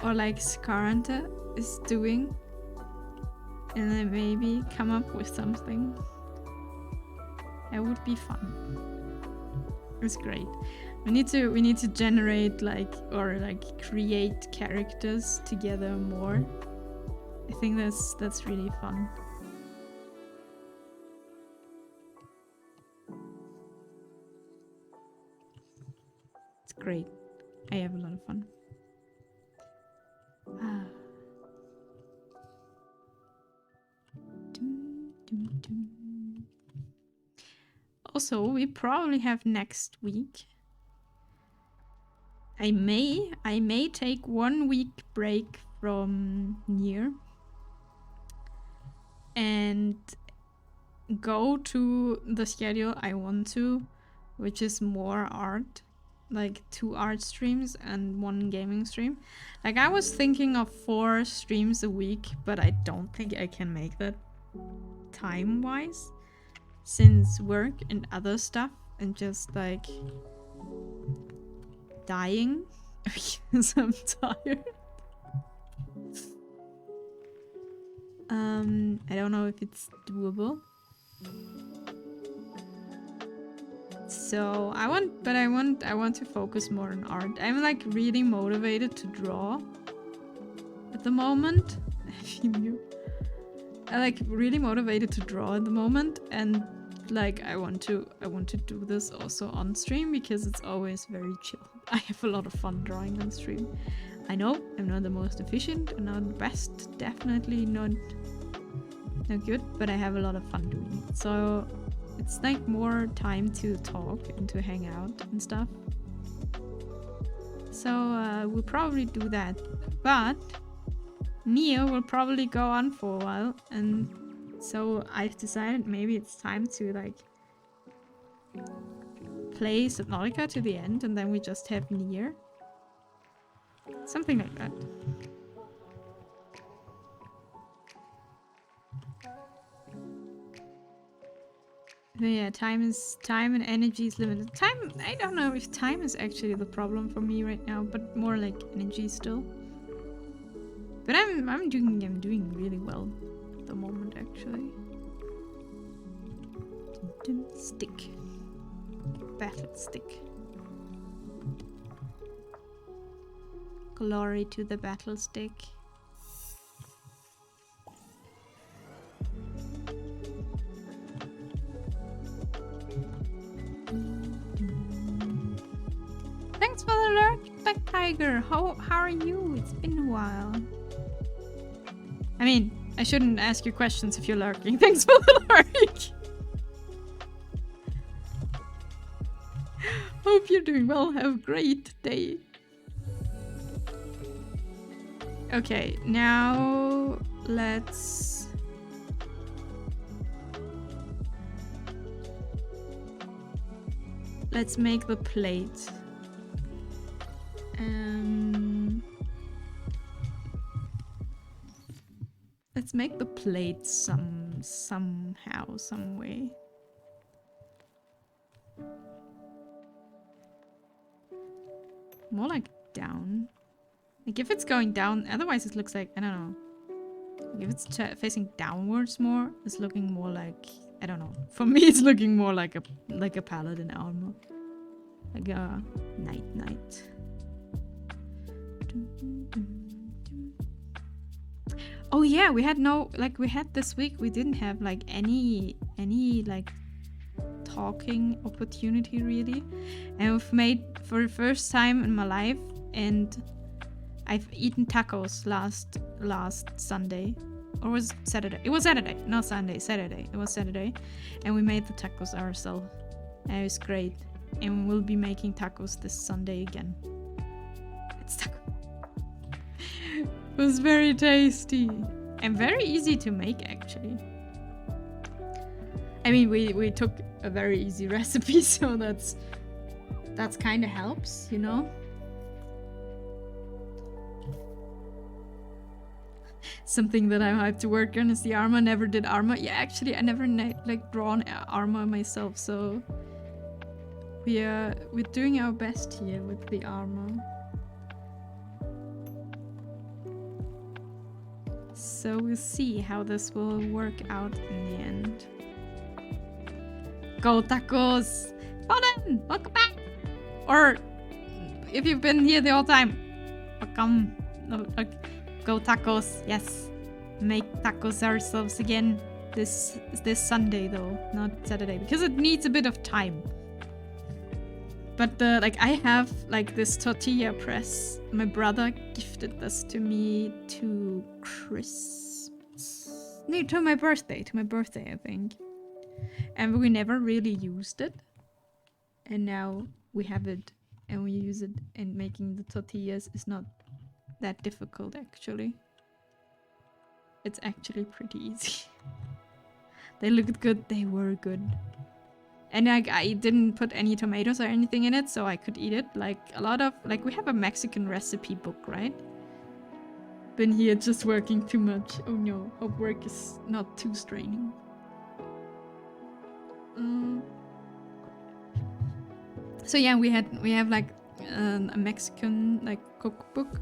Or like Scaranta is doing. And then maybe come up with something. That would be fun. It's great. We need to generate like, or like create characters together more. I think that's really fun. It's great. I have a lot of fun. Also, we probably have next week. I may take 1 week break from Nier and go to the schedule I want to, which is more art, like 2 art streams and 1 gaming stream. Like I was thinking of 4 streams a week, but I don't think I can make that time-wise, since work and other stuff and just like dying because I'm tired. I don't know if it's doable. So I want to focus more on art. I'm like really motivated to draw at the moment. I feel you. I'm like really motivated to draw at the moment, and like I want to do this also on stream because it's always very chill. I have a lot of fun drawing on stream. I know I'm not the most efficient and not the best, definitely not good, but I have a lot of fun doing it. So it's like more time to talk and to hang out and stuff. So we'll probably do that, but Nier will probably go on for a while, and so I've decided maybe it's time to like play Subnautica to the end, and then we just have Nier. Something like that. But yeah, time and energy is limited. Time, I don't know if time is actually the problem for me right now, but more like energy still. But I'm doing really well at the moment actually. Stick. Battle stick. Glory to the battle stick. Thanks for the lurk, Black Tiger. How are you? It's been a while. I mean, I shouldn't ask you questions if you're lurking. Thanks for the lurk. Hope you're doing well. Have a great day. Okay, now let's make the plate. Let's make the plate somehow, some way. More like down. Like if it's going down, otherwise it looks like, I don't know. Like if it's facing downwards more, it's looking more like, I don't know. For me, it's looking more like a paladin armor, like a knight. Oh yeah, we had this week we didn't have like any like talking opportunity really, and we've made for the first time in my life, and I've eaten tacos last Sunday, or was it Saturday? It was Saturday, not Sunday. Saturday. It was Saturday, and we made the tacos ourselves. And it was great, and we'll be making tacos this Sunday again. It's taco. It was very tasty and very easy to make actually. I mean, we took a very easy recipe, so that's kind of helps, you know. Something that I have to work on is the armor. Never did armor. Yeah, actually, I never like drawn armor myself, so we're doing our best here with the armor. So we'll see how this will work out in the end. Go tacos! Foden, welcome back! Or if you've been here the whole time, welcome. No, go tacos, yes. make tacos ourselves again this Sunday though, not Saturday, because it needs a bit of time. But like I have like this tortilla press. My brother gifted this to me to Christmas. No, to my birthday I think. And we never really used it. And now we have it and we use it, and making the tortillas is not that difficult actually. It's actually pretty easy. They looked good, they were good. And like I didn't put any tomatoes or anything in it, so I could eat it. Like a lot of, like we have a Mexican recipe book, right? Been here just working too much. Oh no, hope work is not too straining. So yeah, we have like a Mexican like cookbook.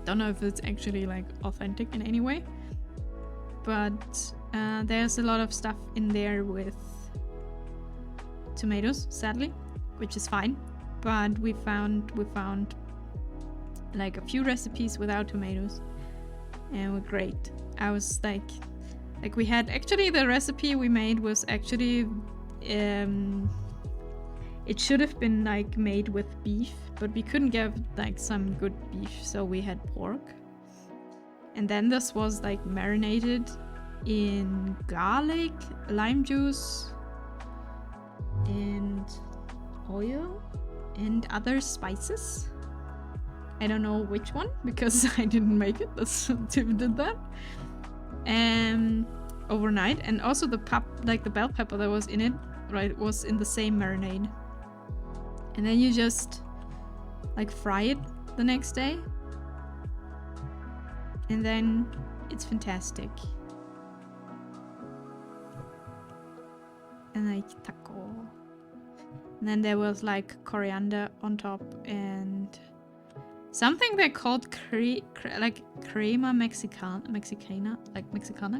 Don't know if it's actually like authentic in any way, but there's a lot of stuff in there with tomatoes, sadly, which is fine. But we found like a few recipes without tomatoes, and were great. I was like we had actually the recipe we made was actually it should have been like made with beef, but we couldn't get like some good beef, so we had pork. And then this was like marinated in garlic, lime juice, and oil and other spices. I don't know which one because I didn't make it. Tim did that. Overnight, and also the bell pepper that was in it, right, was in the same marinade. And then you just like fry it the next day, and then it's fantastic. And like taco. And then there was like coriander on top and something they called crema mexicana,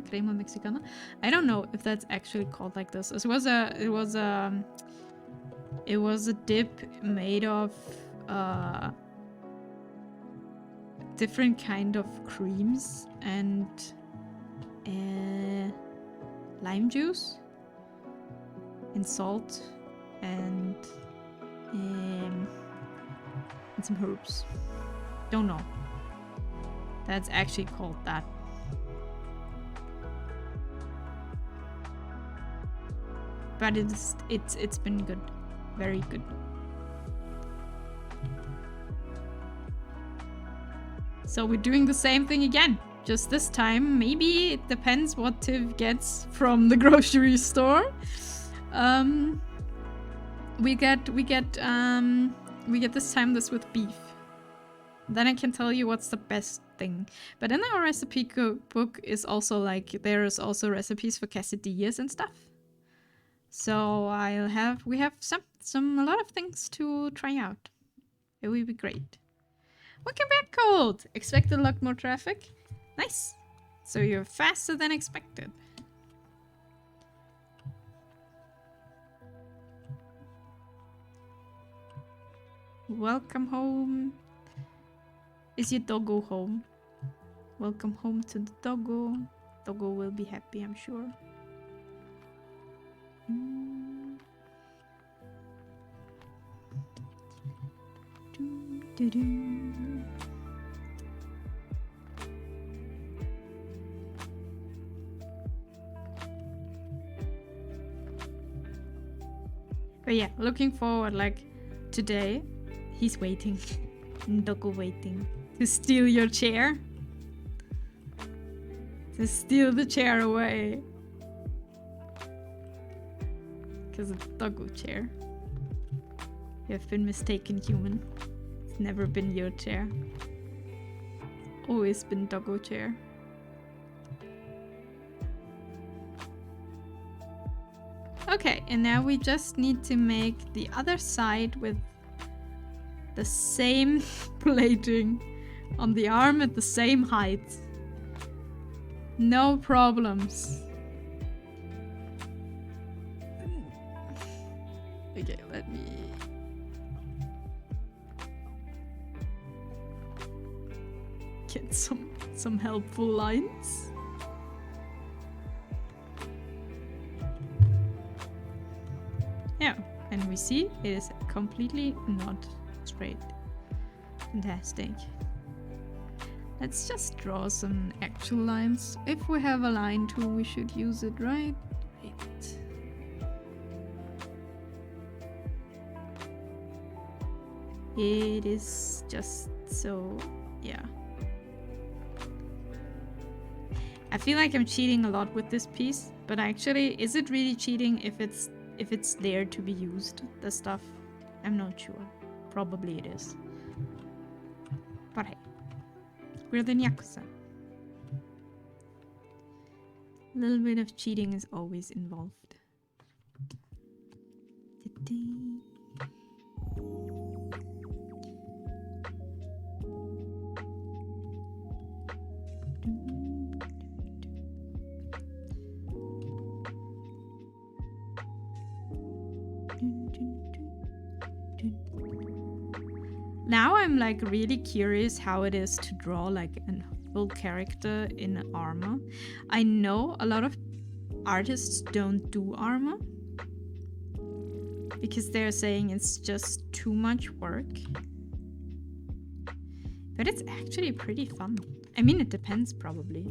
crema mexicana. I don't know if that's actually called like this. It was a dip made of different kind of creams and lime juice and salt and some herbs. Don't know. That's actually called that. But it's been good. Very good. So we're doing the same thing again. Just this time, maybe it depends what Tiv gets from the grocery store. We get this time this with beef. Then I can tell you what's the best thing. But in our recipe cookbook is also like there's also recipes for quesadillas and stuff. So we have a lot of things to try out. It will be great. Welcome back, Cold! Expected a lot more traffic? Nice. So you're faster than expected. Welcome home. Is your doggo home? Welcome home to the doggo. Doggo will be happy, I'm sure. But yeah, looking forward, like today, he's waiting. Doggo waiting to steal your chair. To steal the chair away. Because it's doggo chair. You have been mistaken, human. It's never been your chair. It's always been doggo chair. Okay, and now we just need to make the other side with the same plating on the arm at the same height. No problems. Okay, let me... get some some helpful lines. Yeah, and we see it is completely not straight. Fantastic. Let's just draw some actual lines. If we have a line tool, we should use it, right? Wait. It is just so, yeah. I feel like I'm cheating a lot with this piece, but actually, is it really cheating if it's there to be used, the stuff? I'm not sure. Probably it is. But hey, we're the Yakuza. A little bit of cheating is always involved. Now I'm like really curious how it is to draw like a full character in armor. I know a lot of artists don't do armor because they're saying it's just too much work. But it's actually pretty fun. I mean, it depends probably.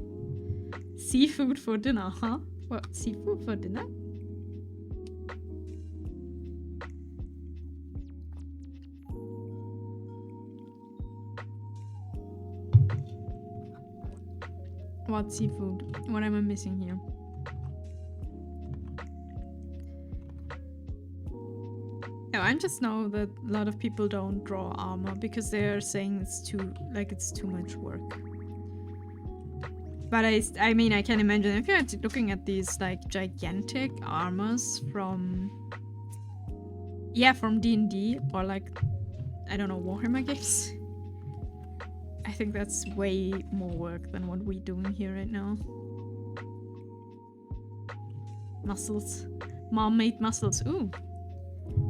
Seafood for dinner, huh? What, seafood for dinner? What seafood? What am I missing here? Oh, I just know that a lot of people don't draw armor because they're saying it's too much work. But I mean, I can imagine if you're looking at these like gigantic armors from D&D or like, I don't know, Warhammer games. I think that's way more work than what we're doing here right now. Muscles. Mom made muscles. Ooh.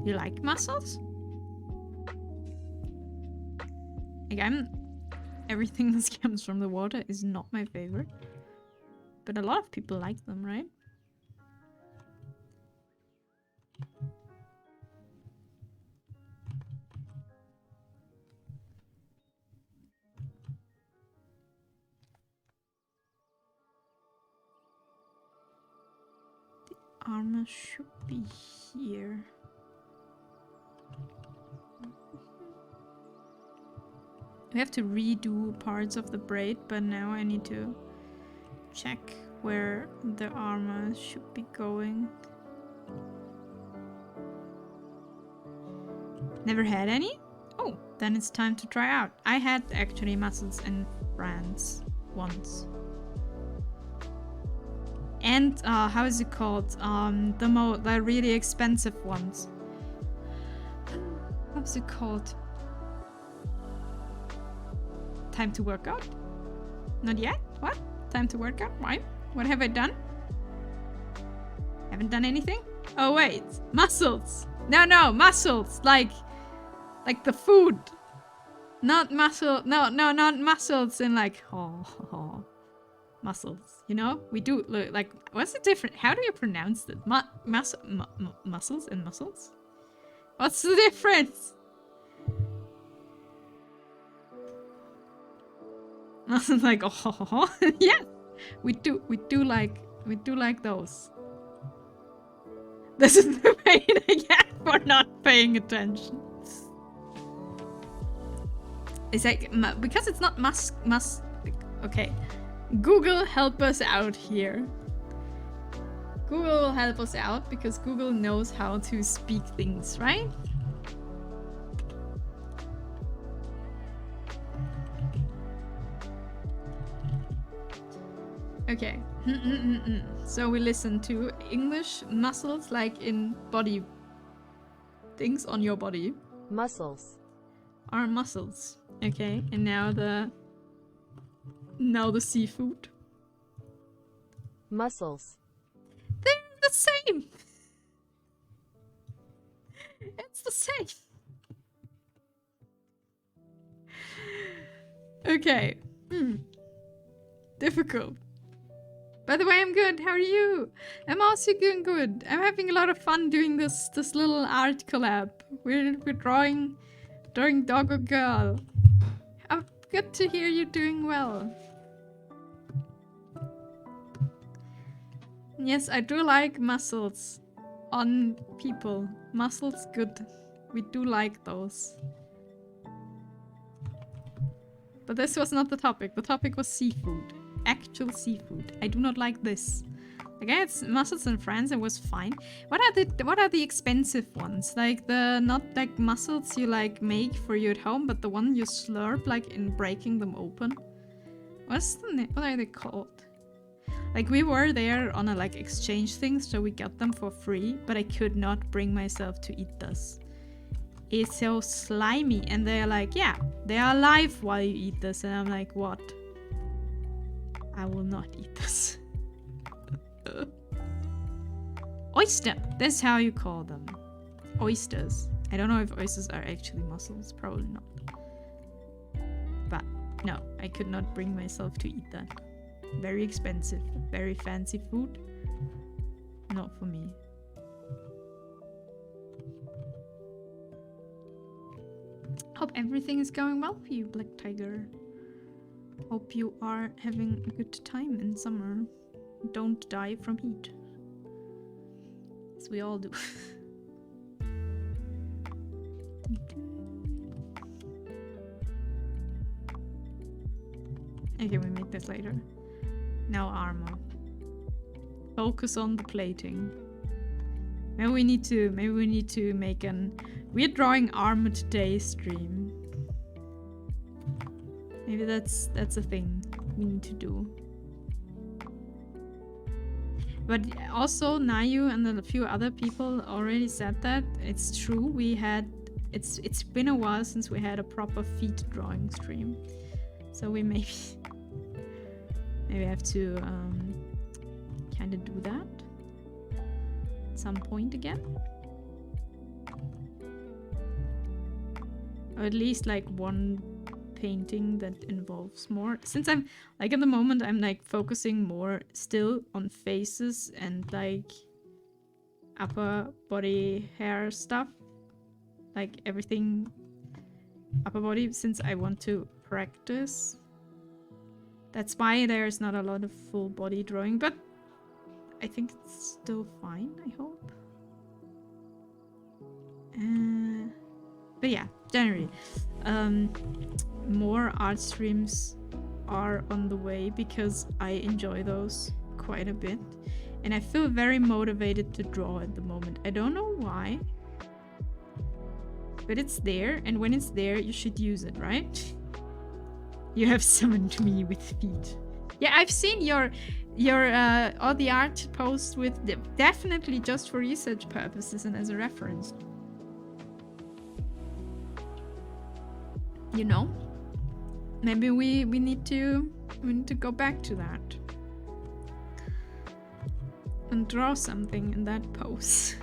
You like muscles? Again, everything that comes from the water is not my favorite. But a lot of people like them, right? Armor should be here. We have to redo parts of the braid, but now I need to check where the armor should be going. Never had any? Oh, then it's time to try out. I had actually muscles in France once. And how is it called? The really expensive ones. How's it called? Time to work out? Not yet? What? Time to work out? Why? What have I done? Haven't done anything? Oh wait, muscles. No, muscles. Like the food. Not muscle. No, not muscles in like muscles. You know, we do like. What's the difference? How do you pronounce it? Muscles and muscles. What's the difference? Like yes, we do like those. This is the pain I get for not paying attention. It's like because it's not okay. Google, help us out here. Google will help us out because Google knows how to speak things, right? Okay. So we listen to English muscles like in body things on your body. Muscles. Are muscles. Okay. And now the seafood. Muscles. They're the same. It's the same. Okay. difficult. By the way, I'm good. How are you? I'm also doing good. I'm having a lot of fun doing this little art collab. We're drawing dog or girl. Oh, good to hear you doing well. Yes, I do like muscles on people. Muscles good. We do like those. But this was not the topic. The topic was seafood. Actual seafood. I do not like this. Okay, it's mussels and friends. It was fine. What are the expensive ones? Like the not like mussels you like make for you at home, but the one you slurp like in breaking them open. What are they called? Like we were there on a like exchange thing, so we got them for free, but I could not bring myself to eat this. It's so slimy, and they're like, yeah, they are alive while you eat this, and I'm like, what? I will not eat this. Oyster, that's how you call them. Oysters. I don't know if oysters are actually mussels, probably not. But no, I could not bring myself to eat that. Very expensive, very fancy food. Not for me. Hope everything is going well for you, Black Tiger. Hope you are having a good time in summer. Don't die from heat. As we all do. Okay, we make this later. Now armor. Focus on the plating. Maybe we need to make an we're drawing armor today stream. Maybe that's a thing we need to do. But also Nayu and a few other people already said that it's true. It's been a while since we had a proper feet drawing stream, so we maybe have to kind of do that at some point again, or at least like one painting that involves more, since I'm like at the moment I'm like focusing more still on faces and like upper body hair stuff, like everything upper body, since I want to practice. That's why there's not a lot of full body drawing, but I think it's still fine, I hope. But yeah, generally more art streams are on the way because I enjoy those quite a bit, and I feel very motivated to draw at the moment. I don't know why, but it's there, and when it's there you should use it, right? You have summoned me with feet. Yeah, I've seen your all the art posts with definitely just for research purposes and as a reference. You know? Maybe we need to go back to that and draw something in that pose.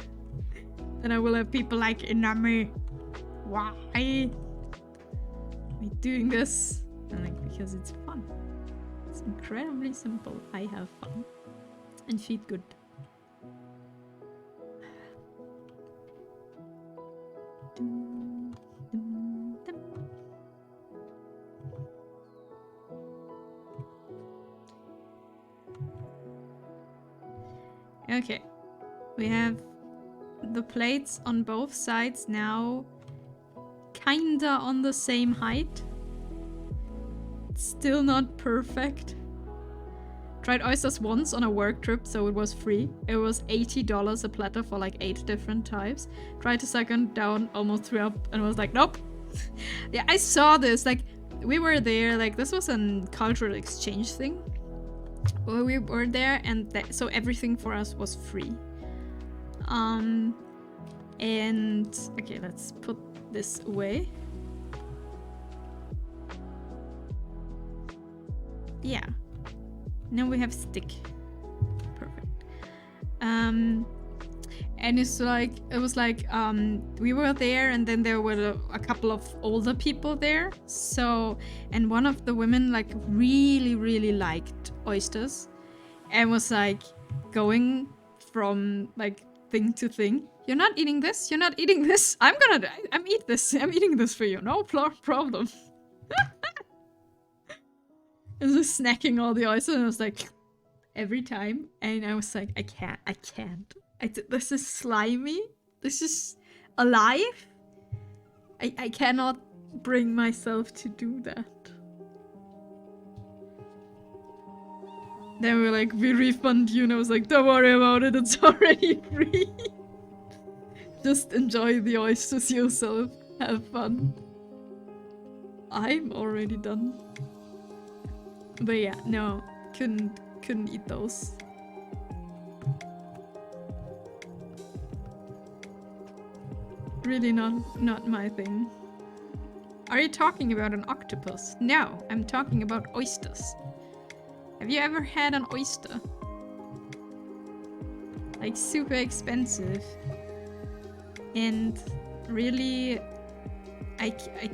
Then I will have people like, Inami, why are we doing this? And like, because it's fun. It's incredibly simple. I have fun and feel good. Okay, we have the plates on both sides now kinda on the same height. Still not perfect. Tried oysters once on a work trip, so it was free. It was $80 a platter for like 8 different types. Tried to second down, almost threw up, and was like, nope. Yeah, I saw this. Like, we were there. Like, this was a cultural exchange thing. Well, we were there, and so everything for us was free. And okay, let's put this away. Yeah. Now we have stick. Perfect. And And it's like, it was like, we were there and then there were a couple of older people there. So, and one of the women like really, really liked oysters and was like going from like thing to thing. You're not eating this, you're not eating this. I'm eating this for you, no problem. And just snacking all the oysters and I was like, every time. And I was like, I can't. This is slimy. This is alive. I cannot bring myself to do that. Then we're like, we refund you. And I was like, don't worry about it. It's already free. Just enjoy the oysters yourself. Have fun. I'm already done. But yeah, no. Couldn't eat those. Really not my thing. Are you talking about an octopus? No, I'm talking about oysters. Have you ever had an oyster? Like super expensive. And really, I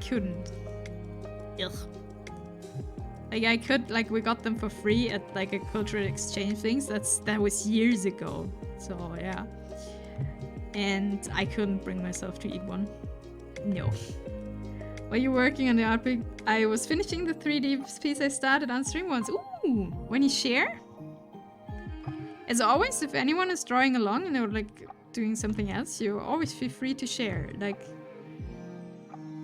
couldn't. Ugh. Like I could, like we got them for free at like a cultural exchange things. That was years ago. So yeah. And I couldn't bring myself to eat one. No. While you working on the art pick, I was finishing the 3D piece I started on stream once. Ooh, when you share? As always, if anyone is drawing along and they're like doing something else, you always feel free to share. Like,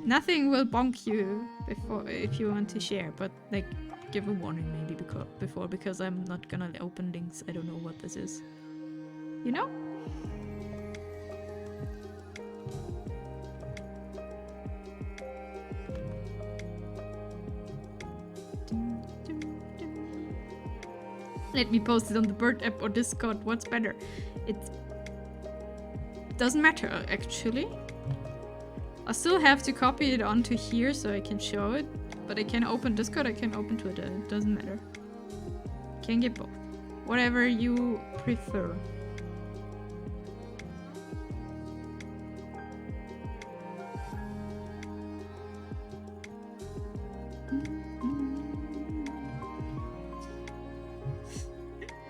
nothing will bonk you before if you want to share, but like give a warning maybe before because I'm not gonna open links. I don't know what this is. You know? Let me post it on the Bird app or Discord. What's better? It doesn't matter, actually. I still have to copy it onto here so I can show it. But I can open Discord, I can open Twitter. It doesn't matter. Can get both. Whatever you prefer.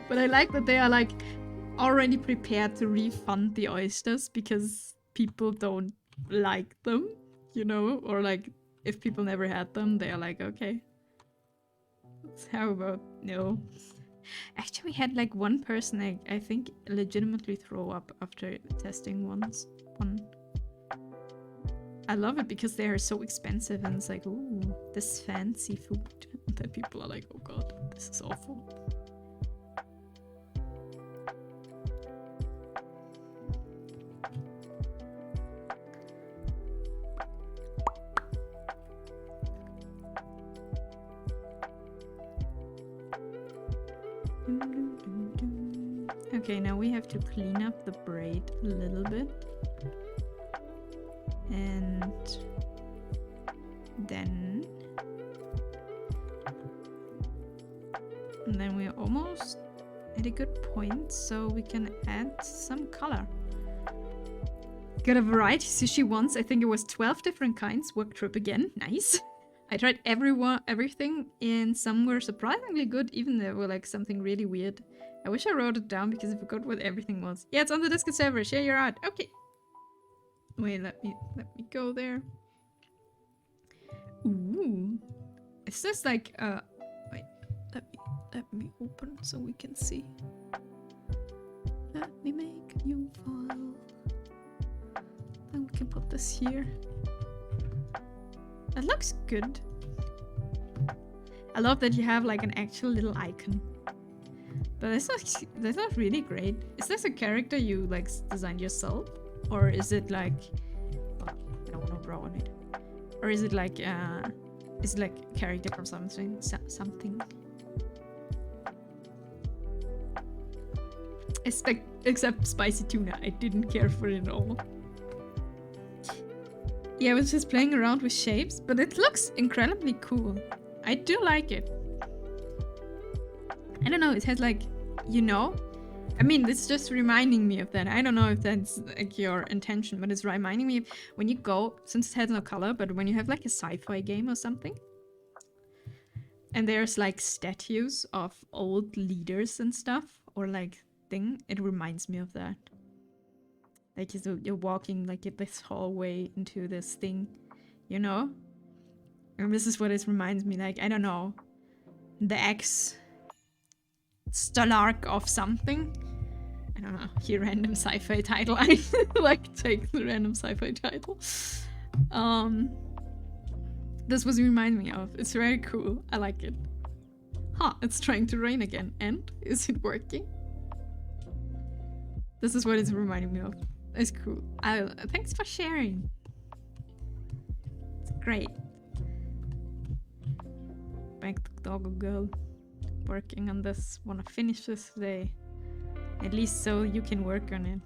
But I like that they are like already prepared to refund the oysters because people don't like them, you know? Or like if people never had them, they are like, okay. How about no? Actually, we had like one person I think legitimately throw up after testing one. I love it because they are so expensive and it's like, ooh, this fancy food. And then people are like, oh god, this is awful. Okay, now we have to clean up the braid a little bit. And then we're almost at a good point, so we can add some color. Got a variety sushi once. I think it was 12 different kinds. Work trip again. Nice. I tried everything, and some were surprisingly good, even there were like something really weird. I wish I wrote it down because I forgot what everything was. Yeah, it's on the Discord server. Share your art. Okay. Wait, let me go there. Ooh. Is this like wait, let me open so we can see. Let me make a new file. Then we can put this here. That looks good. I love that you have like an actual little icon. But that's not really great. Is this a character you like designed yourself? Or is it like I don't want to draw on it. Or is it like a character from something? Except spicy tuna. I didn't care for it at all. Yeah, I was just playing around with shapes, but it looks incredibly cool. I do like it. I don't know, it has like, you know, I mean, it's just reminding me of that. I don't know if that's like your intention, but it's reminding me of when you go, since it has no color, but when you have like a sci-fi game or something, and there's like statues of old leaders and stuff, or like thing, it reminds me of that. Like you're walking like this hallway into this thing, you know? And this is what it reminds me, like, I don't know, the Stalark of something. I don't know, here random sci-fi title. I like take the random sci-fi title. This was remind me of. It's very cool. I like it. Huh, it's trying to rain again. And is it working? This is what it's reminding me of. It's cool. Thanks for sharing. It's great. Back to Doggo Girl. Working on this. Wanna finish this today. At least so you can work on it.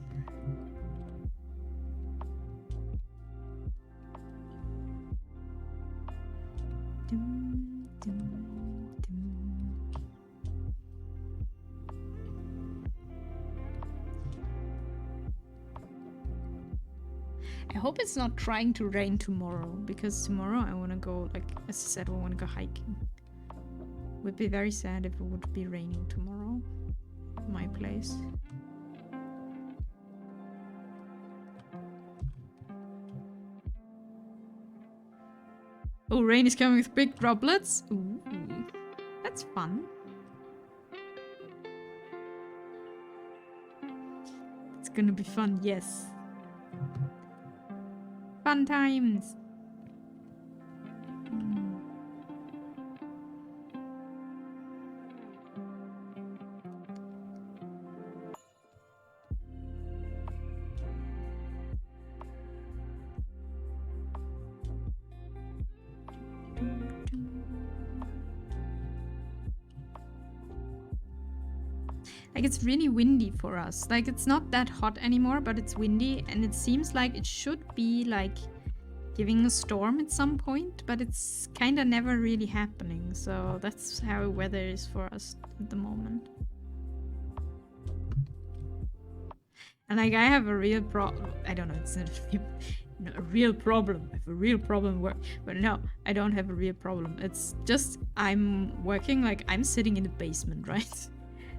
I hope it's not trying to rain tomorrow, because tomorrow I want to go, like, as I said, I want to go hiking. Would be very sad if it would be raining tomorrow. My place. Oh, rain is coming with big droplets. Ooh, that's fun. It's gonna be fun, yes. Fun times. Like, it's really windy for us. Like, it's not that hot anymore, but it's windy, and it seems like it should be, like, giving a storm at some point, but it's kind of never really happening. So that's how weather is for us at the moment. And, like, I have a real problem. I don't know, it's not a real problem. I have a real problem work. But no, I don't have a real problem. It's just I'm working, like, I'm sitting in the basement, right?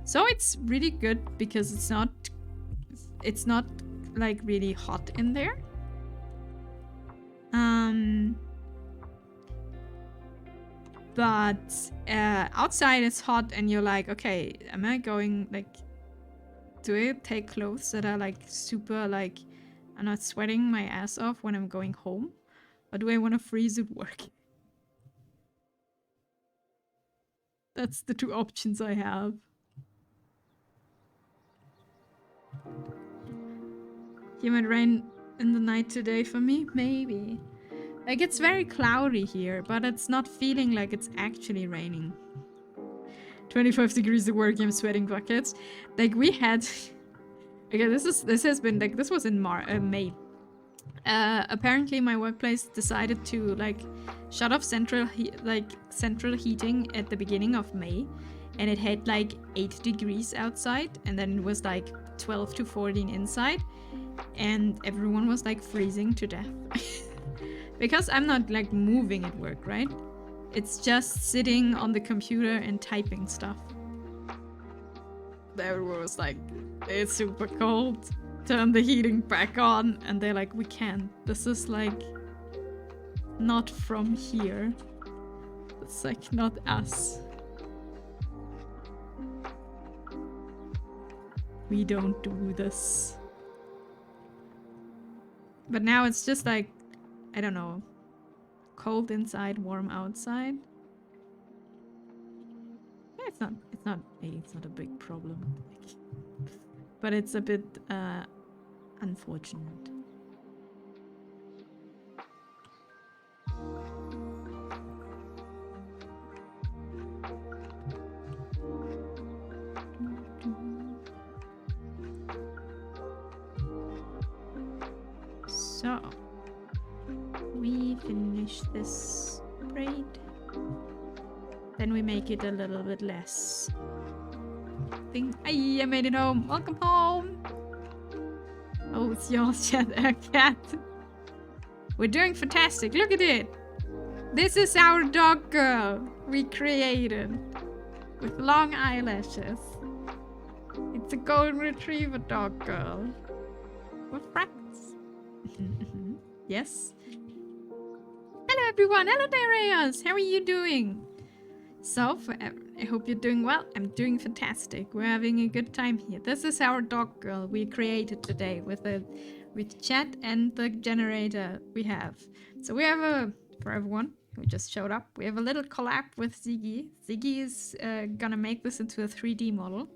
So it's really good because it's not like really hot in there. But outside it's hot and you're like, okay, am I going, like, do I take clothes that are like super, like, I'm not sweating my ass off when I'm going home? Or do I want to freeze at work? That's the two options I have. You might rain in the night today for me? Maybe. Like, it's very cloudy here, but it's not feeling like it's actually raining. 25 degrees at work, I'm sweating buckets. Like, we had... Okay, this has been, like, this was in May. Apparently my workplace decided to, like, shut off central heating at the beginning of May. And it had, like, 8 degrees outside, and then it was, like, 12 to 14 inside. And everyone was, like, freezing to death. Because I'm not, like, moving at work, right? It's just sitting on the computer and typing stuff. Everyone was like, it's super cold. Turn the heating back on. And they're like, we can't. This is, like, not from here. It's, like, not us. We don't do this. But now it's just like, I don't know, cold inside, warm outside. Yeah, it's not a big problem. But it's a bit unfortunate. So, we finish this braid. Then we make it a little bit less waiting. Aye, I made it home. Welcome home. Oh, it's your cat. We're doing fantastic. Look at it. This is our dog girl we created with long eyelashes. It's a golden retriever dog girl with freckles. Yes. Hello everyone. Hello Darius. How are you doing? So, I hope you're doing well. I'm doing fantastic. We're having a good time here. This is our dog girl we created today with chat and the generator we have. So we have for everyone who just showed up, we have a little collab with Sigi. Sigi is gonna make this into a 3D model.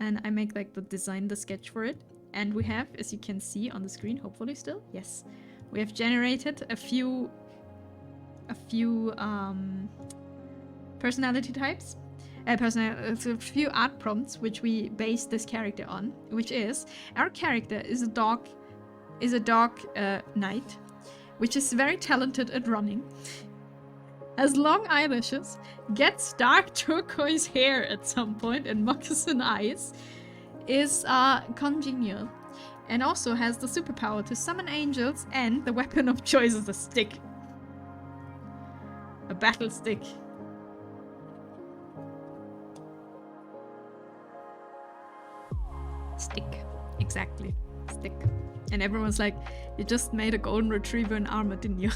And I make like the sketch for it. And we have, as you can see on the screen, hopefully still, yes. We have generated a few personality types, a few art prompts which we base this character on, which is our character is a dog knight, which is very talented at running, has long eyelashes, gets dark turquoise hair at some point and moccasin eyes, is congenial, and also has the superpower to summon angels, and the weapon of choice is a stick. A battle stick. Stick. Exactly. Stick. And everyone's like, you just made a golden retriever in armor, didn't you?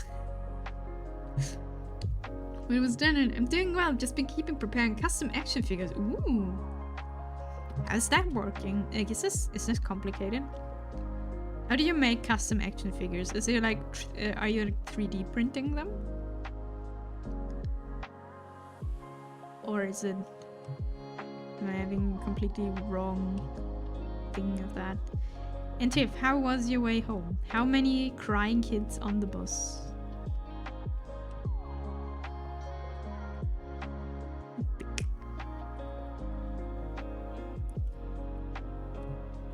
When it was done, I'm doing well. Just been preparing custom action figures. Ooh. How's that working? Like, is this complicated? How do you make custom action figures? Is it like, are you 3D printing them? Or is it, am I having a completely wrong thing of that? And Tiff, how was your way home? How many crying kids on the bus?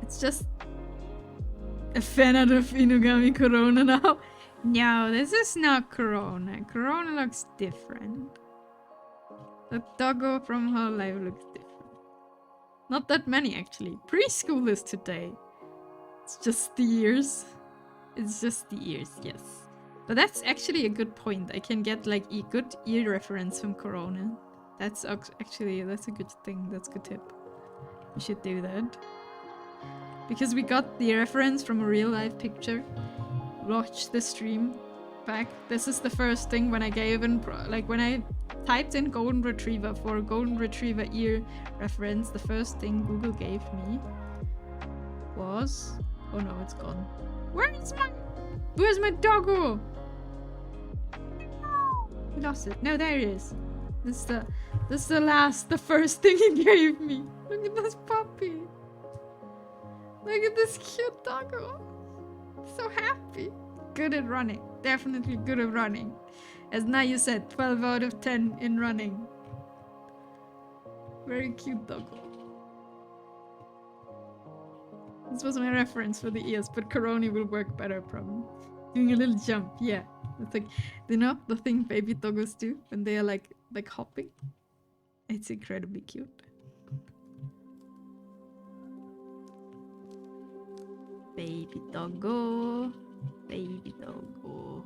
It's just a fan out of Inugami Corona now. No, this is not Corona. Corona looks different. The doggo from her life looks different. Not that many actually. Preschool is today. It's just the ears. It's just the ears, yes. But that's actually a good point. I can get like a good ear reference from Corona. That's actually, that's a good thing. That's a good tip. We should do that. Because we got the reference from a real life picture. Watch the stream back. This is the first thing when I gave in, like when I typed in golden retriever for a golden retriever ear reference, the first thing Google gave me was, oh no, it's gone. Where's my doggo? We lost it. No, there it is. This is the first thing he gave me. Look at this puppy. Look at this cute doggo. So happy. Good at running. Definitely good at running. As Naya said, 12 out of 10 in running. Very cute doggo. This was my reference for the ears, but Corona will work better probably. Doing a little jump, yeah. It's like, you know, the thing baby doggos do when they are like hopping. It's incredibly cute. Baby doggo. Baby doggo.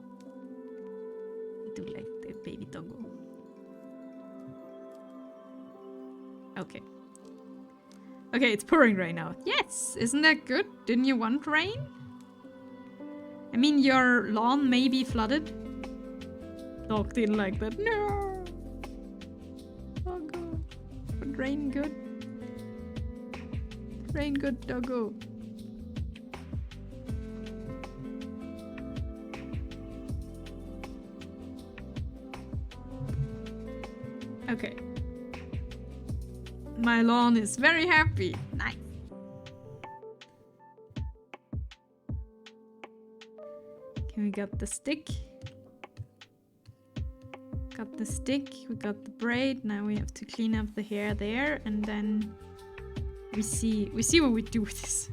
I do like the baby doggo. Okay. Okay, it's pouring right now. Yes! Isn't that good? Didn't you want rain? I mean, your lawn may be flooded. Dog didn't like that. No! Doggo. But rain good. Rain good, doggo. Okay. My lawn is very happy. Nice. Okay, we got the stick. Got the stick, we got the braid. Now we have to clean up the hair there, and then we see what we do with this.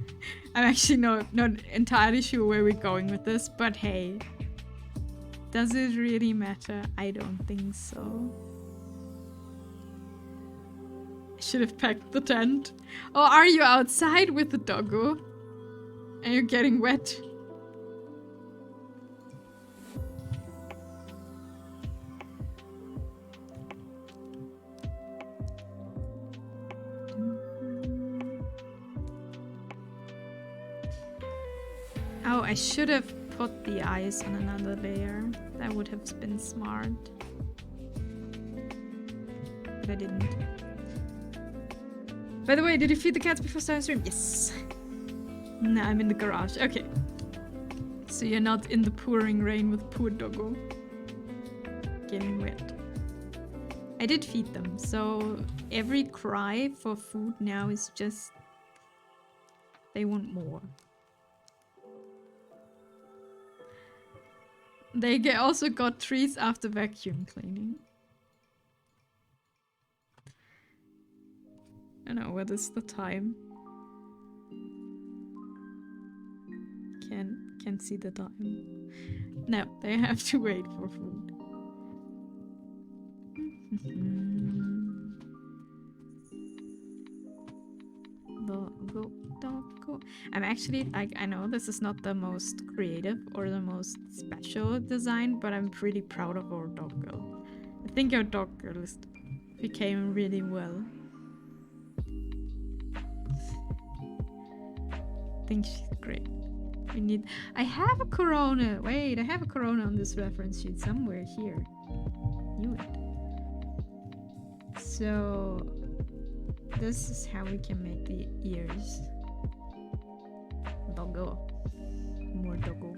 I'm actually not entirely sure where we're going with this, but hey. Does it really matter? I don't think so. should have packed the tent. Or are you outside with the doggo? And you're getting wet? Oh, I should have put the eyes on another layer. That would have been smart. But I didn't. By the way, did you feed the cats before starting stream? Yes. No, I'm in the garage. Okay. So you're not in the pouring rain with poor doggo. Getting wet. I did feed them, so every cry for food now is just... they want more. They also got treats after vacuum cleaning. I don't know, what is the time? Can't see the time. No, they have to wait for food. Doggo. I'm actually, like, I know this is not the most creative or the most special design, but I'm pretty proud of our dog girl. I think our dog girl became really well. I think she's great. We need... I have a Corona! Wait, I have a Corona on this reference sheet somewhere here. Knew it. So... this is how we can make the ears. Doggo. More doggo.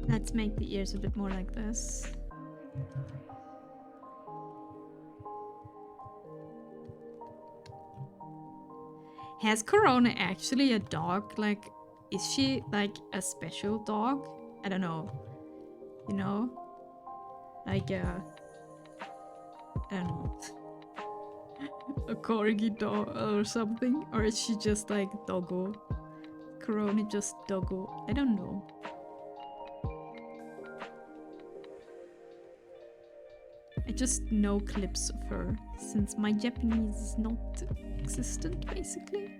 Let's make the ears a bit more like this. Has Corona actually a dog? Like, is she like a special dog? I don't know. You know? Like I don't know. A corgi dog or something? Or is she just like doggo? Corona just doggo? I don't know. I just know clips of her, since my Japanese is not existent, basically.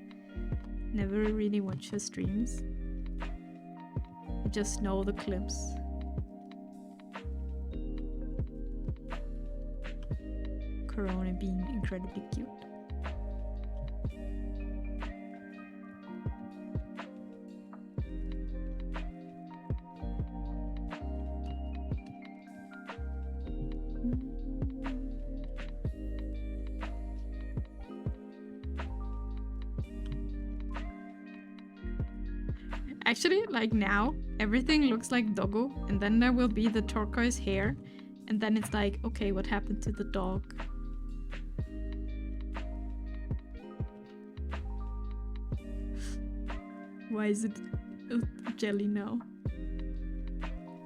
Never really watch her streams. I just know the clips. Corona being incredibly cute. Actually, like now, everything looks like doggo, and then there will be the turquoise hair, and then it's like, okay, what happened to the dog? Why is it jelly now?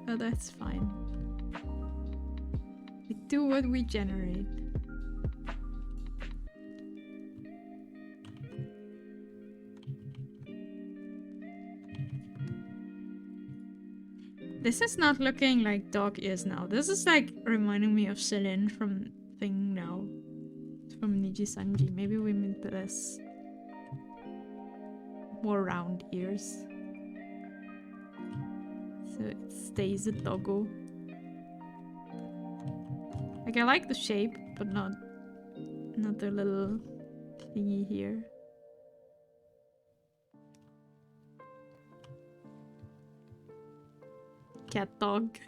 Oh, that's fine. We do what we generate. This is not looking like dog ears now. This is like reminding me of Celine from Thing Now. From Niji Sanji. Maybe we need this. More round ears. So it stays a doggo. Like, I like the shape, but not the little thingy here. Cat dog.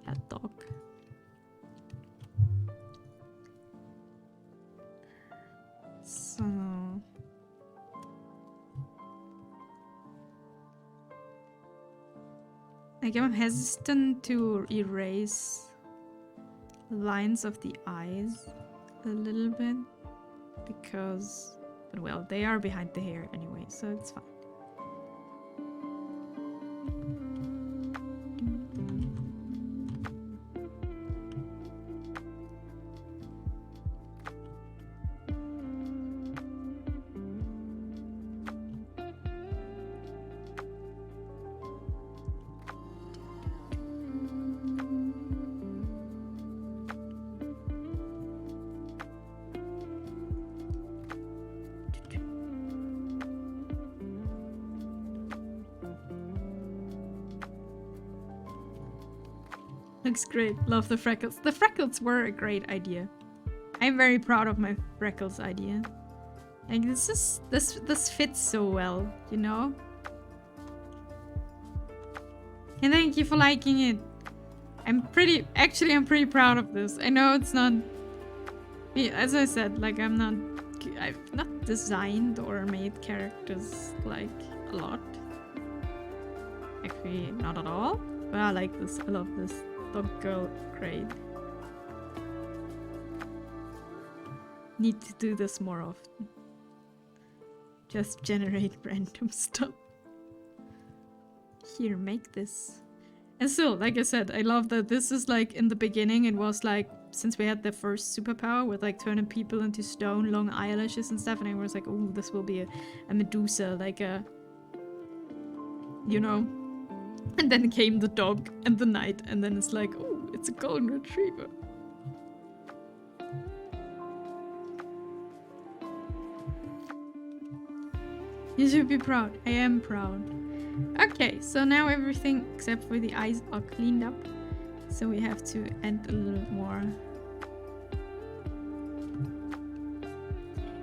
Cat dog. So... like, I'm hesitant to erase lines of the eyes a little bit because, but well, they are behind the hair anyway, so it's fine. Looks great. Love the freckles. The freckles were a great idea. I'm very proud of my freckles idea. Like this fits so well, you know? And thank you for liking it. I'm pretty proud of this. I know it's not, as I said, like I've not designed or made characters like a lot. Actually, not at all. But I like this. I love this. Dog girl, great. Need to do this more often. Just generate random stuff. Here, make this. And still, like I said, I love that this is like in the beginning it was like, since we had the first superpower with like turning people into stone, long eyelashes and stuff, and I was like, oh, this will be a Medusa, like a, you know. And then came the dog and the knight, and then it's like, oh, it's a golden retriever. You should be proud. I am proud. Okay, so now everything except for the eyes are cleaned up. So we have to add a little more.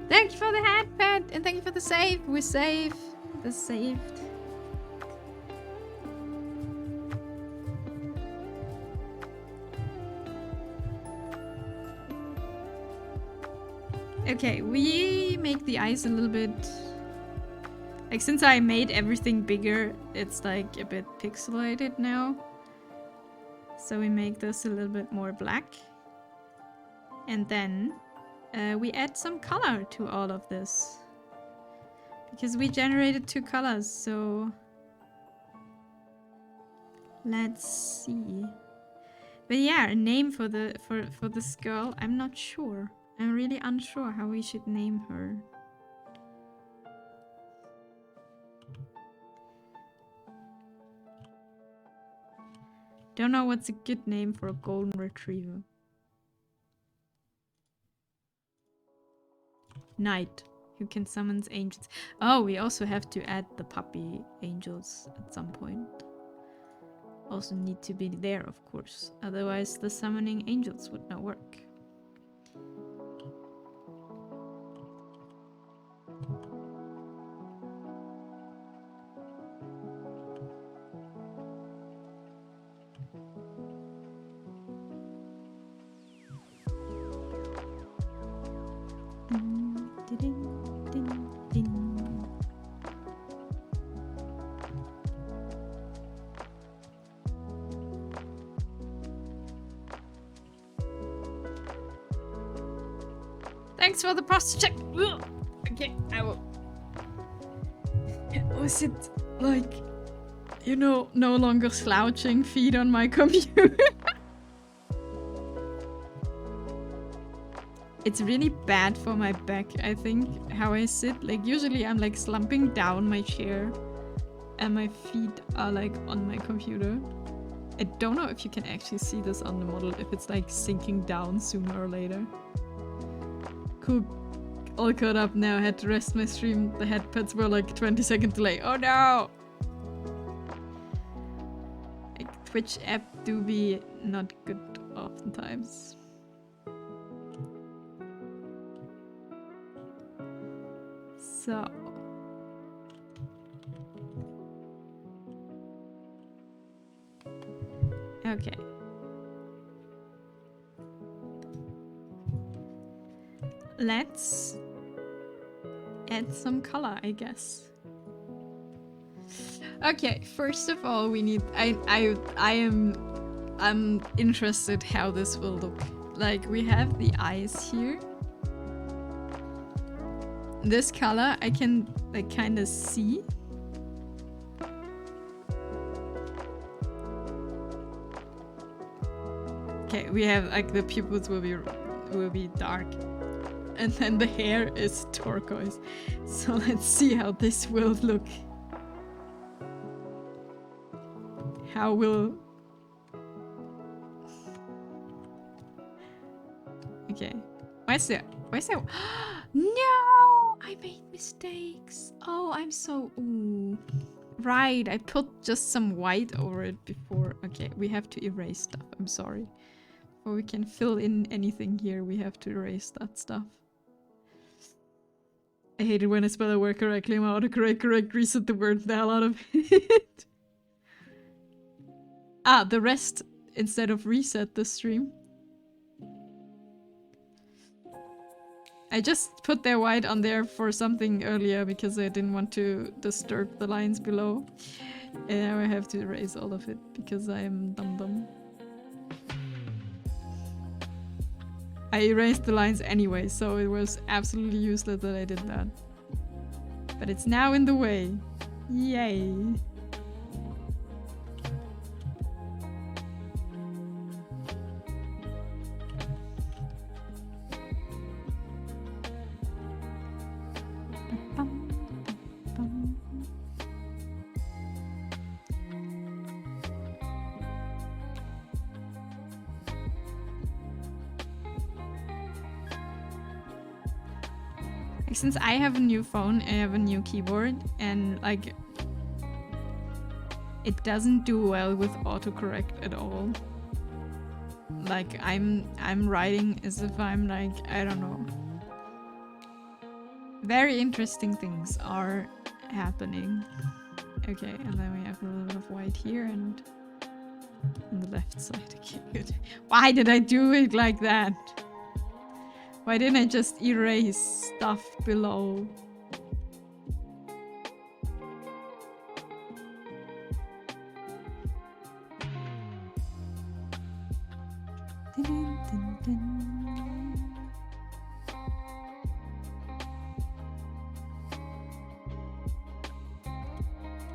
Thank you for the hat pet and thank you for the save. We're safe. We're saved. Okay, we make the eyes a little bit... Like, since I made everything bigger, it's like a bit pixelated now. So we make this a little bit more black. And then we add some color to all of this. Because we generated 2 colors, so... Let's see. But yeah, a name for this girl, I'm not sure. I'm really unsure how we should name her. Don't know what's a good name for a golden retriever. Knight, who can summon angels. Oh, we also have to add the puppy angels at some point. Also need to be there, of course. Otherwise the summoning angels would not work. Thanks for the process check. Ugh. Okay, I will. Was it like, you know, no longer slouching feet on my computer? It's really bad for my back, I think, how I sit. Like, usually I'm like slumping down my chair and my feet are like on my computer. I don't know if you can actually see this on the model, if it's like sinking down sooner or later. Cool. All caught up now. Had to rest my stream. The headpads were like 20-second delay. Oh no! Like, Twitch app do be not good oftentimes. So... Okay. Let's add some color, I guess. Okay, first of all, we need... I'm interested how this will look. Like, we have the eyes here. This color I can like kind of see. Okay, we have like the pupils will be dark. And then the hair is turquoise. So let's see how this will look. How will... Okay. Where's that? No! I made mistakes. Oh, I'm so... Ooh. Right, I put just some white over it before. Okay. Okay, we have to erase stuff. I'm sorry. Before we can fill in anything here, we have to erase that stuff. I hate it when I spell a word correctly. My autocorrect reset the word the hell out of it. Ah, the rest instead of reset the stream. I just put their white on there for something earlier because I didn't want to disturb the lines below. And now I have to erase all of it because I am dumb. I erased the lines anyway, so it was absolutely useless that I did that. But it's now in the way. Yay. Since I have a new phone, I have a new keyboard, and like it doesn't do well with autocorrect at all. Like I'm writing as if I'm like, I don't know. Very interesting things are happening. Okay, and then we have a little bit of white here and on the left side. Okay, good. Why did I do it like that? Why didn't I just erase stuff below?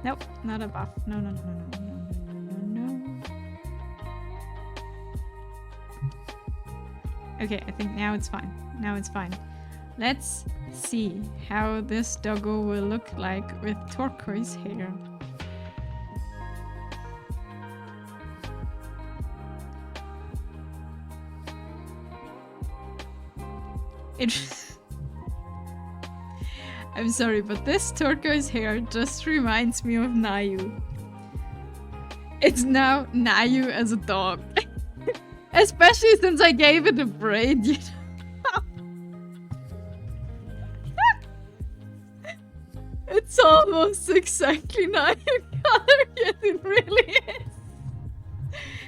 Nope, not a buff. No. Okay, I think now it's fine. Now it's fine. Let's see how this doggo will look like with turquoise hair. I'm sorry, but this turquoise hair just reminds me of Nayu. It's now Nayu as a dog. Especially since I gave it a braid, you know? It's almost exactly Nayu color, yes it really is.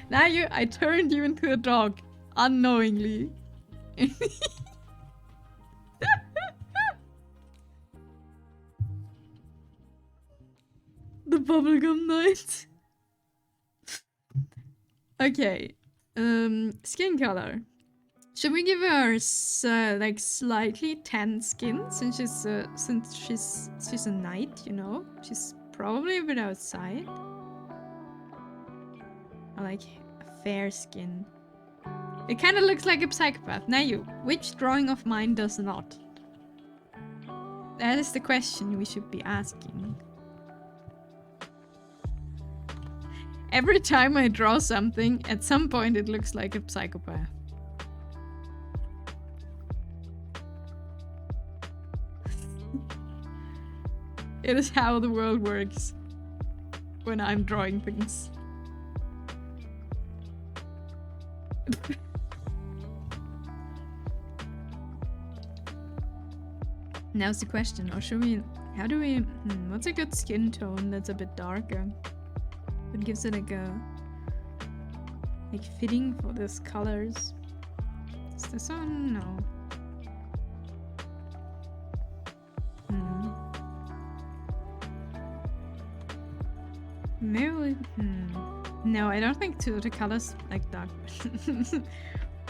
Nayu, I turned you into a dog, unknowingly. The bubblegum night. Okay. Skin color. Should we give her like slightly tan skin since she's a knight, you know? She's probably a bit outside. I like fair skin. It kind of looks like a psychopath. Now you, which drawing of mine does not? That is the question we should be asking. Every time I draw something, at some point it looks like a psychopath. It is how the world works when I'm drawing things. Now's the question, or should we... How do we... what's a good skin tone that's a bit darker? It gives it like a... like fitting for these colors. Is this one? No. Maybe... No, I don't think the colors like dark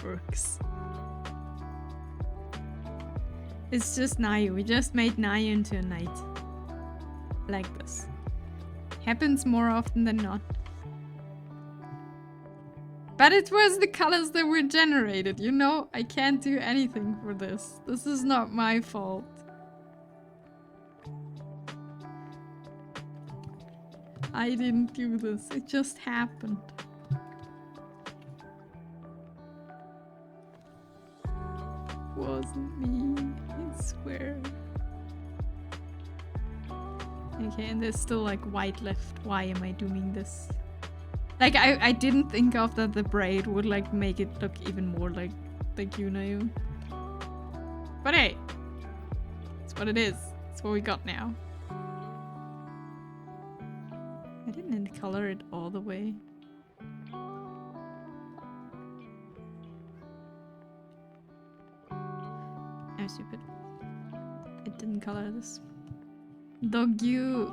works. It's just Nayu. We just made Nayu into a knight. Like this. Happens more often than not. But it was the colors that were generated, you know? I can't do anything for this. This is not my fault. I didn't do this. It just happened. Wasn't me, I swear. Okay, and there's still like white left. Why am I doing this? Like, I didn't think of that the braid would, like, make it look even more like you, Nayu. But hey, it's what it is. It's what we got now. I didn't color it all the way. I'm stupid. I didn't color this. Dog you.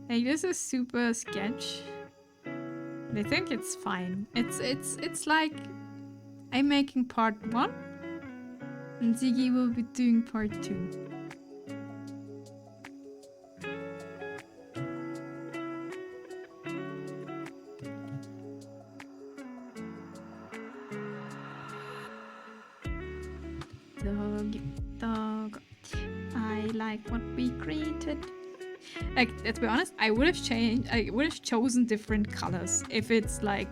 Like, this is super sketch. I think it's fine. It's like I'm making part 1 and Sigi will be doing part 2. Dog. I like what we created. Like, let's be honest, I would have chosen different colors. If it's like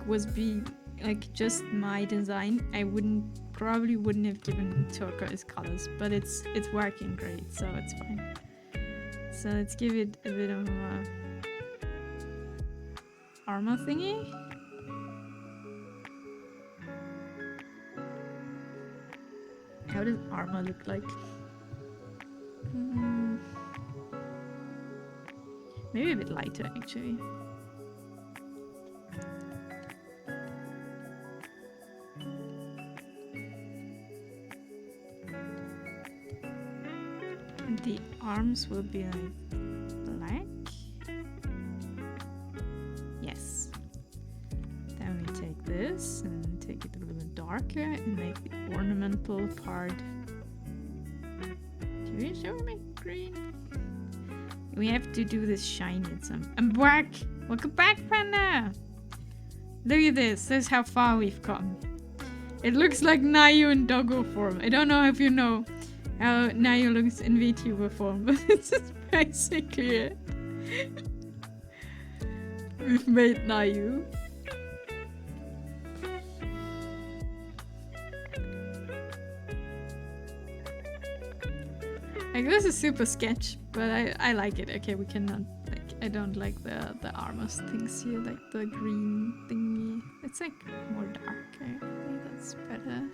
like just my design, I probably wouldn't have given turquoise colors, but it's working great, so it's fine. So let's give it a bit of a armor thingy. How does armor look like? Maybe a bit lighter, actually. And the arms will be like black. Yes. Then we take this and take it a little bit darker and make the ornamental part. Can you show me green? We have to do this shiny at some. I'm back! Welcome back, Panda! Look at this. This is how far we've come. It looks like Nayu in doggo form. I don't know if you know how Nayu looks in VTuber form, but this is basically it. We've made Nayu. Like, this is super sketch, but I like it. Okay, we cannot, like, I don't like the armor things here, like the green thingy. It's like more darker. I think that's better.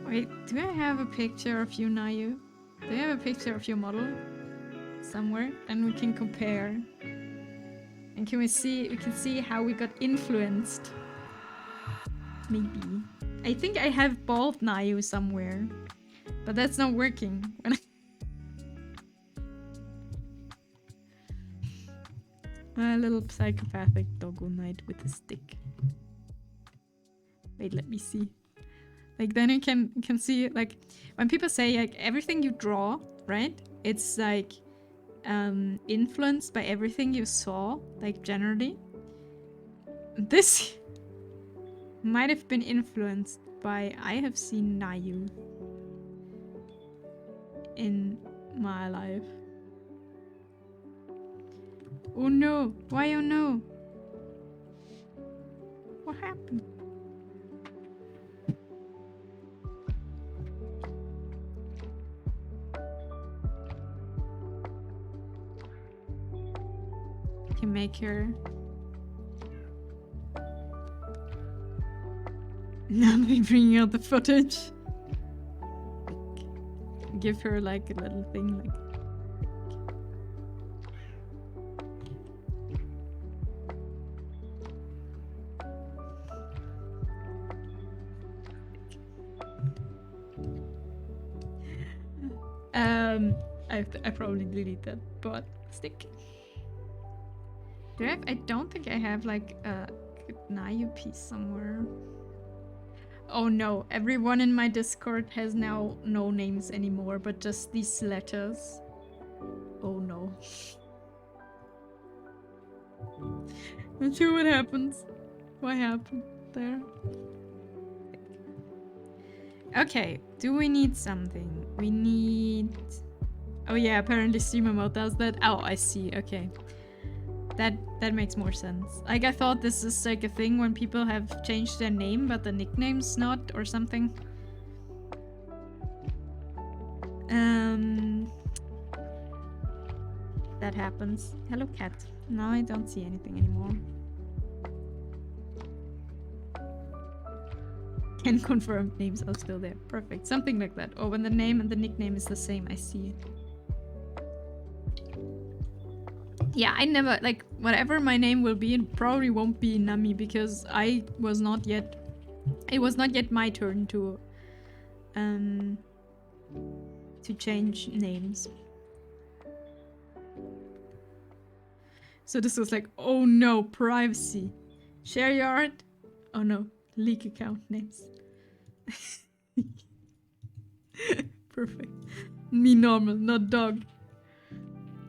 Wait, do I have a picture of you, Nayu? Do I have a picture of your model somewhere? And we can compare. And we can see how we got influenced. Maybe. I think I have bald Nayu somewhere, but that's not working. A little psychopathic doggo knight with a stick. Wait, let me see. Like, then you can see, like, when people say, like, everything you draw, right? It's like influenced by everything you saw, like, generally. This might have been influenced by I have seen Nayu in my life. Oh no! Why oh no? What happened? Can make her. Now me bringing out the footage. Give her like a little thing, like. I probably delete that, but stick. I don't think I have like a Nayu piece somewhere. Oh no, everyone in my Discord has now no names anymore, but just these letters. Oh no. Not sure what happens. What happened there? Okay, do we need something? We need... Oh yeah, apparently streamer mode does that. Oh, I see, okay. That makes more sense. Like I thought this is like a thing when people have changed their name but the nickname's not or something. That happens. Hello cat. Now I don't see anything anymore. Can confirm names are still there. Perfect. Something like that. Or when the name and the nickname is the same, I see it. Yeah, I never, like, whatever my name will be, it probably won't be Nami because it was not yet my turn to change names. So this was like, oh no, privacy. Share your art? Oh no, leak account names. Perfect. Me normal, not dog.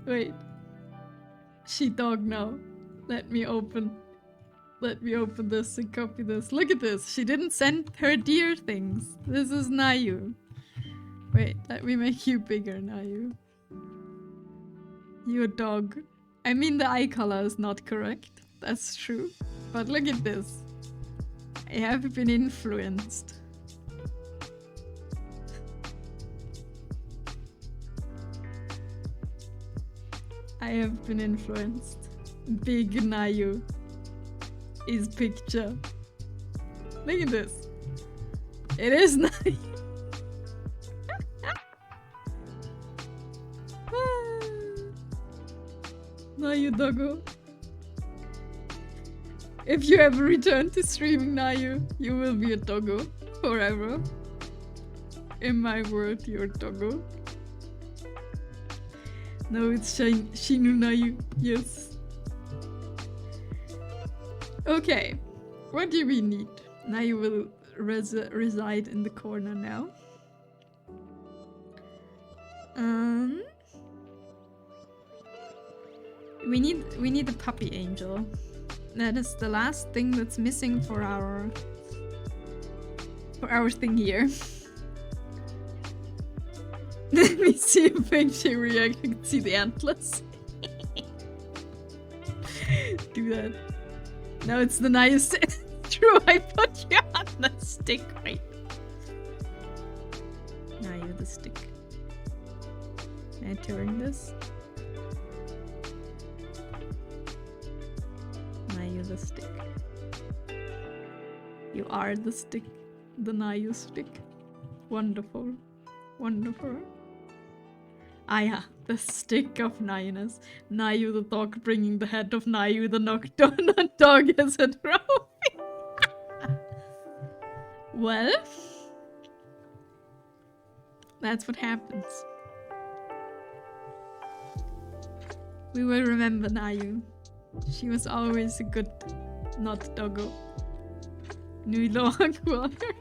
Wait. She dog now. Let me open this and copy this. Look at this. She didn't send her dear things. This is Nayu. Wait, let me make you bigger, Nayu. You a dog. I mean, the eye color is not correct. That's true. But look at this. I have been influenced. I have been influenced. Big Nayu is picture. Look at this. It is Nayu. Nayu doggo. If you ever return to streaming Nayu, you will be a doggo forever. In my world, you're a doggo. No, it's Shinu Nayu. Yes. Okay. What do we need? Nayu will reside in the corner now. We need a puppy angel. That is the last thing that's missing for our thing here. Let me see if she reacts. You can see the antlers. Do that. No, it's the nice. True, I put you on the stick right. Now you're the stick. Can I turn this? Now you're the stick. You are the stick. The Nayu stick. Wonderful. Wonderful. Ah yeah, the stick of Nayuness. Nayu the dog bringing the head of Nayu the nocturnal dog as a trophy. Well, that's what happens. We will remember Nayu. She was always a good, not doggo. New log water.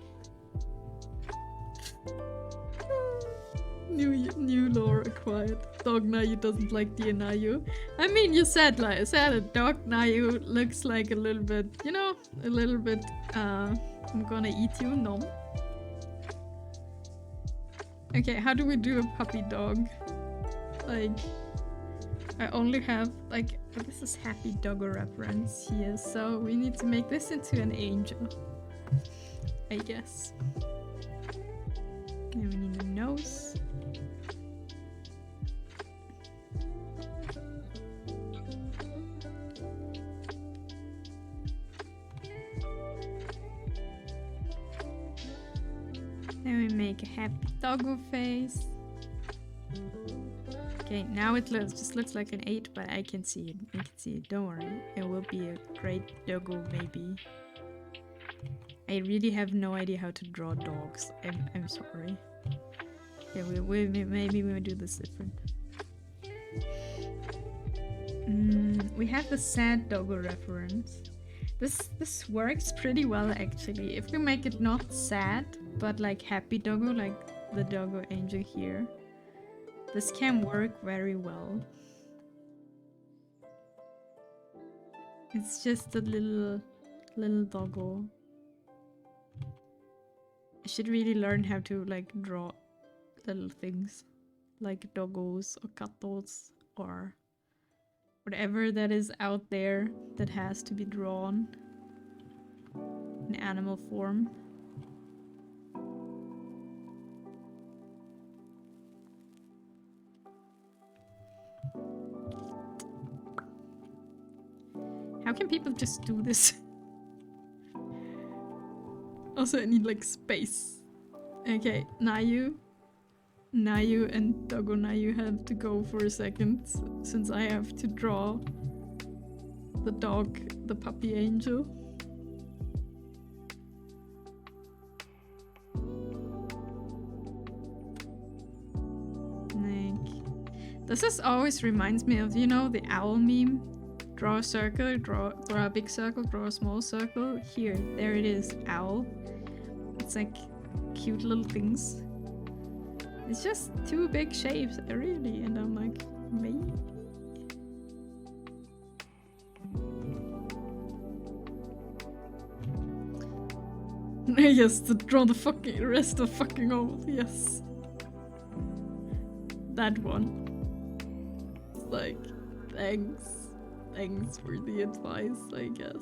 New lore acquired. Dog Nayu doesn't like dear Nayu. I mean, you said a dog Nayu looks like a little bit, you know, a little bit, I'm gonna eat you, no. Okay, how do we do a puppy dog? Like, I only have, like, this is Happy Doggo reference here, so we need to make this into an angel. I guess. And we need a nose. Then we make a happy doggo face. Okay, now it just looks like an 8, but I can see it. I can see it. Don't worry. It will be a great doggo, maybe. I really have no idea how to draw dogs. I'm sorry. Yeah, maybe we'll do this different. We have the sad doggo reference. This works pretty well actually. If we make it not sad, but like happy doggo, like the doggo angel here, this can work very well. It's just a little doggo. I should really learn how to like draw little things like doggos or katos or Whatever that is out there that has to be drawn in animal form. How can people just do this? Also, I need like space. Okay, Nayu and Dogonayu have to go for a second since I have to draw the dog, the puppy angel. Like, this always reminds me of, you know, the owl meme. Draw a circle, draw a big circle, draw a small circle. Here, there it is, owl. It's like cute little things. It's just two big shapes, really, and I'm like, maybe. Yes, to draw the fucking rest of fucking owl, yes. That one. Like, thanks. Thanks for the advice, I guess.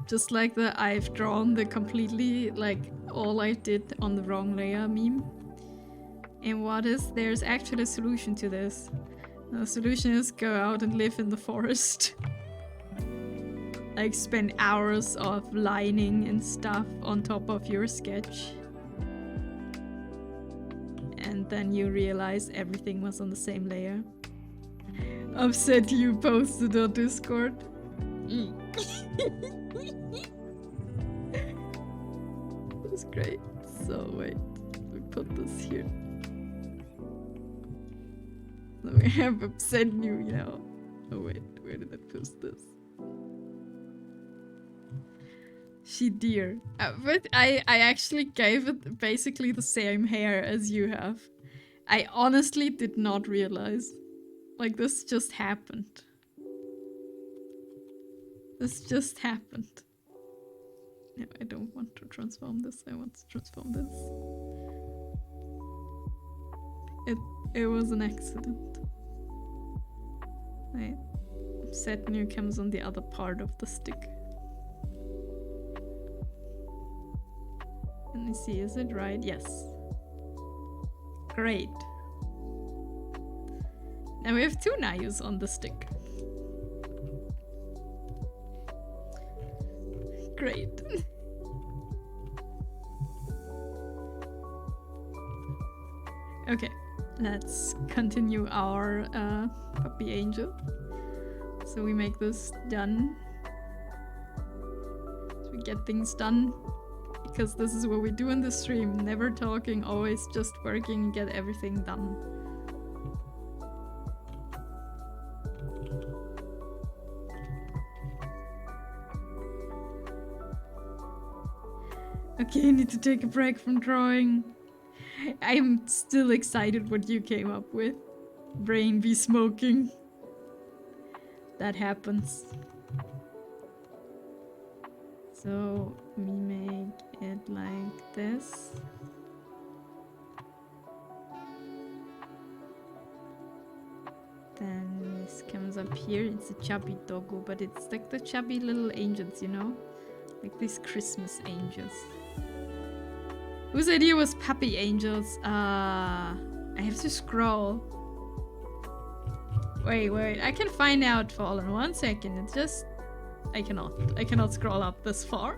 Just like the I've drawn the completely, like, all I did on the wrong layer meme. And there's actually a solution to this. The solution is go out and live in the forest. Like, spend hours of lining and stuff on top of your sketch. And then you realize everything was on the same layer. Upset you posted on Discord. That's great. So wait, we put this here. So we have upset you now. Oh wait, where did I post this? She dear. But I actually gave it basically the same hair as you have. I honestly did not realize. Like, this just happened. This just happened. No, I don't want to transform this. I want to transform this. It was an accident. Right. Set new comes on the other part of the stick. Let me see, is it right? Yes. Great. Now we have two Nayus on the stick. Great. Okay, let's continue our puppy angel. So we make this done. So we get things done. Because this is what we do in the stream. Never talking, always just working and get everything done. Okay, I need to take a break from drawing. I'm still excited what you came up with. Brain be smoking. That happens. So we make it like this. Then this comes up here. It's a chubby doggo, but it's like the chubby little angels, you know? Like these Christmas angels. Whose idea was puppy angels? I have to scroll. Wait, I can find out, Fallen. 1 second. It's just... I cannot scroll up this far.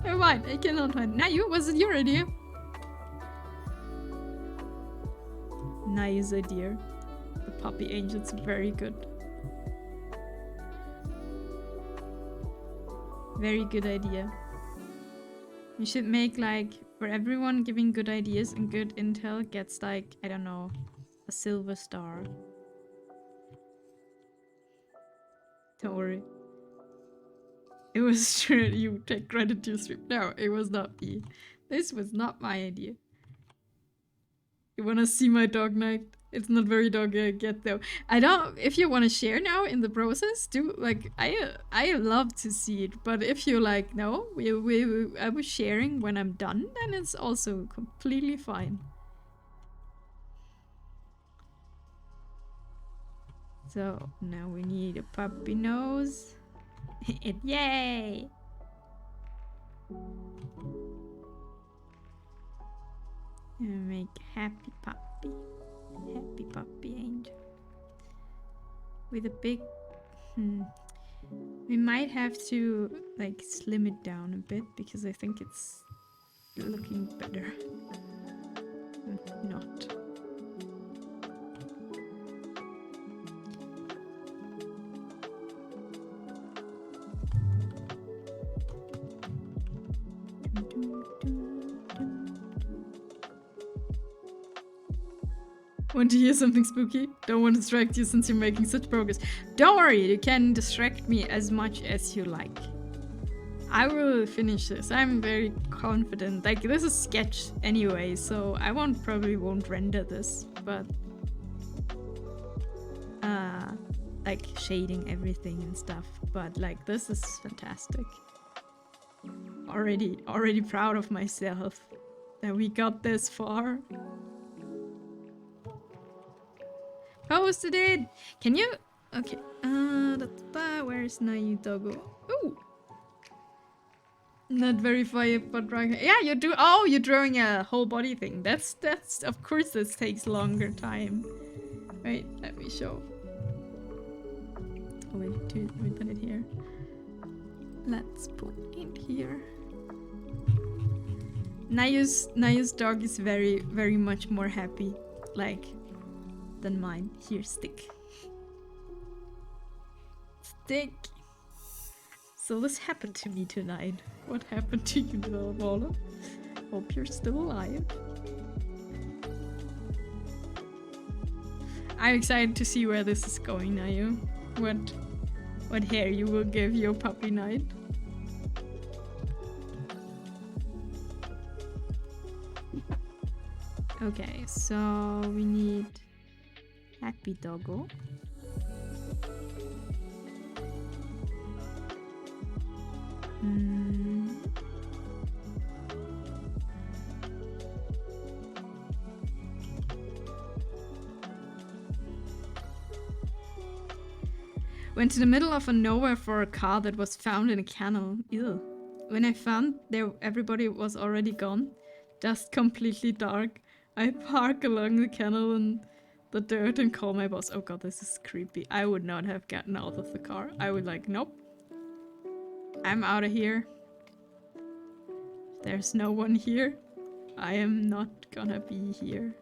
Never mind, I cannot find. Nayu, was it your idea? Nayu's idea. The puppy angel's very good. Very good idea. You should make like, for everyone giving good ideas and good intel gets like, I don't know, a silver star. Don't worry. It was true. You take credit to your stream. No, it was not me. This was not my idea. You wanna see my dog night? It's not very dog yet though. I don't. If you want to share now in the process, do like I love to see it. But if you like, no, I was sharing when I'm done, then it's also completely fine. So now we need a puppy nose. Yay! And make happy puppy. Happy puppy angel. With a big... We might have to like slim it down a bit because I think it's looking better. Not. Want to hear something spooky? Don't want to distract you since you're making such progress. Don't worry, you can distract me as much as you like. I will finish this. I'm very confident. Like, this is sketch anyway, so I probably won't render this, but like shading everything and stuff. But like, this is fantastic. Already proud of myself that we got this far. Posted it! Can you? Okay. Where's Nayu Doggo? Ooh! Not verified, but right. Yeah, you do. Oh, you're drawing a whole body thing. That's. Of course, this takes longer time. Wait, let me show. Oh, wait, let me put it here. Let's put it here. Nayu's dog is very much more happy, like, than mine. Here, stick. Stick. So this happened to me tonight. What happened to you, little Waller? Hope you're still alive. I'm excited to see where this is going, Nayu. What hair you will give your puppy night. Okay, so we need happy doggo. Went to the middle of a nowhere for a car that was found in a canal. Ew. When I found there, everybody was already gone. Just completely dark. I park along the canal in the dirt and call my boss. Oh god, this is creepy. I would not have gotten out of the car. I would like, nope. I'm out of here. There's no one here. I am not gonna be here.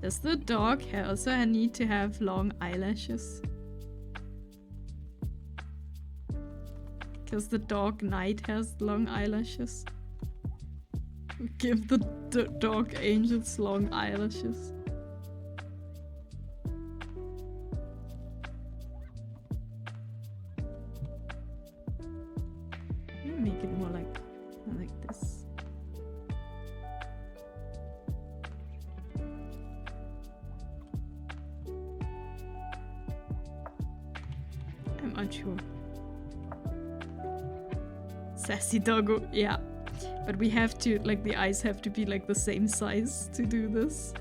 Does the dog also need to have long eyelashes? Because the dog Knight has long eyelashes. Give the dog angels long eyelashes. Make it more like this. I'm unsure. Sassy doggo, yeah. But we have to, like, the eyes have to be like the same size to do this.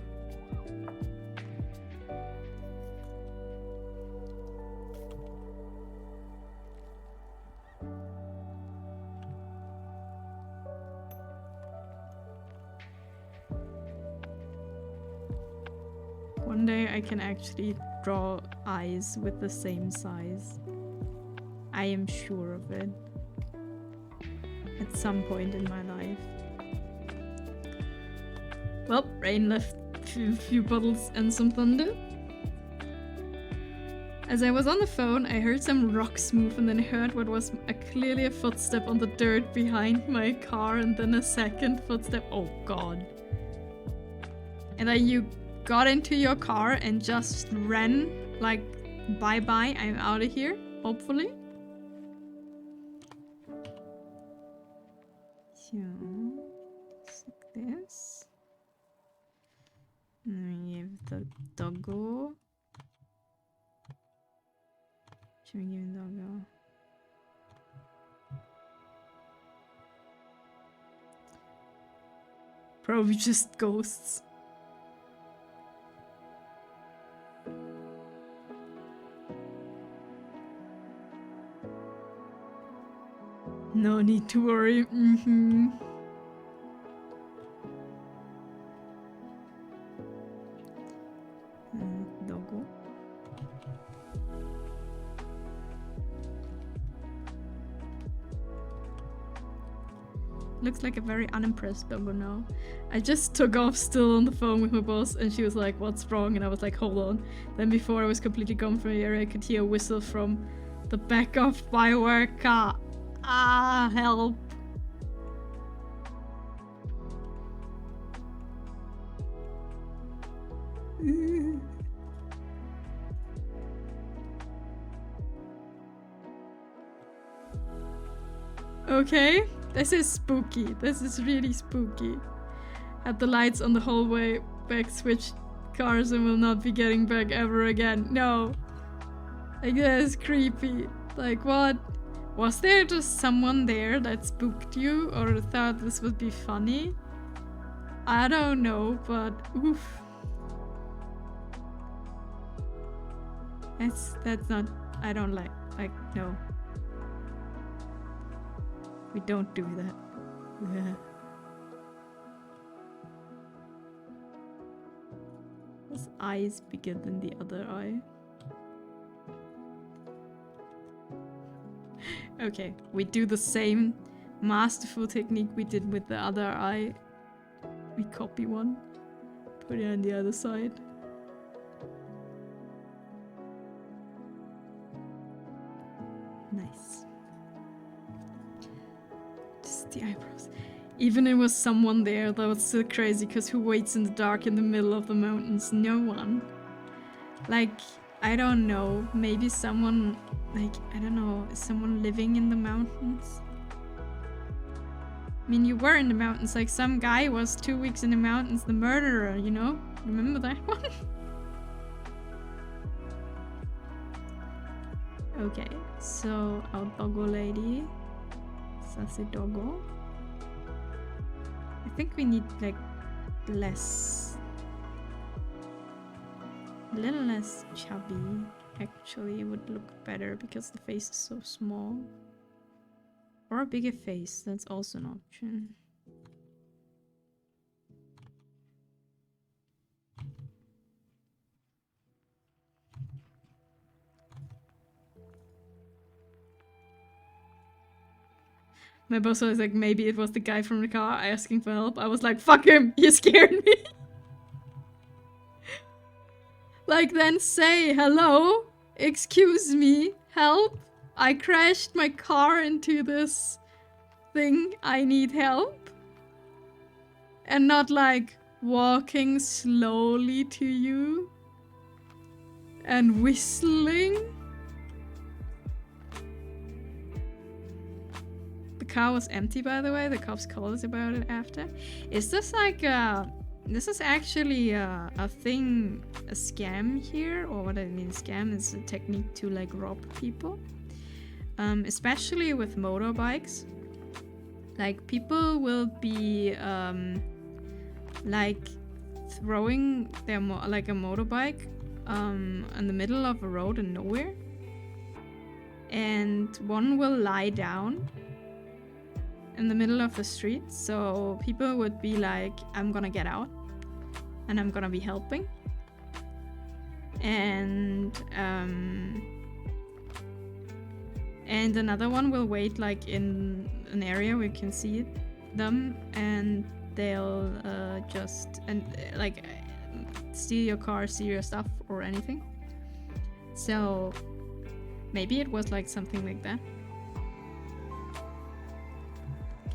One day I can actually draw eyes with the same size. I am sure of it. At some point in my life. Well, rain left a few puddles and some thunder. As I was on the phone, I heard some rocks move and then I heard what was clearly a footstep on the dirt behind my car and then a second footstep. Oh god. And then you got into your car and just ran like, bye-bye, I'm out of here, hopefully. So, just like this. And we give the doggo. Should we give him doggo? Probably just ghosts. No need to worry. Doggo. Looks like a very unimpressed doggo now. I just took off still on the phone with my boss and she was like, what's wrong? And I was like, hold on. Then before I was completely gone from the area, I could hear a whistle from the back of my car. Ah, help. Okay, this is spooky. This is really spooky. Had the lights on the hallway, back switched cars and will not be getting back ever again. No. Like, that is creepy. Like, what? Was there just someone there that spooked you or thought this would be funny? I don't know, but oof. That's not, I don't like, no. We don't do that. Yeah. This eye is bigger than the other eye. Okay, we do the same masterful technique we did with the other eye. We copy one, put it on the other side. Nice. Just the eyebrows. Even if it was someone there, that was still crazy, because who waits in the dark in the middle of the mountains? No one. Like, I don't know, maybe someone, like, I don't know, is someone living in the mountains? I mean, you were in the mountains, like some guy was 2 weeks in the mountains, the murderer, you know? Remember that one? Okay, so our doggo lady, sassy doggo. I think we need like less, a little less chubby. Actually, would look better because the face is so small. Or a bigger face, that's also an option. My boss was like, maybe it was the guy from the car asking for help. I was like, fuck him, he scared me. Like, then say, hello, excuse me, help. I crashed my car into this thing, I need help. And not like walking slowly to you and whistling. The car was empty, by the way. The cops called us about it after. Is this like this is actually a thing, a scam here? Or what I mean scam is a technique to like rob people. Especially with motorbikes. Like people will be like throwing their like a motorbike in the middle of a road in nowhere. And one will lie down in the middle of the street, so people would be like, I'm gonna get out and I'm gonna be helping, and another one will wait like in an area where you can see them, and they'll just like steal your car, steal your stuff or anything. So maybe it was like something like that.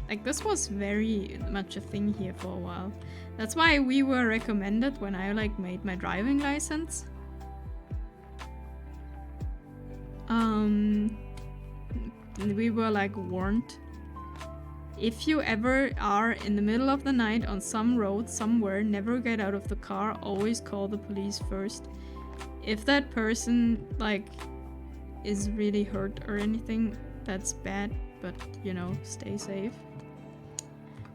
Like, this was very much a thing here for a while. That's why we were recommended when I, like, made my driving license. We were, like, warned. If you ever are in the middle of the night on some road somewhere, never get out of the car, always call the police first. If that person, like, is really hurt or anything, that's bad, but, you know, stay safe.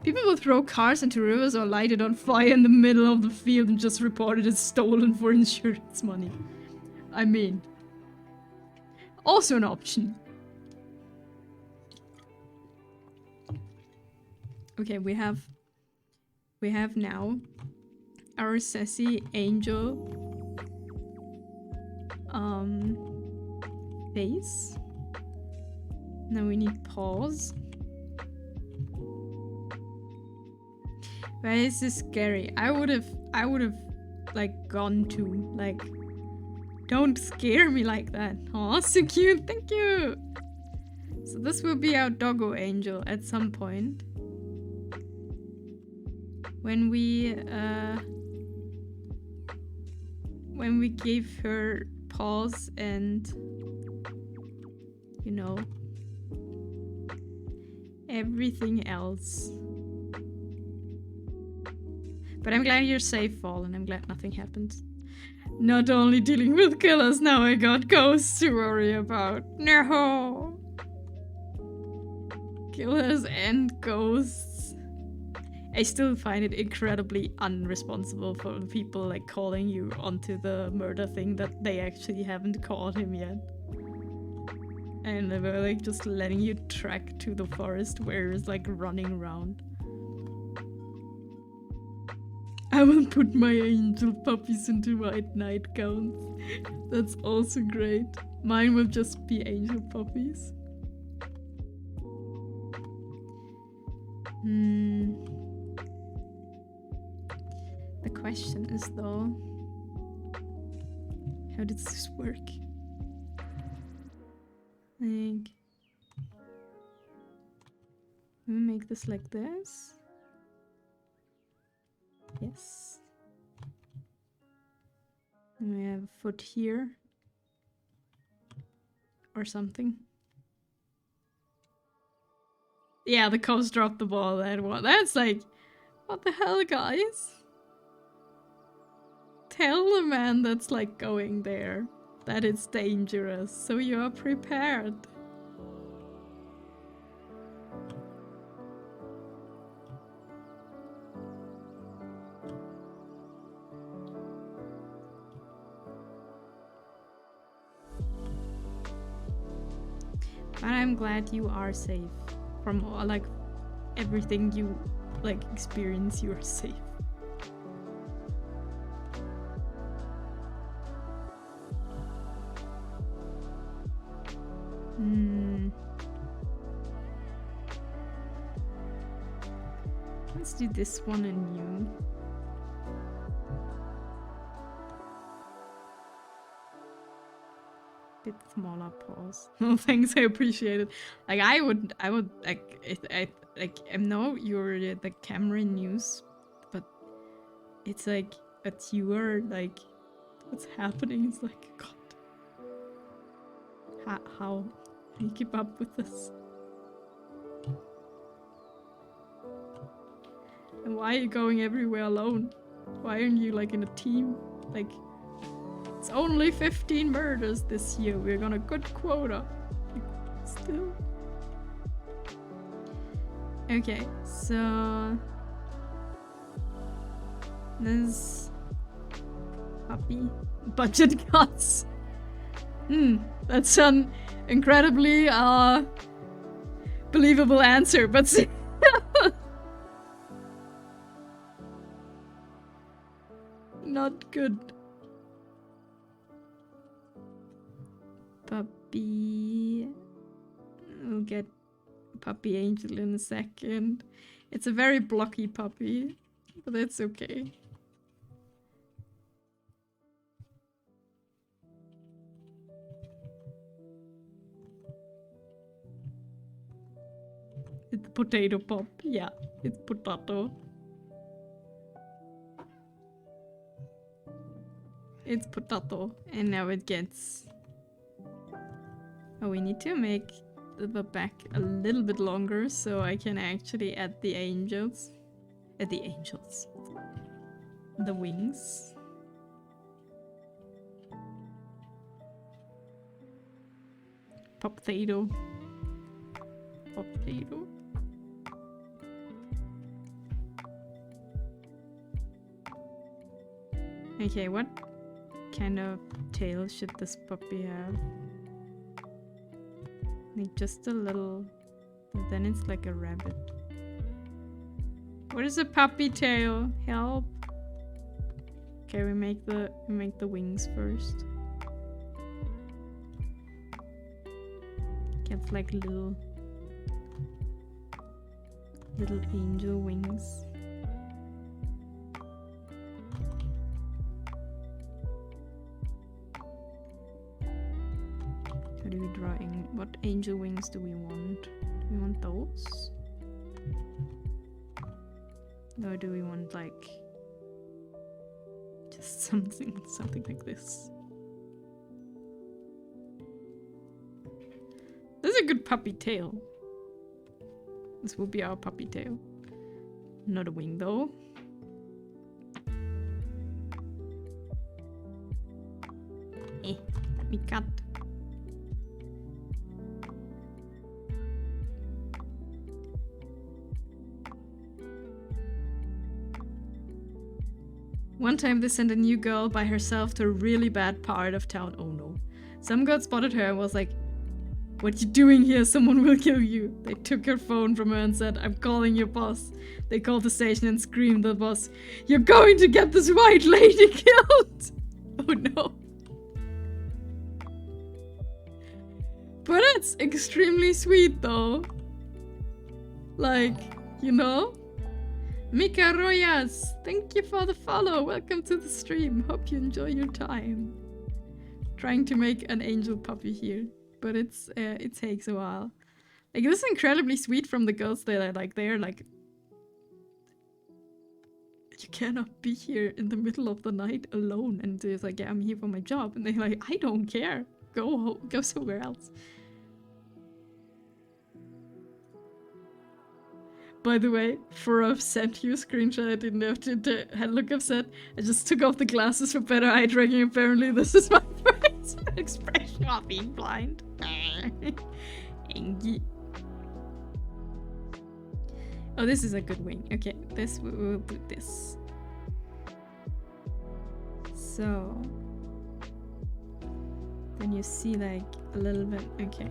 People will throw cars into rivers or light it on fire in the middle of the field and just report it as stolen for insurance money. I mean, also an option. Okay, we have now our sassy angel face. Now we need paws. Why is this scary? I would have like gone to like, don't scare me like that. Aw, so cute, thank you. So this will be our doggo angel at some point. When we gave her paws and, you know, everything else. But I'm glad you're safe, Fall, and I'm glad nothing happened. Not only dealing with killers, now I got ghosts to worry about. No! Killers and ghosts. I still find it incredibly unresponsible for people like calling you onto the murder thing that they actually haven't caught him yet. And they were like just letting you trek to the forest where he's like running around. I will put my angel puppies into white nightgowns. That's also great. Mine will just be angel puppies. The question is though, how does this work? Like, let me make this like this. Yes. And we have a foot here. Or something. Yeah, the cops dropped the ball that one. That's like, what the hell, guys? Tell the man that's like going there that it's dangerous, so you are prepared. But I'm glad you are safe. From like everything you like experience, you are safe. Let's do this one anew. Bit smaller paws. No thanks, I appreciate it. Like I would like I know you're the camera news, but it's like that you are like what's happening is like God. How do you keep up with this? And why are you going everywhere alone? Why aren't you like in a team? Like, it's only 15 murders this year. We're on a good quota. Like, still. Okay, so this puppy budget cuts. That's an incredibly believable answer, but not good. Puppy. We'll get puppy angel in a second. It's a very blocky puppy, but that's okay. It's potato pop. Yeah, it's potato. It's potato. And now it gets... Oh, we need to make the back a little bit longer so I can actually add the angels. The angels. The wings. Potato. Potato. Okay, what kind of tail should this puppy have? Like just a little... Then it's like a rabbit. What is a puppy tail? Help! Okay, we make the wings first. Gets like little angel wings. How do we draw in? What angel wings do we want? Do we want those? Or do we want like just something like this? This is a good puppy tail. This will be our puppy tail. Not a wing though. Let me cut. One time they sent a new girl by herself to a really bad part of town. Oh no. Some girl spotted her and was like, "What you doing here? Someone will kill you." They took her phone from her and said, "I'm calling your boss." They called the station and screamed at the boss, "You're going to get this white lady killed!" Oh no. But it's extremely sweet though. Like, you know? Mika Royas, thank you for the follow. Welcome to the stream. Hope you enjoy your time. Trying to make an angel puppy here, but it takes a while. Like, this is incredibly sweet from the girls. They're like, you cannot be here in the middle of the night alone. And it's like, yeah, I'm here for my job. And they're like, I don't care. Go somewhere else. By the way, for I've sent you a screenshot, I didn't have to look upset. I just took off the glasses for better eye tracking. Apparently this is my first expression of being blind. Engie. Oh, this is a good wing. Okay, this we'll do this. So then you see like a little bit. Okay.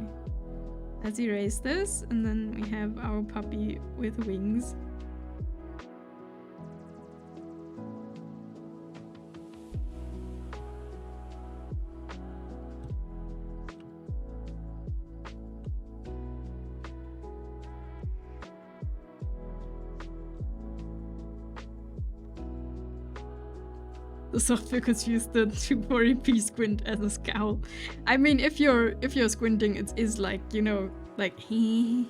Let's erase this, and then we have our puppy with wings. The software could use the 240p squint as a scowl. I mean, if you're squinting, it is like, you know, like, is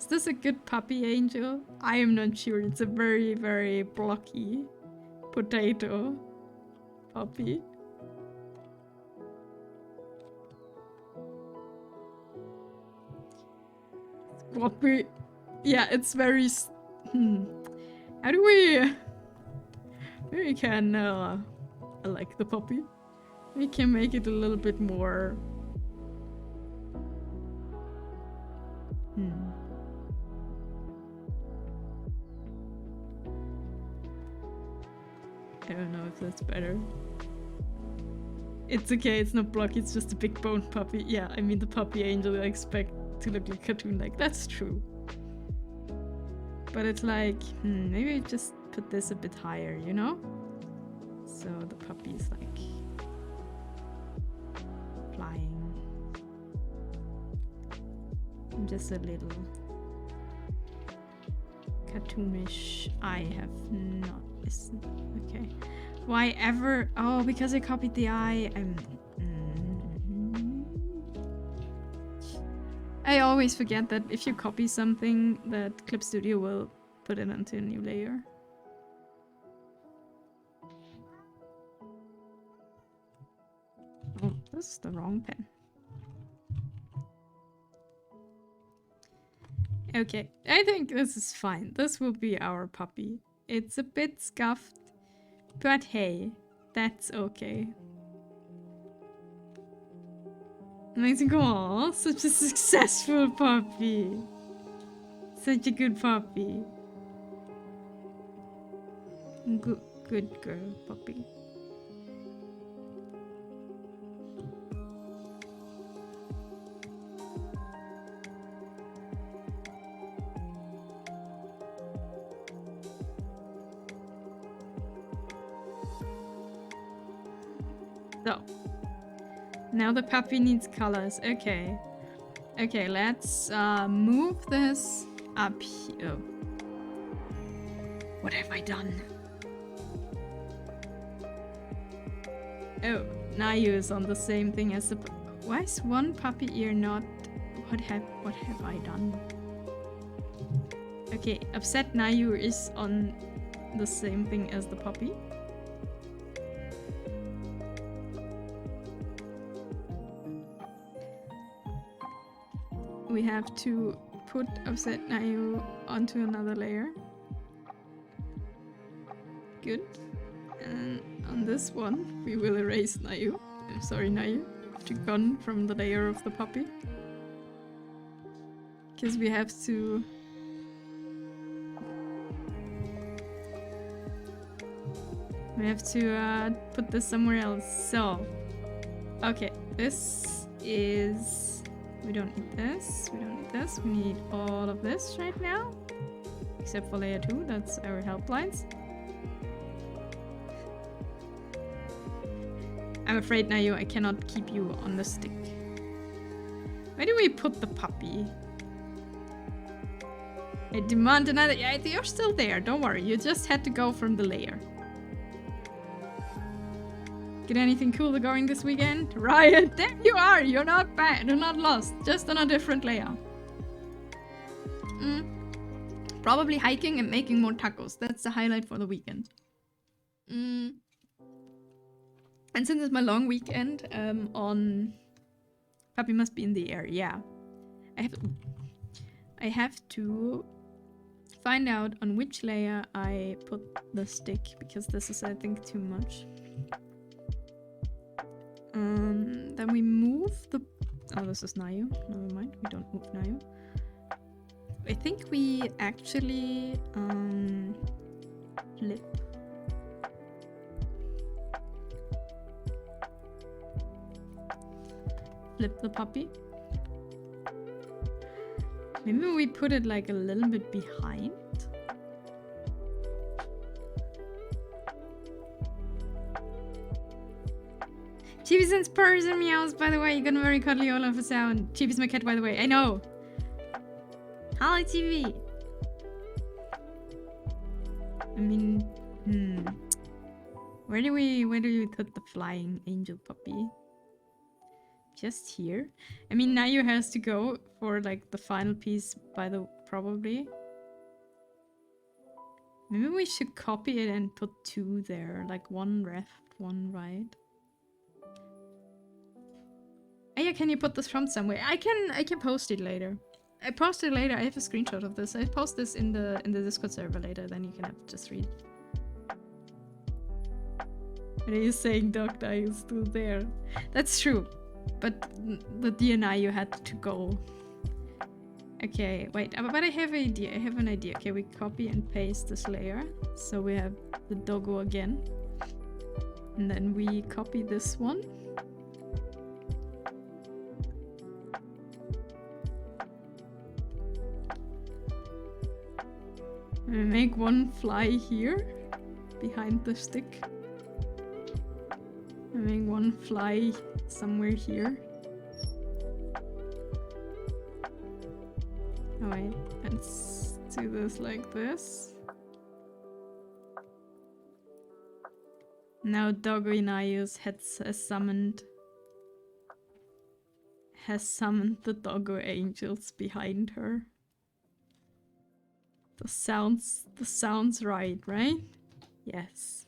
this a good puppy angel? I am not sure. It's a very, very blocky potato puppy. Squappy. Yeah, it's very... How do we... We can, I like the puppy. We can make it a little bit more... I don't know if that's better. It's okay, it's not blocky, it's just a big bone puppy. Yeah, I mean the puppy angel I expect to look like cartoon-like. That's true. But it's like, maybe just put this a bit higher, you know? So the puppy is like flying. Just a little cartoonish. I have not listened. Okay. Why ever? Oh, because I copied the eye. I always forget that if you copy something, that Clip Studio will put it onto a new layer. Oh, this is the wrong pen. Okay, I think this is fine. This will be our puppy. It's a bit scuffed, but hey, that's okay. Amazing. Aw, such a successful puppy. Such a good puppy. Good girl puppy. So, now the puppy needs colors. Okay. Okay, let's move this up here. What have I done? Oh, Nayu is on the same thing as the... Why is one puppy ear not... What have I done? Okay, upset Nayu is on the same thing as the puppy. We have to put upset Nayu onto another layer. Good. And on this one, we will erase Nayu. Sorry, Nayu. To gone from the layer of the puppy. Because we have to... We have to put this somewhere else. So, okay, this is... We don't need this, we don't need this, we need all of this right now. Except for layer 2, that's our helplines. I'm afraid, Nayu, I cannot keep you on the stick. Where do we put the puppy? I demand another... Yeah, you're still there, don't worry, you just had to go from the layer. Get anything cool going this weekend? Riot, there you are! You're not bad, you're not lost, just on a different layer. Probably hiking and making more tacos. That's the highlight for the weekend. And since it's my long weekend, on... Puppy must be in the air, yeah. I have to find out on which layer I put the stick, because this is, I think, too much. Then we move the... Oh, this is Nayu. Never mind, we don't move Nayu. I think we actually flip the puppy. Maybe we put it like a little bit behind. Chibi sends purrs and meows, by the way. You got a very cuddly all of a sound. Chibi's my cat, by the way. I know. Hi, Chibi. I mean, where do you put the flying angel puppy? Just here. I mean, Nayu has to go for like the final piece by the probably. Maybe we should copy it and put 2 there, like 1 left, 1 right. Oh yeah, can you put this from somewhere? I can post it later. I post it later. I have a screenshot of this. I post this in the Discord server later. Then you can have just read. What are you saying, Doctor? Are you still there? That's true. But the DNI you had to go. Okay, wait. But I have an idea. I have an idea. Okay, we copy and paste this layer. So we have the doggo again. And then we copy this one. We make 1 fly here, behind the stick. We make 1 fly somewhere here. Oh wait, let's do this like this. Now Doggo Inayus has summoned the Doggo Angels behind her. The sounds right? Yes.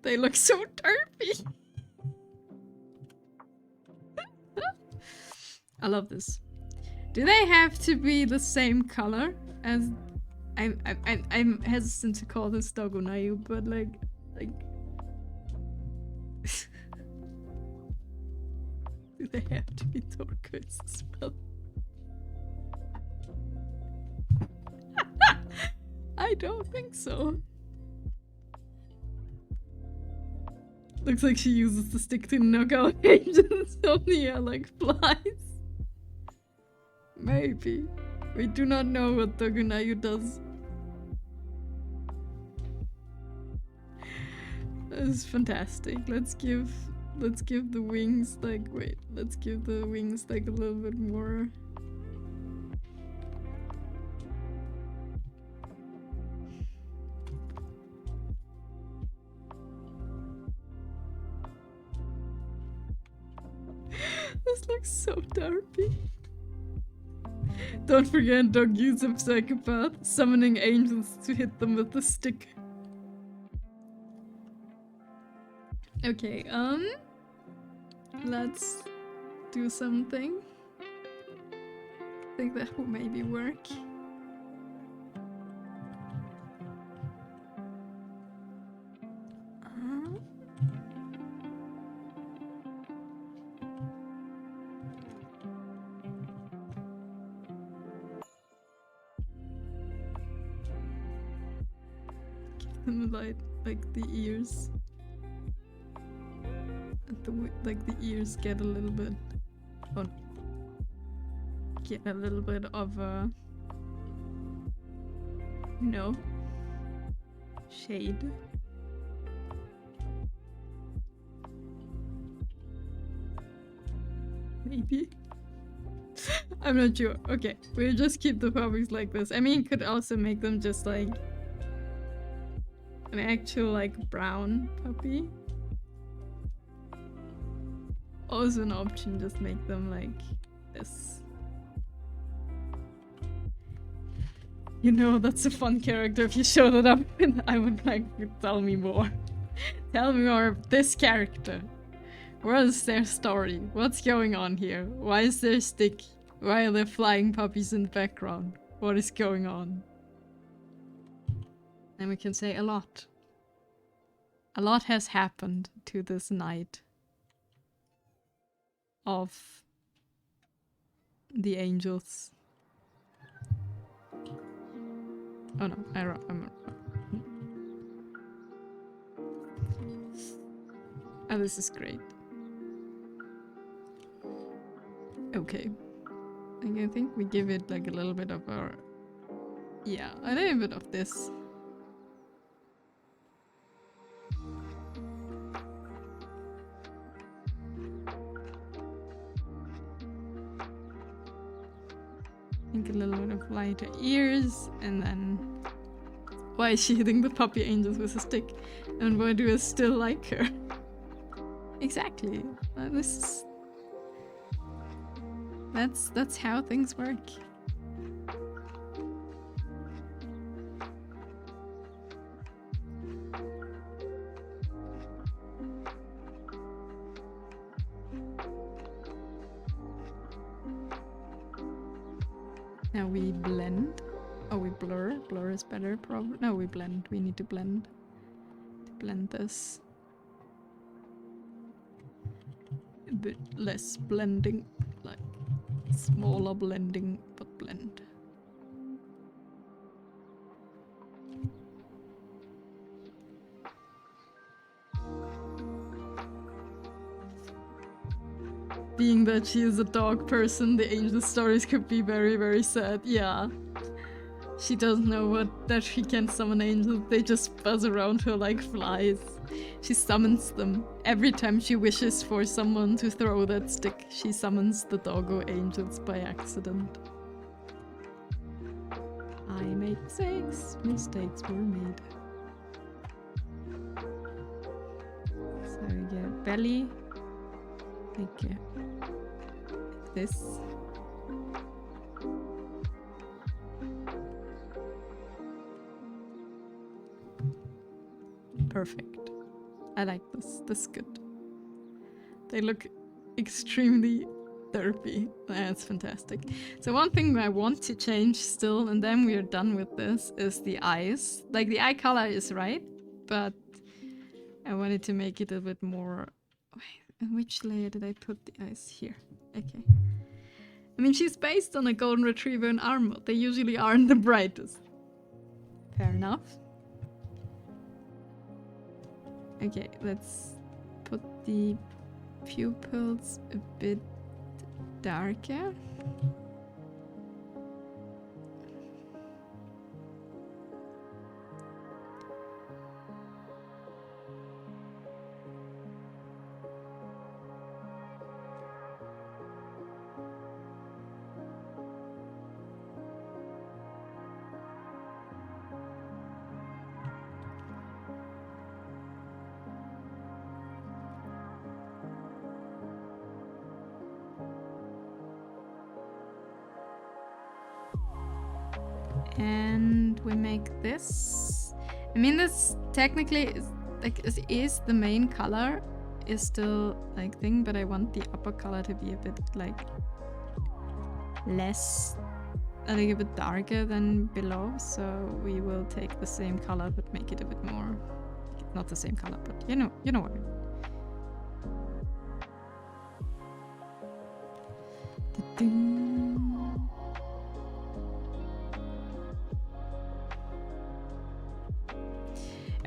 They look so derpy. I love this. Do they have to be the same color as? I'm hesitant to call this Dogonayu, but like. Do they have to be turquoise as well? I don't think so. Looks like she uses the stick to knock out agents on the air like flies. Maybe. We do not know what Dogonayu does. This is fantastic. Let's give the wings like let's give the wings like a little bit more. This looks so derpy. Don't forget, don't use a psychopath, summoning angels to hit them with the stick. Okay, let's do something. I think that will maybe work. Give them like the ears. Like the ears get a little bit, get a little bit of a, shade. Maybe. I'm not sure. Okay, we'll just keep the puppies like this. I mean, could also make them just like an actual like brown puppy. Also an option, just make them like this. You know, that's a fun character. If you showed it up, I would like you to tell me more. Tell me more of this character. What is their story? What's going on here? Why is there a stick? Why are there flying puppies in the background? What is going on? And we can say a lot. A lot has happened to this night of the angels. Oh no, I'm wrong. Oh, this is great. Okay. I think we give it like a little bit of our... Yeah, a little bit of this. I think a little bit of lighter ears, and then... Why is she hitting the puppy angels with a stick? And why do I still like her? Exactly. This is... That's how things work. Now we blend. Oh, we blur. Blur is better, probably. No, we blend. We need to blend. To blend this. A bit less blending. Like, smaller blending, but blend. Being that she is a dog person, the angel stories could be very, very sad. Yeah. She doesn't know that she can summon angels. They just buzz around her like flies. She summons them. Every time she wishes for someone to throw that stick, she summons the doggo angels by accident. I made mistakes. Mistakes were made. So we get belly. Like this. Perfect. I like this. This is good. They look extremely derpy. That's fantastic. So one thing I want to change still, and then we are done with this, is the eyes. Like, the eye color is right, but I wanted to make it a bit more... Wait, in which layer did I put the eyes? Here. Okay. I mean, she's based on a golden retriever and armor. They usually aren't the brightest. Fair enough. Okay, let's put the pupils a bit darker. And we make this. I mean, this technically is like is the main color, is still like thing, but I want the upper color to be a bit like less, a little bit darker than below. So we will take the same color but make it a bit more, not the same color, but you know what I mean.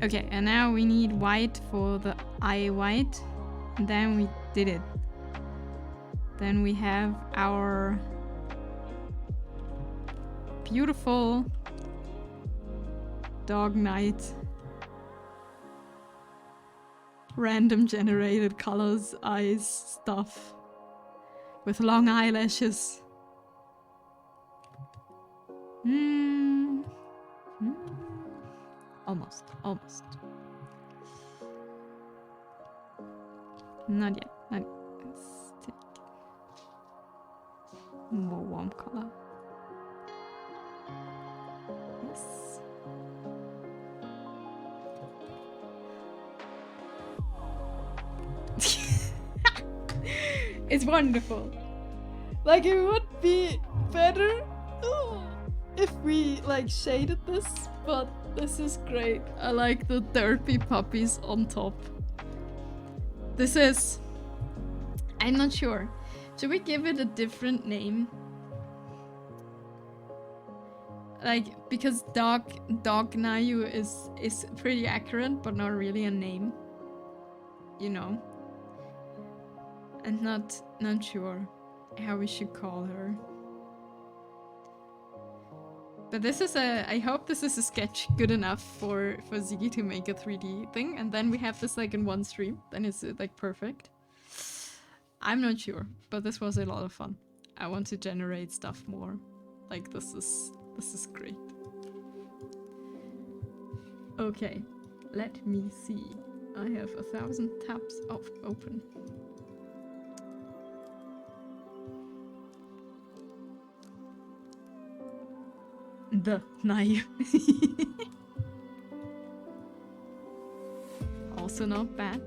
Okay, and now we need white for the eye white. And then we did it. Then we have our beautiful dog night. Random generated colors, eyes, stuff. With long eyelashes. Almost. Not yet. Let's take more warm color. Yes. It's wonderful. Like, it would be better if we like shaded this, but this is great. I like the derpy puppies on top. This is... I'm not sure. Should we give it a different name? Like, because Dog Nayu is pretty accurate, but not really a name. You know? And not sure how we should call her. But this is I hope this is a sketch good enough for Sigi to make a 3D thing, and then we have this like in one stream, then it's like perfect. I'm not sure, but this was a lot of fun. I want to generate stuff more. Like, this is great. Okay, let me see. I have 1,000 tabs open. The Nayu. Also not bad.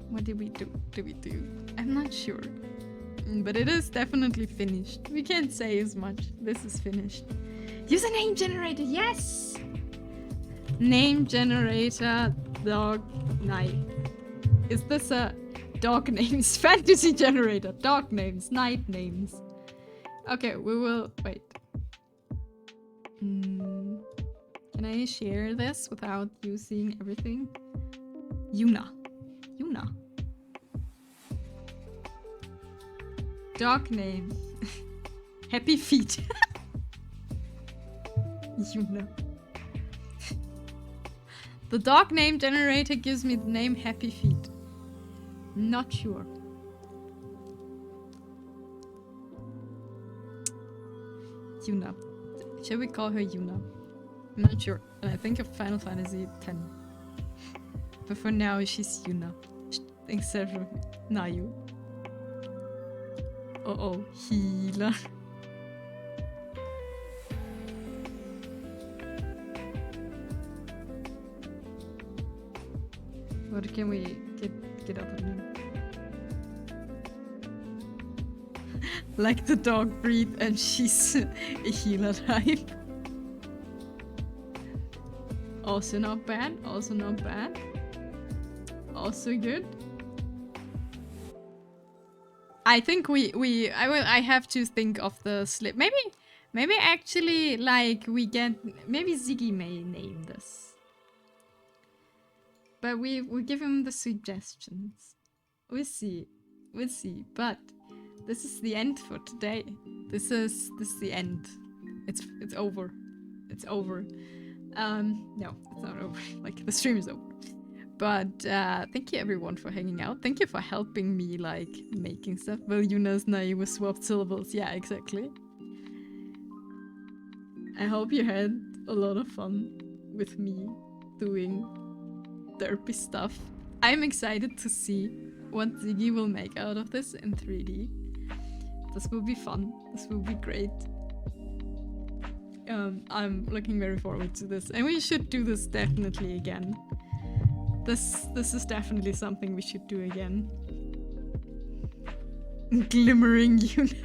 What did we do? I'm not sure. But it is definitely finished. We can't say as much. This is finished. Username generator, yes! Name generator, dog night. Is this a dog names fantasy generator? Dog names, night names. Okay, we will... Wait. Can I share this without you seeing everything? Yuna. Dog name. Happy Feet. Yuna. The dog name generator gives me the name Happy Feet. Not sure. Yuna. Shall we call her Yuna? I'm not sure. And I think of Final Fantasy X. But for now, she's Yuna. Instead of Nayu. Uh-oh. Healer. What can we get out of him? like the dog breed, and she's a healer type. Also not bad, also not bad. Also good. I think I have to think of the slip. Maybe actually, like, maybe Sigi may name this. But we give him the suggestions. We'll see. We'll see. But this is the end for today. This is the end. It's over. It's over. No, it's not over. Like, the stream is over. But thank you everyone for hanging out. Thank you for helping me, like, making stuff. Well, Yuna's naive with swapped syllables. Yeah, exactly. I hope you had a lot of fun with me doing derpy stuff. I'm excited to see what Sigi will make out of this in 3D. This will be fun. This will be great. I'm looking very forward to this. And we should do this definitely again. This is definitely something we should do again. Glimmering Yuna.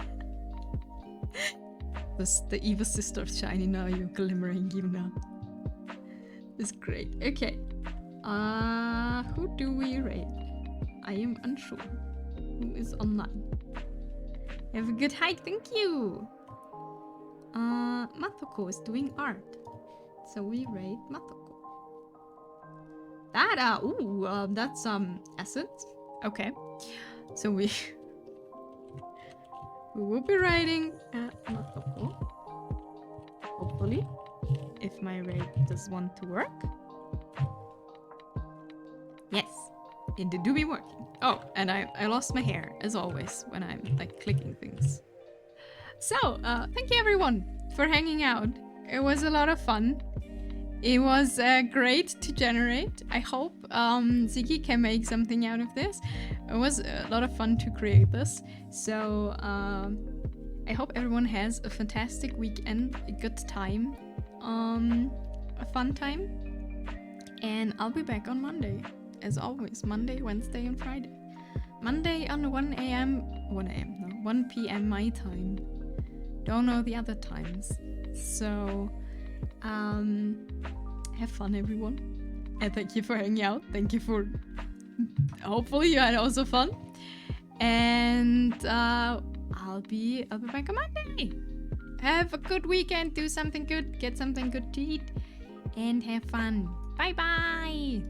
This the evil sister of Shiny now, you glimmering Yuna. It's great. Okay. Who do we raid? I am unsure. Who is online? Have a good hike, thank you! Matoko is doing art. So we raid Matoko. That, that's, assets. Okay. So we will be raiding Matoko. Hopefully. If my raid does want to work. Yes. It do be working. Oh, and I lost my hair, as always, when I'm, like, clicking things. So, thank you everyone for hanging out. It was a lot of fun. It was great to generate. I hope Sigi can make something out of this. It was a lot of fun to create this. So I hope everyone has a fantastic weekend, a good time, a fun time. And I'll be back on Monday, as always. Monday, Wednesday, and Friday. Monday on 1 p.m. my time. Don't know the other times. So have fun everyone, and thank you for hanging out. Thank you for, hopefully you had also fun, and I'll be back on Monday. Have a good weekend, do something good, get something good to eat, and have fun. Bye bye.